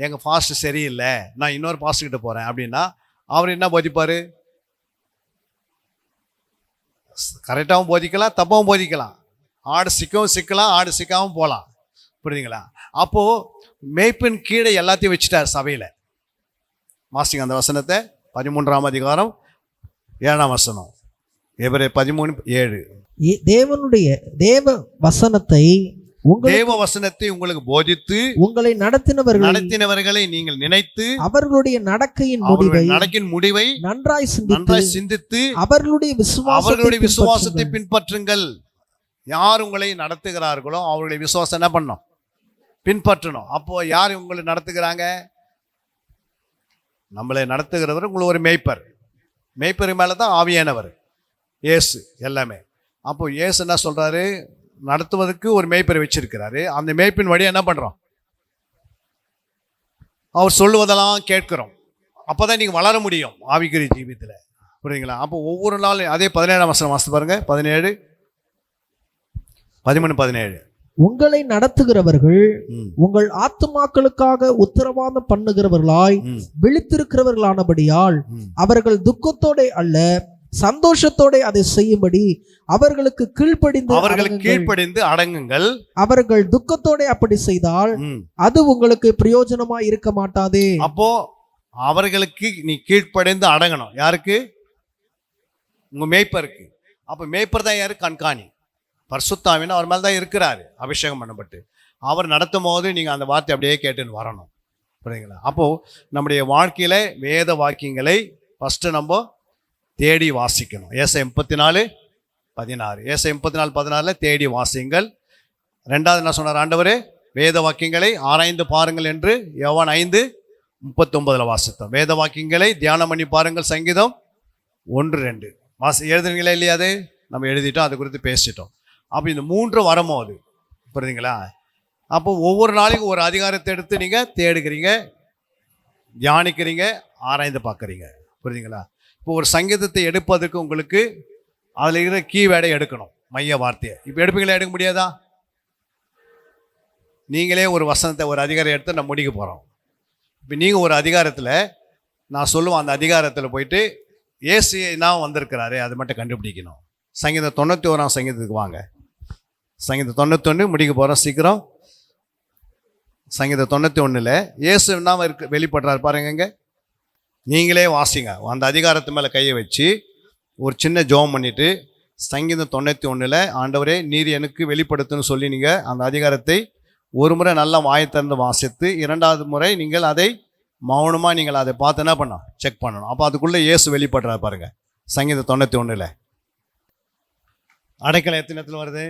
எங்கள் ஃபாஸ்ட்டு சரியில்லை, நான் இன்னொரு ஃபாஸ்ட்டுக்கிட்ட போகிறேன் அப்படின்னா அவர் என்ன போதிப்பார்? கரெக்டாகவும் போதிக்கலாம், தப்பாகவும் போதிக்கலாம். ஆடு சிக்கலாம், ஆடு சிக்காமல் போகலாம். புரியுதுங்களா? அப்போது மேய்ப்பின் கீழே எல்லாத்தையும் வச்சுட்டார் சபையில். வாசிங்க அந்த வசனத்தை. 13ஆம் அதிகாரம் 7ஆம் வசனம். எபிரேயர் 13:7. தேவ வசனத்தை தேவ வசனத்தை உங்களுக்கு போதித்து உங்களை நடத்தினவர்களை நீங்கள் நினைத்து அவர்களுடைய நடக்கையின் முடிவை நன்றாய் சிந்தித்து அவர்களுடைய விசுவாசத்தை பின்பற்றுங்கள். யார் உங்களை நடத்துகிறார்களோ அவர்களுடைய விசுவாசம் என்ன பண்ணணும்? பின்பற்றணும். அப்போ யார் உங்களை நடத்துகிறாங்க? நம்மளை நடத்துகிறவர் உங்களுக்கு ஒரு மேய்ப்பர். மேய்ப்பர் மேலே தான் ஆவியானவர், இயேசு எல்லாமே. அப்போ இயேசு என்ன சொல்றாரு? நடத்துவதற்கு ஒரு மேய்ப்பரை வச்சிருக்கிறாரு. அந்த மேய்ப்பின் வழியாக என்ன பண்றோம்? அவர் சொல்லுவதெல்லாம் கேட்கிறோம். அப்போதான் நீங்க வளர முடியும் ஆவிக்குரிய ஜீவியத்தில். புரியுங்களா? அப்போ ஒவ்வொரு நாளும் அதே 17ஆம் வசனம் வாசித்து பாருங்க. 17, 13, 17. உங்களை நடத்துகிறவர்கள் உங்கள் ஆத்துமாக்களுக்காக உத்தரவாதம் பண்ணுகிறவர்களாய் விழித்திருக்கிறவர்களானபடியால் அவர்கள் துக்கத்தோட அல்ல சந்தோஷத்தோட அதை செய்யும்படி அவர்களுக்கு கீழ்ப்படிந்து அடங்குங்கள். அவர்கள் துக்கத்தோட அப்படி செய்தால் அது உங்களுக்கு பிரயோஜனமாய் இருக்க மாட்டாதே. அப்போ அவர்களுக்கு நீ கீழ்ப்படிந்து அடங்கணும். யாருக்கு? உங்க மேய்ப்பருக்கு. அப்ப மேய்ப்பர் தான் யாரு? கண்காணி. பரிசுத்த ஆவியானவர் அவர் மேல தான் இருக்கிறாரு, அபிஷேகம் பண்ணப்பட்டு. அவர் நடத்தும் போது நீங்க அந்த வார்த்தை அப்படியே கேட்டுன்னு வரணும். புரியுங்களா? அப்போ நம்முடைய வாழ்க்கையில வேத வாக்கியங்களை ஃபர்ஸ்ட் நம்ம தேடி வாசிக்கணும். ஏசாயா 34:16. ஏசாயா 34:16 தேடி வாசியுங்கள். ரெண்டாவது என்ன சொன்னார் ஆண்டவர்? வேத வாக்கியங்களை ஆராய்ந்து பாருங்கள் என்று யோவான் 5:39 வாசித்தோம். வேத வாக்கியங்களை தியானம் பண்ணி பாருங்கள். சங்கீதம் 1:2 எழுதுனீங்களா இல்லையா? அது நம்ம எழுதிட்டோம், அது குறித்து பேசிட்டோம். அப்போ இந்த 3 வரும்போது புரியுதுங்களா? அப்போ ஒவ்வொரு நாளைக்கும் ஒரு அதிகாரத்தை எடுத்து நீங்கள் தேடுகிறீங்க, தியானிக்கிறீங்க, ஆராய்ந்து பார்க்குறீங்க. புரியுதுங்களா? இப்போ ஒரு சங்கீதத்தை எடுப்பதற்கு உங்களுக்கு அதில் இருக்கிற கீவேர்டை எடுக்கணும், மைய வார்த்தையை. இப்போ எடுப்பீங்களா? எடுக்க முடியாதா? நீங்களே ஒரு வசனத்தை ஒரு அதிகாரம் எடுத்து நம்ம முடிக்க போகிறோம். இப்போ நீங்கள் ஒரு அதிகாரத்தில் நான் சொல்லுவேன், அந்த அதிகாரத்தில் போயிட்டு ஏசு என்ன வந்திருக்கிறாரு அது மட்டும் கண்டுபிடிக்கணும். சங்கீதம் 91ஆம் சங்கீதத்துக்கு வாங்க. சங்கீதம் 91 முடிக்க போகிறோம் சீக்கிரம். சங்கீதம் 91ல் இயேசு என்ன வெளிப்படுறாரு பாருங்க. நீங்களே வாசிங்க. அந்த அதிகாரத்து மேலே கையை வச்சு ஒரு சின்ன ஜெபம் பண்ணிட்டு சங்கீதம் 91ல் ஆண்டவரே நீர் எனக்கு வெளிப்படுத்துன்னு சொல்லி நீங்கள் அந்த அதிகாரத்தை ஒரு முறை நல்லா வாயை திறந்து வாசித்து 2வது முறை நீங்கள் அதை மௌனமாக நீங்கள் அதை பார்த்து என்ன பண்ணணும்? செக் பண்ணணும். அப்போ அதுக்குள்ளே இயேசு வெளிப்படுறாரு பாருங்க. சங்கீதம் 91ல் அடைக்கலம் எத்தனை இடத்துல வருது?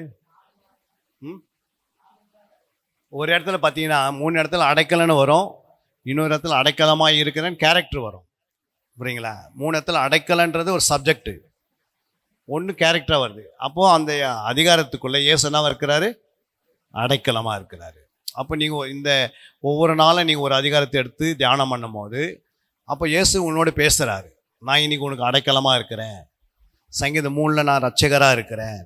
ஒரு இடத்துல பார்த்தீங்கன்னா 3 இடத்துல அடைக்கலன்னு வரும், இன்னொரு இடத்துல அடைக்கலமாக இருக்கிறேன்னு கேரக்டர் வரும். புரியுங்களா? 3 இடத்துல அடைக்கலன்றது ஒரு சப்ஜெக்டு, ஒன்று கேரக்டராக வருது. அப்போது அந்த அதிகாரத்துக்குள்ளே இயேசு என்னவா இருக்கிறாரு? அடைக்கலமாக இருக்கிறாரு. அப்போ நீங்கள் இந்த ஒவ்வொரு நாளும் நீங்கள் ஒரு அதிகாரத்தை எடுத்து தியானம் பண்ணும் போது அப்போ இயேசு உன்னோடு பேசுகிறாரு. நான் இன்னைக்கு உனக்கு அடைக்கலமாக இருக்கிறேன். சங்கீதம் 3ல் நான் ரட்சகராக இருக்கிறேன்.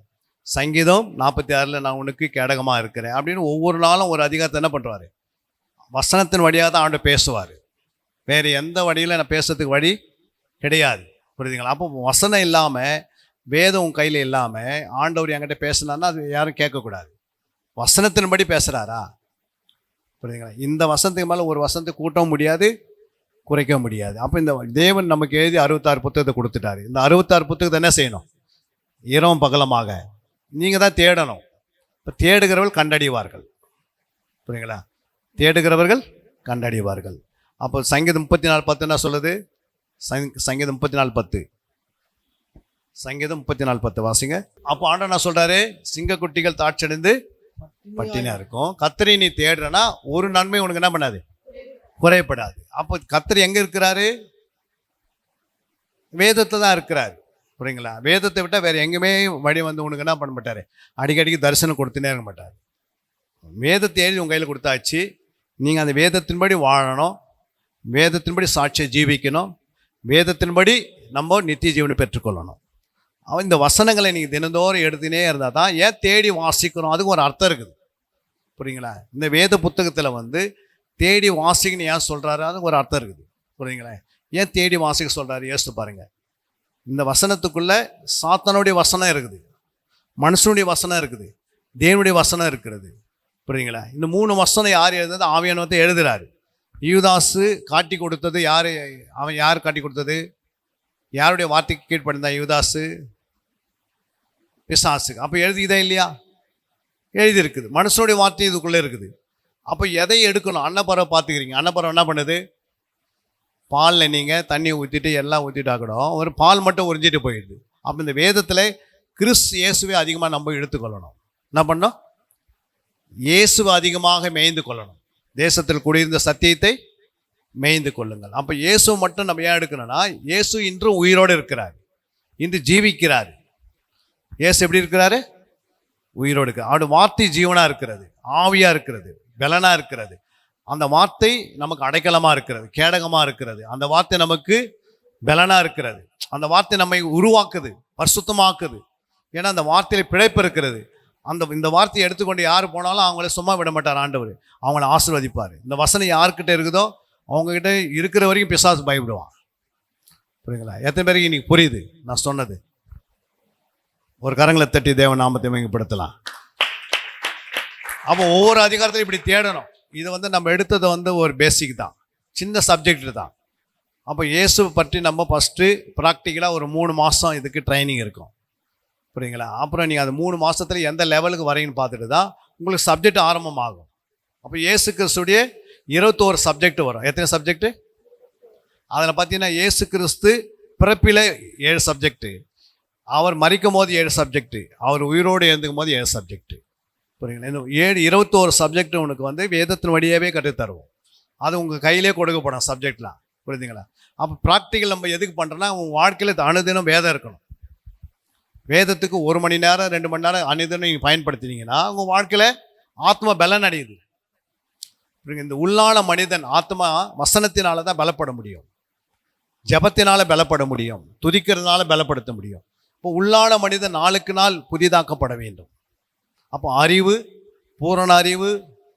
சங்கீதம் 46ல் நான் உனக்கு கேடகமாக இருக்கிறேன் அப்படின்னு ஒவ்வொரு நாளும் ஒரு அதிகாரத்தை என்ன பண்ணுறாரு? வசனத்தின் வழியாக தான் ஆண்டு பேசுவார். வேறு எந்த வழியில் நான் பேசுறதுக்கு வழி கிடையாது. புரியுதுங்களா? அப்போ வசனம் இல்லாமல், வேதம் உன் கையில் இல்லாமல் ஆண்டவர் என்கிட்ட பேசினார்னா அது யாரும் கேட்கக்கூடாது. வசனத்தின்படி பேசுகிறாரா? புரியுதுங்களா? இந்த வசனத்துக்கு மேலே ஒரு வசனத்தை கூட்டவும் முடியாது, குறைக்க முடியாது. அப்போ இந்த தேவன் நமக்கு எழுதி 66 புத்தகத்தை கொடுத்துட்டாரு. இந்த 66 புத்தகத்தை என்ன செய்யணும்? இரவும் பகலமாக நீங்கள் தான் தேடணும். இப்போ தேடுகிறவர்கள் கண்டறிவார்கள். புரியுங்களா? தேடுகிறவர்கள் கண்டறிவார்கள். அப்போ சங்கீதம் 34:10 என்ன சொல்லுது? சங்கீதம் 34:10 சங்கீதம் 34:10 வாசிங்க. அப்போ ஆண்டவர் என்ன சொல்றாரு? சிங்கக்குட்டிகள் தாட்சடைந்து பட்டினியா இருக்கும். கர்த்தரை நீ தேடுறனா ஒரு நன்மை உனக்கு என்ன பண்ணாது? குறையப்படாது. அப்போ கர்த்தர் எங்க இருக்கிறாரு? வேதத்தை தான் இருக்கிறாரு. புரியுங்களா? வேதத்தை விட்டால் வேற எங்கேயுமே வழி வந்து உனக்கு என்ன பண்ண மாட்டாரு? அடிக்கடிக்கு தரிசனம் கொடுத்துனே இருக்க மாட்டார். வேதத்தை எழுதி உங்கள் கையில் கொடுத்தாச்சு. நீங்கள் அந்த வேதத்தின்படி வாழணும், வேதத்தின்படி சாட்சியை ஜீவிக்கணும், வேதத்தின்படி நம்ம நித்திய ஜீவனை பெற்றுக்கொள்ளணும். அவன் இந்த வசனங்களை நீங்கள் தினந்தோறும் எடுத்துனே இருந்தால் தான். ஏன் தேடி வாசிக்கணும்? அதுக்கு ஒரு அர்த்தம் இருக்குது. புரியுங்களா? இந்த வேத புத்தகத்தில் வந்து தேடி வாசிக்கணும் ஏன் சொல்கிறாரு? அதுக்கு ஒரு அர்த்தம் இருக்குது. புரியுங்களா? ஏன் தேடி வாசிக்க சொல்கிறாரு? யோசித்து பாருங்கள். இந்த வசனத்துக்குள்ளே சாத்தானுடைய வசனம் இருக்குது, மனுஷனுடைய வசனம் இருக்குது, தேவனுடைய வசனம் இருக்கிறது. புரியுங்களா? இந்த 3 வசனம் யார் எழுதுறது? ஆவியானவர் எழுதுகிறாரு. யூதாசு காட்டி கொடுத்தது யார்? அவன் யார் காட்டி கொடுத்தது? யாருடைய வார்த்தைக்கு கீழ்ப்படிந்தான் யூதாசு? பிசாசுக்கு. அப்போ எழுதிதா இல்லையா? எழுதியிருக்குது. மனுஷனுடைய வார்த்தை இதுக்குள்ளே இருக்குது. அப்போ எதை எடுக்கணும்? அன்னப்பறவை பார்த்துக்கிறீங்க. அன்னப்பறவை என்ன பண்ணுது? பாலில் நீங்கள் தண்ணி ஊற்றிட்டு எல்லாம் ஊற்றிட்டா கூட ஒரு பால் மட்டும் உறிஞ்சிட்டு போயிடுது. அப்போ இந்த வேதத்தில் கிறிஸ்து இயேசுவை அதிகமாக நம்ம எடுத்துக்கொள்ளணும். என்ன பண்ணோம்? இயேசுவை அதிகமாக மேய்ந்து கொள்ளணும். தேசத்தில் குடியிருந்த சத்தியத்தை மேய்ந்து கொள்ளுங்கள். அப்போ இயேசு மட்டும் நம்ம ஏன் எடுக்கணும்னா, இயேசு இன்றும் உயிரோடு இருக்கிறார், இன்று ஜீவிக்கிறார். இயேசு எப்படி இருக்கிறாரு? உயிரோடு இருக்கு. அவருடைய வார்த்தை ஜீவனாக இருக்கிறது, ஆவியாக இருக்கிறது, பலனாக இருக்கிறது. அந்த வார்த்தை நமக்கு அடைக்கலமாக இருக்கிறது, கேடகமாக இருக்கிறது. அந்த வார்த்தை நமக்கு பலனாக இருக்கிறது. அந்த வார்த்தை நம்மை உருவாக்குது, பரிசுத்தமாக்குது. ஏன்னா அந்த வார்த்தையில் பிழைப்பு இருக்கிறது. இந்த வார்த்தையை எடுத்துக்கொண்டு யார் போனாலும் அவங்கள சும்மா விட மாட்டார் ஆண்டவர், அவங்கள ஆசீர்வதிப்பார். இந்த வசனம் யார்கிட்ட இருக்குதோ அவங்ககிட்ட இருக்கிற வரைக்கும் பிசாசு பயப்படுவான். புரியுங்களா? எத்தனை பேருக்கு இன்னைக்கு புரியுது நான் சொன்னது? ஒரு கரங்களை தட்டி தேவ நாமத்தை மேம்படுத்தலாம். அப்போ ஒவ்வொரு அதிகாரத்திலும் இப்படி தேடணும். இது நம்ம எடுத்தது ஒரு பேசிக் தான், சின்ன சப்ஜெக்ட் தான். அப்போ இயேசு பற்றி நம்ம ஃபஸ்ட்டு ப்ராக்டிக்கலாக ஒரு 3 மாதம் இதுக்கு ட்ரைனிங் இருக்கும். புரியுங்களா? அப்புறம் நீங்கள் அது 3 மாதத்தில் எந்த லெவலுக்கு வரீங்கன்னு பார்த்துட்டு தான் உங்களுக்கு சப்ஜெக்ட் ஆரம்பமாகும். அப்போ இயேசு கிறிஸ்துடைய 21 சப்ஜெக்ட் வரும். எத்தனை சப்ஜெக்டு? அதில் பார்த்தீங்கன்னா இயேசு கிறிஸ்து பிறப்பில் 7 சப்ஜெக்டு, அவர் மரிக்கும் போது 7 சப்ஜெக்டு, அவர் உயிரோடு எழுந்துக்கும் போது 7 சப்ஜெக்டு. புரியுங்களா? இந்த 21 சப்ஜெக்ட் உனக்கு வேதத்தின் வழியாகவே கற்றுத்தருவோம். அது உங்கள் கையிலே கொடுக்கப்படும் சப்ஜெக்ட்லாம். புரியுதுங்களா? அப்போ ப்ராக்டிக்கல் நம்ம எதுக்கு பண்ணுறோன்னா, உங்கள் வாழ்க்கையில் அனுதினம் வேதம் இருக்கணும். வேதத்துக்கு 1 மணி நேரம் 2 மணி நேரம் அனுதினம் நீங்கள் பயன்படுத்தினீங்கன்னா உங்கள் வாழ்க்கையில் ஆத்மா பலன் அடையுது. இந்த உள்ளான மனிதன் ஆத்மா வசனத்தினால தான் பலப்பட முடியும், ஜபத்தினால பலப்பட முடியும், துதிக்கிறதுனால பலப்படுத்த முடியும். இப்போ உள்ளான மனிதன் நாளுக்கு நாள் புதிதாக்கப்பட வேண்டும். அப்போ அறிவு, பூரண அறிவு,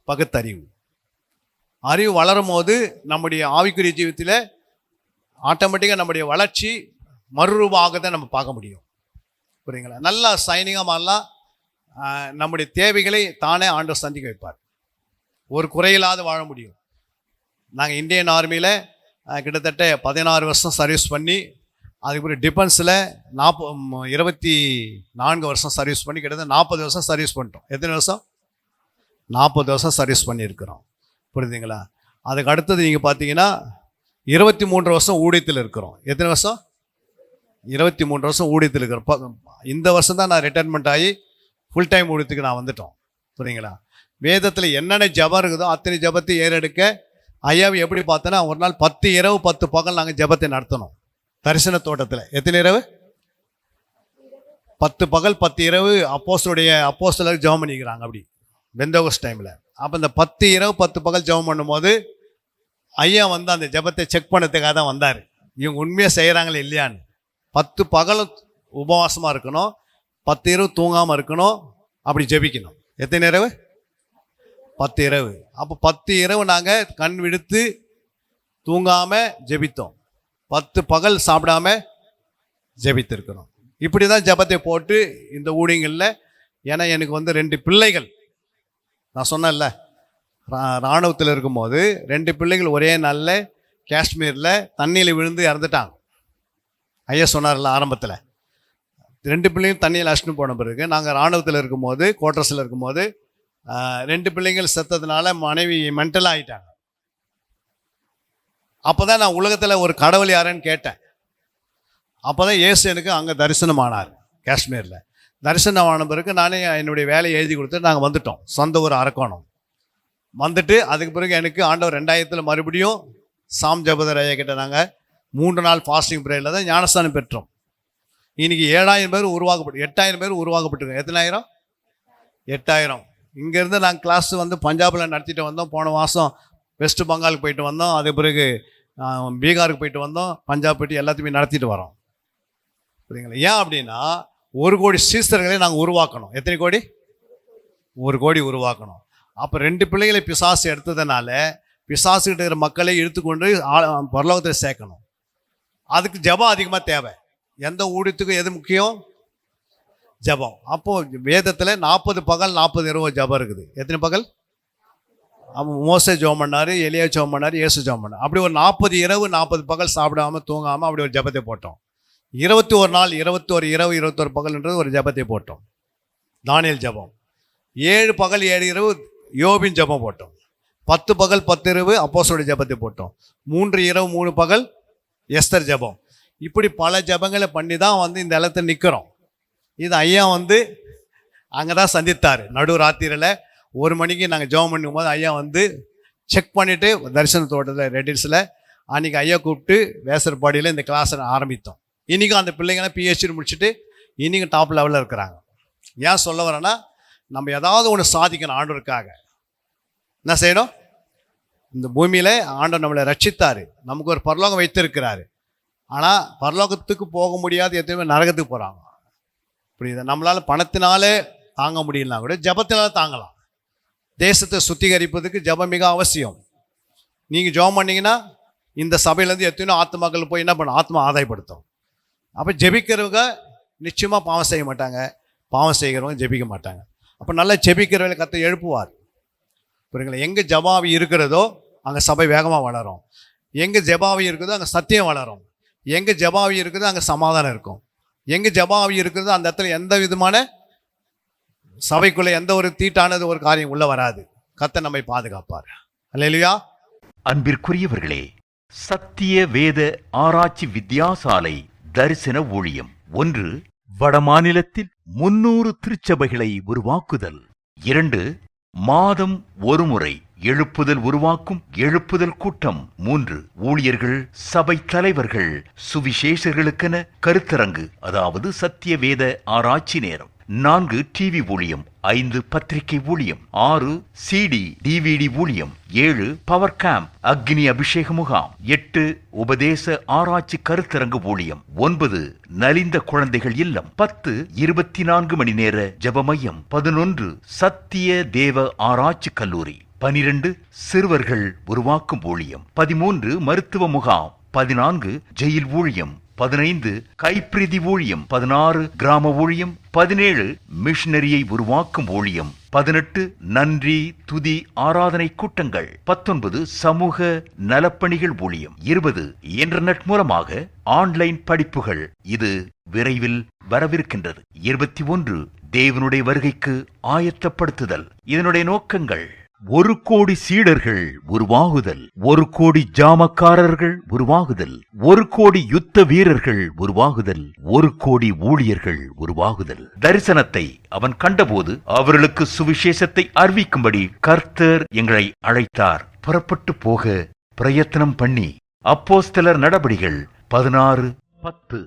பகுத்தறிவு. அறிவு வளரும் போது நம்முடைய ஆவிக்குரிய ஜீவிதத்தில் ஆட்டோமேட்டிக்காக நம்முடைய வளர்ச்சி மறுரூபமாக நம்ம பார்க்க முடியும். புரியுங்களா? நல்லா சைனிங்காக மாறலாம். நம்முடைய தேவைகளை தானே ஆண்டவர் சந்திக்க வைப்பார். ஒரு குறையில்லாத வாழ முடியும். நாங்கள் இந்தியன் ஆர்மியில் கிட்டத்தட்ட 16 வருஷம் சர்வீஸ் பண்ணி, அதுக்கப்புறம் டிஃபென்ஸில் 24 வருஷம் சர்வீஸ் பண்ணி, கிட்டத்தட்ட 40 வருஷம் சர்வீஸ் பண்ணிட்டோம். எத்தனை வருஷம்? 40 வருஷம் சர்வீஸ் பண்ணியிருக்கிறோம். புரியுதுங்களா? அதுக்கு அடுத்தது நீங்கள் பார்த்தீங்கன்னா 23 வருஷம் ஊழியத்தில் இருக்கிறோம். எத்தனை வருஷம்? 23 வருஷம் ஊழியத்தில் இருக்கிறோம். இந்த வருஷம் தான் நான் ரிட்டைர்மெண்ட் ஆகி ஃபுல் டைம் ஊழியத்துக்கு நான் வந்துட்டோம். புரியுங்களா? வேதத்தில் என்னென்ன ஜபம் இருக்குதோ அத்தனை ஜபத்தை ஏறெடுக்க ஐயாவை எப்படி பார்த்தோன்னா, ஒரு நாள் 10 இரவு 10 பகல் நாங்கள் ஜபத்தை நடத்தணும் தரிசன தோட்டத்தில். எத்தனை இரவு? 10 பகல் 10 இரவு அப்போஸ்தலர் ஜெபம் பண்ணிக்கிறாங்க அப்படி பெந்தகோஸ்ட் டைமில். அப்போ இந்த 10 இரவு 10 பகல் ஜெபம் பண்ணும்போது ஐயா அந்த ஜபத்தை செக் பண்ணதுக்காக தான் வந்தார். இவங்க உண்மையாக செய்கிறாங்களே இல்லையான்னு. 10 பகலும் உபவாசமாக இருக்கணும், 10 இரவு தூங்காமல் இருக்கணும், அப்படி ஜெபிக்கணும். எத்தனை இரவு? 10 இரவு. அப்போ 10 இரவு நாங்கள் கண் விடுத்து தூங்காமல் ஜெபித்தோம், 10 பகல் சாப்பிடாம ஜெபித்திருக்கிறோம். இப்படி தான் ஜபத்தை போட்டு இந்த ஊழியங்களில். ஏன்னா எனக்கு 2 பிள்ளைகள், நான் சொன்னேன்ல இராணுவத்தில் இருக்கும்போது 2 பிள்ளைகள் ஒரே நாளில் காஷ்மீரில் தண்ணியில் விழுந்து இறந்துட்டாங்க. ஐயா சொன்னார்ல ஆரம்பத்தில், 2 பிள்ளைங்களும் தண்ணியில் அடிச்சுட்டு போன பிறகு நாங்கள் இராணுவத்தில் இருக்கும்போது, குவார்டர்ஸில் இருக்கும்போது 2 பிள்ளைங்கள் செத்ததுனால மனைவி மென்டலாக ஆகிட்டாங்க. அப்போ தான் நான் உலகத்தில் ஒரு கடவுள் யாருன்னு கேட்டேன். அப்போ தான் இயேசு எனக்கு அங்கே தரிசனமானார் காஷ்மீரில். தரிசனமான பிறகு நானே என்னுடைய வேலையை எழுதி கொடுத்துட்டு நாங்கள் வந்துட்டோம். சொந்த ஊர் அரக்கோணம் வந்துட்டு, அதுக்கு பிறகு எனக்கு ஆண்டவர் 2000 மறுபடியும் சாம் ஜபதர் ஐயா கிட்ட நாங்கள் 3 நாள் ஃபாஸ்டிங் ப்ரேயரில் தான் ஞானஸ்தானம் பெற்றோம். இன்றைக்கி 7000 பேர் 8000 பேர் உருவாக்கப்பட்டிருக்கோம். எத்தனை ஆயிரம்? 8000. இங்கேருந்து நாங்கள் கிளாஸ் பஞ்சாபில் நடத்திட்டு வந்தோம். போன மாதம் வெஸ்ட் பெங்காலுக்கு போயிட்டு வந்தோம், அது பிறகு பீகாருக்கு போயிட்டு வந்தோம், பஞ்சாப் போயிட்டு எல்லாத்தையுமே நடத்திட்டு வரோம். புரியுங்களா? ஏன் அப்படின்னா 1 கோடி சீஸ்தர்களை நாங்கள் உருவாக்கணும். எத்தனை கோடி? 1 கோடி உருவாக்கணும். அப்போ 2 பிள்ளைகளை பிசாசு எடுத்ததுனால பிசாசுகிட்ட இருக்கிற மக்களை இழுத்துக்கொண்டு பரலோகத்தில் சேர்க்கணும். அதுக்கு ஜபம் அதிகமாக தேவை. எந்த ஊழியத்துக்கும் எது முக்கியம்? ஜபம். அப்போது வேதத்தில் 40 பகல் 40 இரவு ஜபம் இருக்குது. எத்தனை பகல்? மோசே ஜெபம் பண்ணார், எலியா ஜெபம் பண்ணார், இயேசு ஜெபம் பண்ணார். அப்படி ஒரு 40 இரவு 40 பகல் சாப்பிடாமல் தூங்காமல் அப்படி ஒரு ஜபத்தை போட்டோம். 21 நாள் 21 இரவு 21 பகல்ன்றது ஒரு ஜபத்தை போட்டோம். தானியேல் ஜபம். 7 பகல் 7 இரவு யோபின் ஜெபம் போட்டோம். 10 பகல் 10 இரவு அப்போஸ்தலருடைய ஜெபத்தை போட்டோம். 3 இரவு 3 பகல் எஸ்தர் ஜெபம். இப்படி பல ஜெபங்களை பண்ணி தான் இந்த இடத்துல நிற்கிறோம். இது ஐயா அங்கே தான் சந்தித்தார். நடு ராத்திரியில் 1 மணிக்கு நாங்கள் ஜெபம் பண்ணும்போது ஐயா செக் பண்ணிவிட்டு தரிசன தோட்டத்தில் ரெட்டில்ஸில் அன்றைக்கி ஐயா கூப்பிட்டு வேசர்பாடியில் இந்த கிளாஸை ஆரம்பித்தோம். இன்றைக்கும் அந்த பிள்ளைங்களாம் பிஹெச்டி முடிச்சுட்டு இன்றைக்கும் டாப் லெவலில் இருக்கிறாங்க. ஏன் சொல்ல வரேன்னா, நம்ம ஏதாவது ஒன்று சாதிக்கணும். ஆண்டவருக்காக என்ன செய்யணும்? இந்த பூமியில் ஆண்டவர் நம்மளை ரட்சித்தார், நமக்கு ஒரு பரலோகம் வைத்திருக்கிறாரு. ஆனால் பரலோகத்துக்கு போக முடியாது, எத்தனையுமே நரகத்துக்கு போகிறாங்க. புரியுது? நம்மளால் பணத்தினாலே தாங்க முடியலனா கூட ஜபத்தினால தாங்கலாம். தேசத்தை சுத்திகரிப்பதுக்கு ஜபம் மிக அவசியம். நீங்கள் ஜெபம் பண்ணிங்கன்னா இந்த சபையிலேருந்து எத்தனையோ ஆத்மாக்கள் போய் என்ன பண்ணும்? ஆத்மா ஆதாயப்படுத்தும். அப்போ ஜெபிக்கிறவங்க நிச்சயமாக பாவம் செய்ய மாட்டாங்க, பாவம் செய்கிறவங்க ஜெபிக்க மாட்டாங்க. அப்போ நல்லா ஜெபிக்கிறவங்களை கர்த்தர் எழுப்புவார். புரியுங்களா? எங்கே ஜபாவி இருக்கிறதோ அங்கே சபை வேகமாக வளரும். எங்கே ஜபாவி இருக்குதோ அங்கே சத்தியம் வளரும். எங்கே ஜபாவி இருக்குதோ அங்கே சமாதானம் இருக்கும். எங்கே ஜபாவி இருக்கிறதோ அந்த இடத்துல எந்த விதமான சபைக்குள்ளே எந்த ஒரு தீட்டானது ஒரு காரியம் உள்ள வராது. கர்த்தர் நம்மை பாதுகாப்பார். அல்லேலூயா. அன்பிற்குரியவர்களே, சத்திய வேத ஆராய்ச்சி வித்தியாசாலை தரிசன ஊழியம் 1. வடமாநிலத்தில் 300 திருச்சபைகளை உருவாக்குதல். 2. மாதம் ஒரு முறை எழுப்புதல் உருவாக்கும் எழுப்புதல் கூட்டம். 3. ஊழியர்கள், சபை தலைவர்கள், சுவிசேஷர்களுக்கென கருத்தரங்கு, அதாவது சத்திய வேத ஆராய்ச்சி நேரம். 4. டிவி ஊழியம். 5. பத்திரிகை ஊழியம். 6. CD DVD ஊழியம். 7. பவர் கேம்ப் அக்னி அபிஷேக முகாம். 8. உபதேச ஆராய்ச்சி கருத்தரங்கு ஊழியம். 9. நலிந்த குழந்தைகள் இல்லம். 10. 24 மணி நேர ஜெப மையம். 11. சத்திய தேவ ஆராய்ச்சி கல்லூரி. 12. சிறுவர்கள் உருவாக்கும் ஊழியம். 13. மருத்துவ முகாம். 14. ஜெயில் ஊழியம். 15. கைப்பிரதி ஊழியம். 16. கிராம ஊழியம். 17. மிஷனரியை உருவாக்கும் ஊழியம். 18. நன்றி துதி ஆராதனை கூட்டங்கள். 19. சமூக நலப்பணிகள் ஊழியம். 20. இன்டர்நெட் மூலமாக ஆன்லைன் படிப்புகள். இது விரைவில் வரவிருக்கின்றது. 21. தேவனுடைய வருகைக்கு ஆயத்தப்படுத்துதல். இதனுடைய நோக்கங்கள்: 1 கோடி சீடர்கள் உருவாகுதல், 1 கோடி ஜாமக்காரர்கள் உருவாகுதல், 1 கோடி யுத்த வீரர்கள் உருவாகுதல், 1 கோடி ஊழியர்கள் உருவாகுதல். தரிசனத்தை அவன் கண்டபோது அவர்களுக்கு சுவிசேஷத்தை அறிவிக்கும்படி கர்த்தர் எங்களை அழைத்தார். புறப்பட்டு போக பிரயத்தனம் பண்ணி. அப்போஸ்தலர் நடபடிகள் 16:10.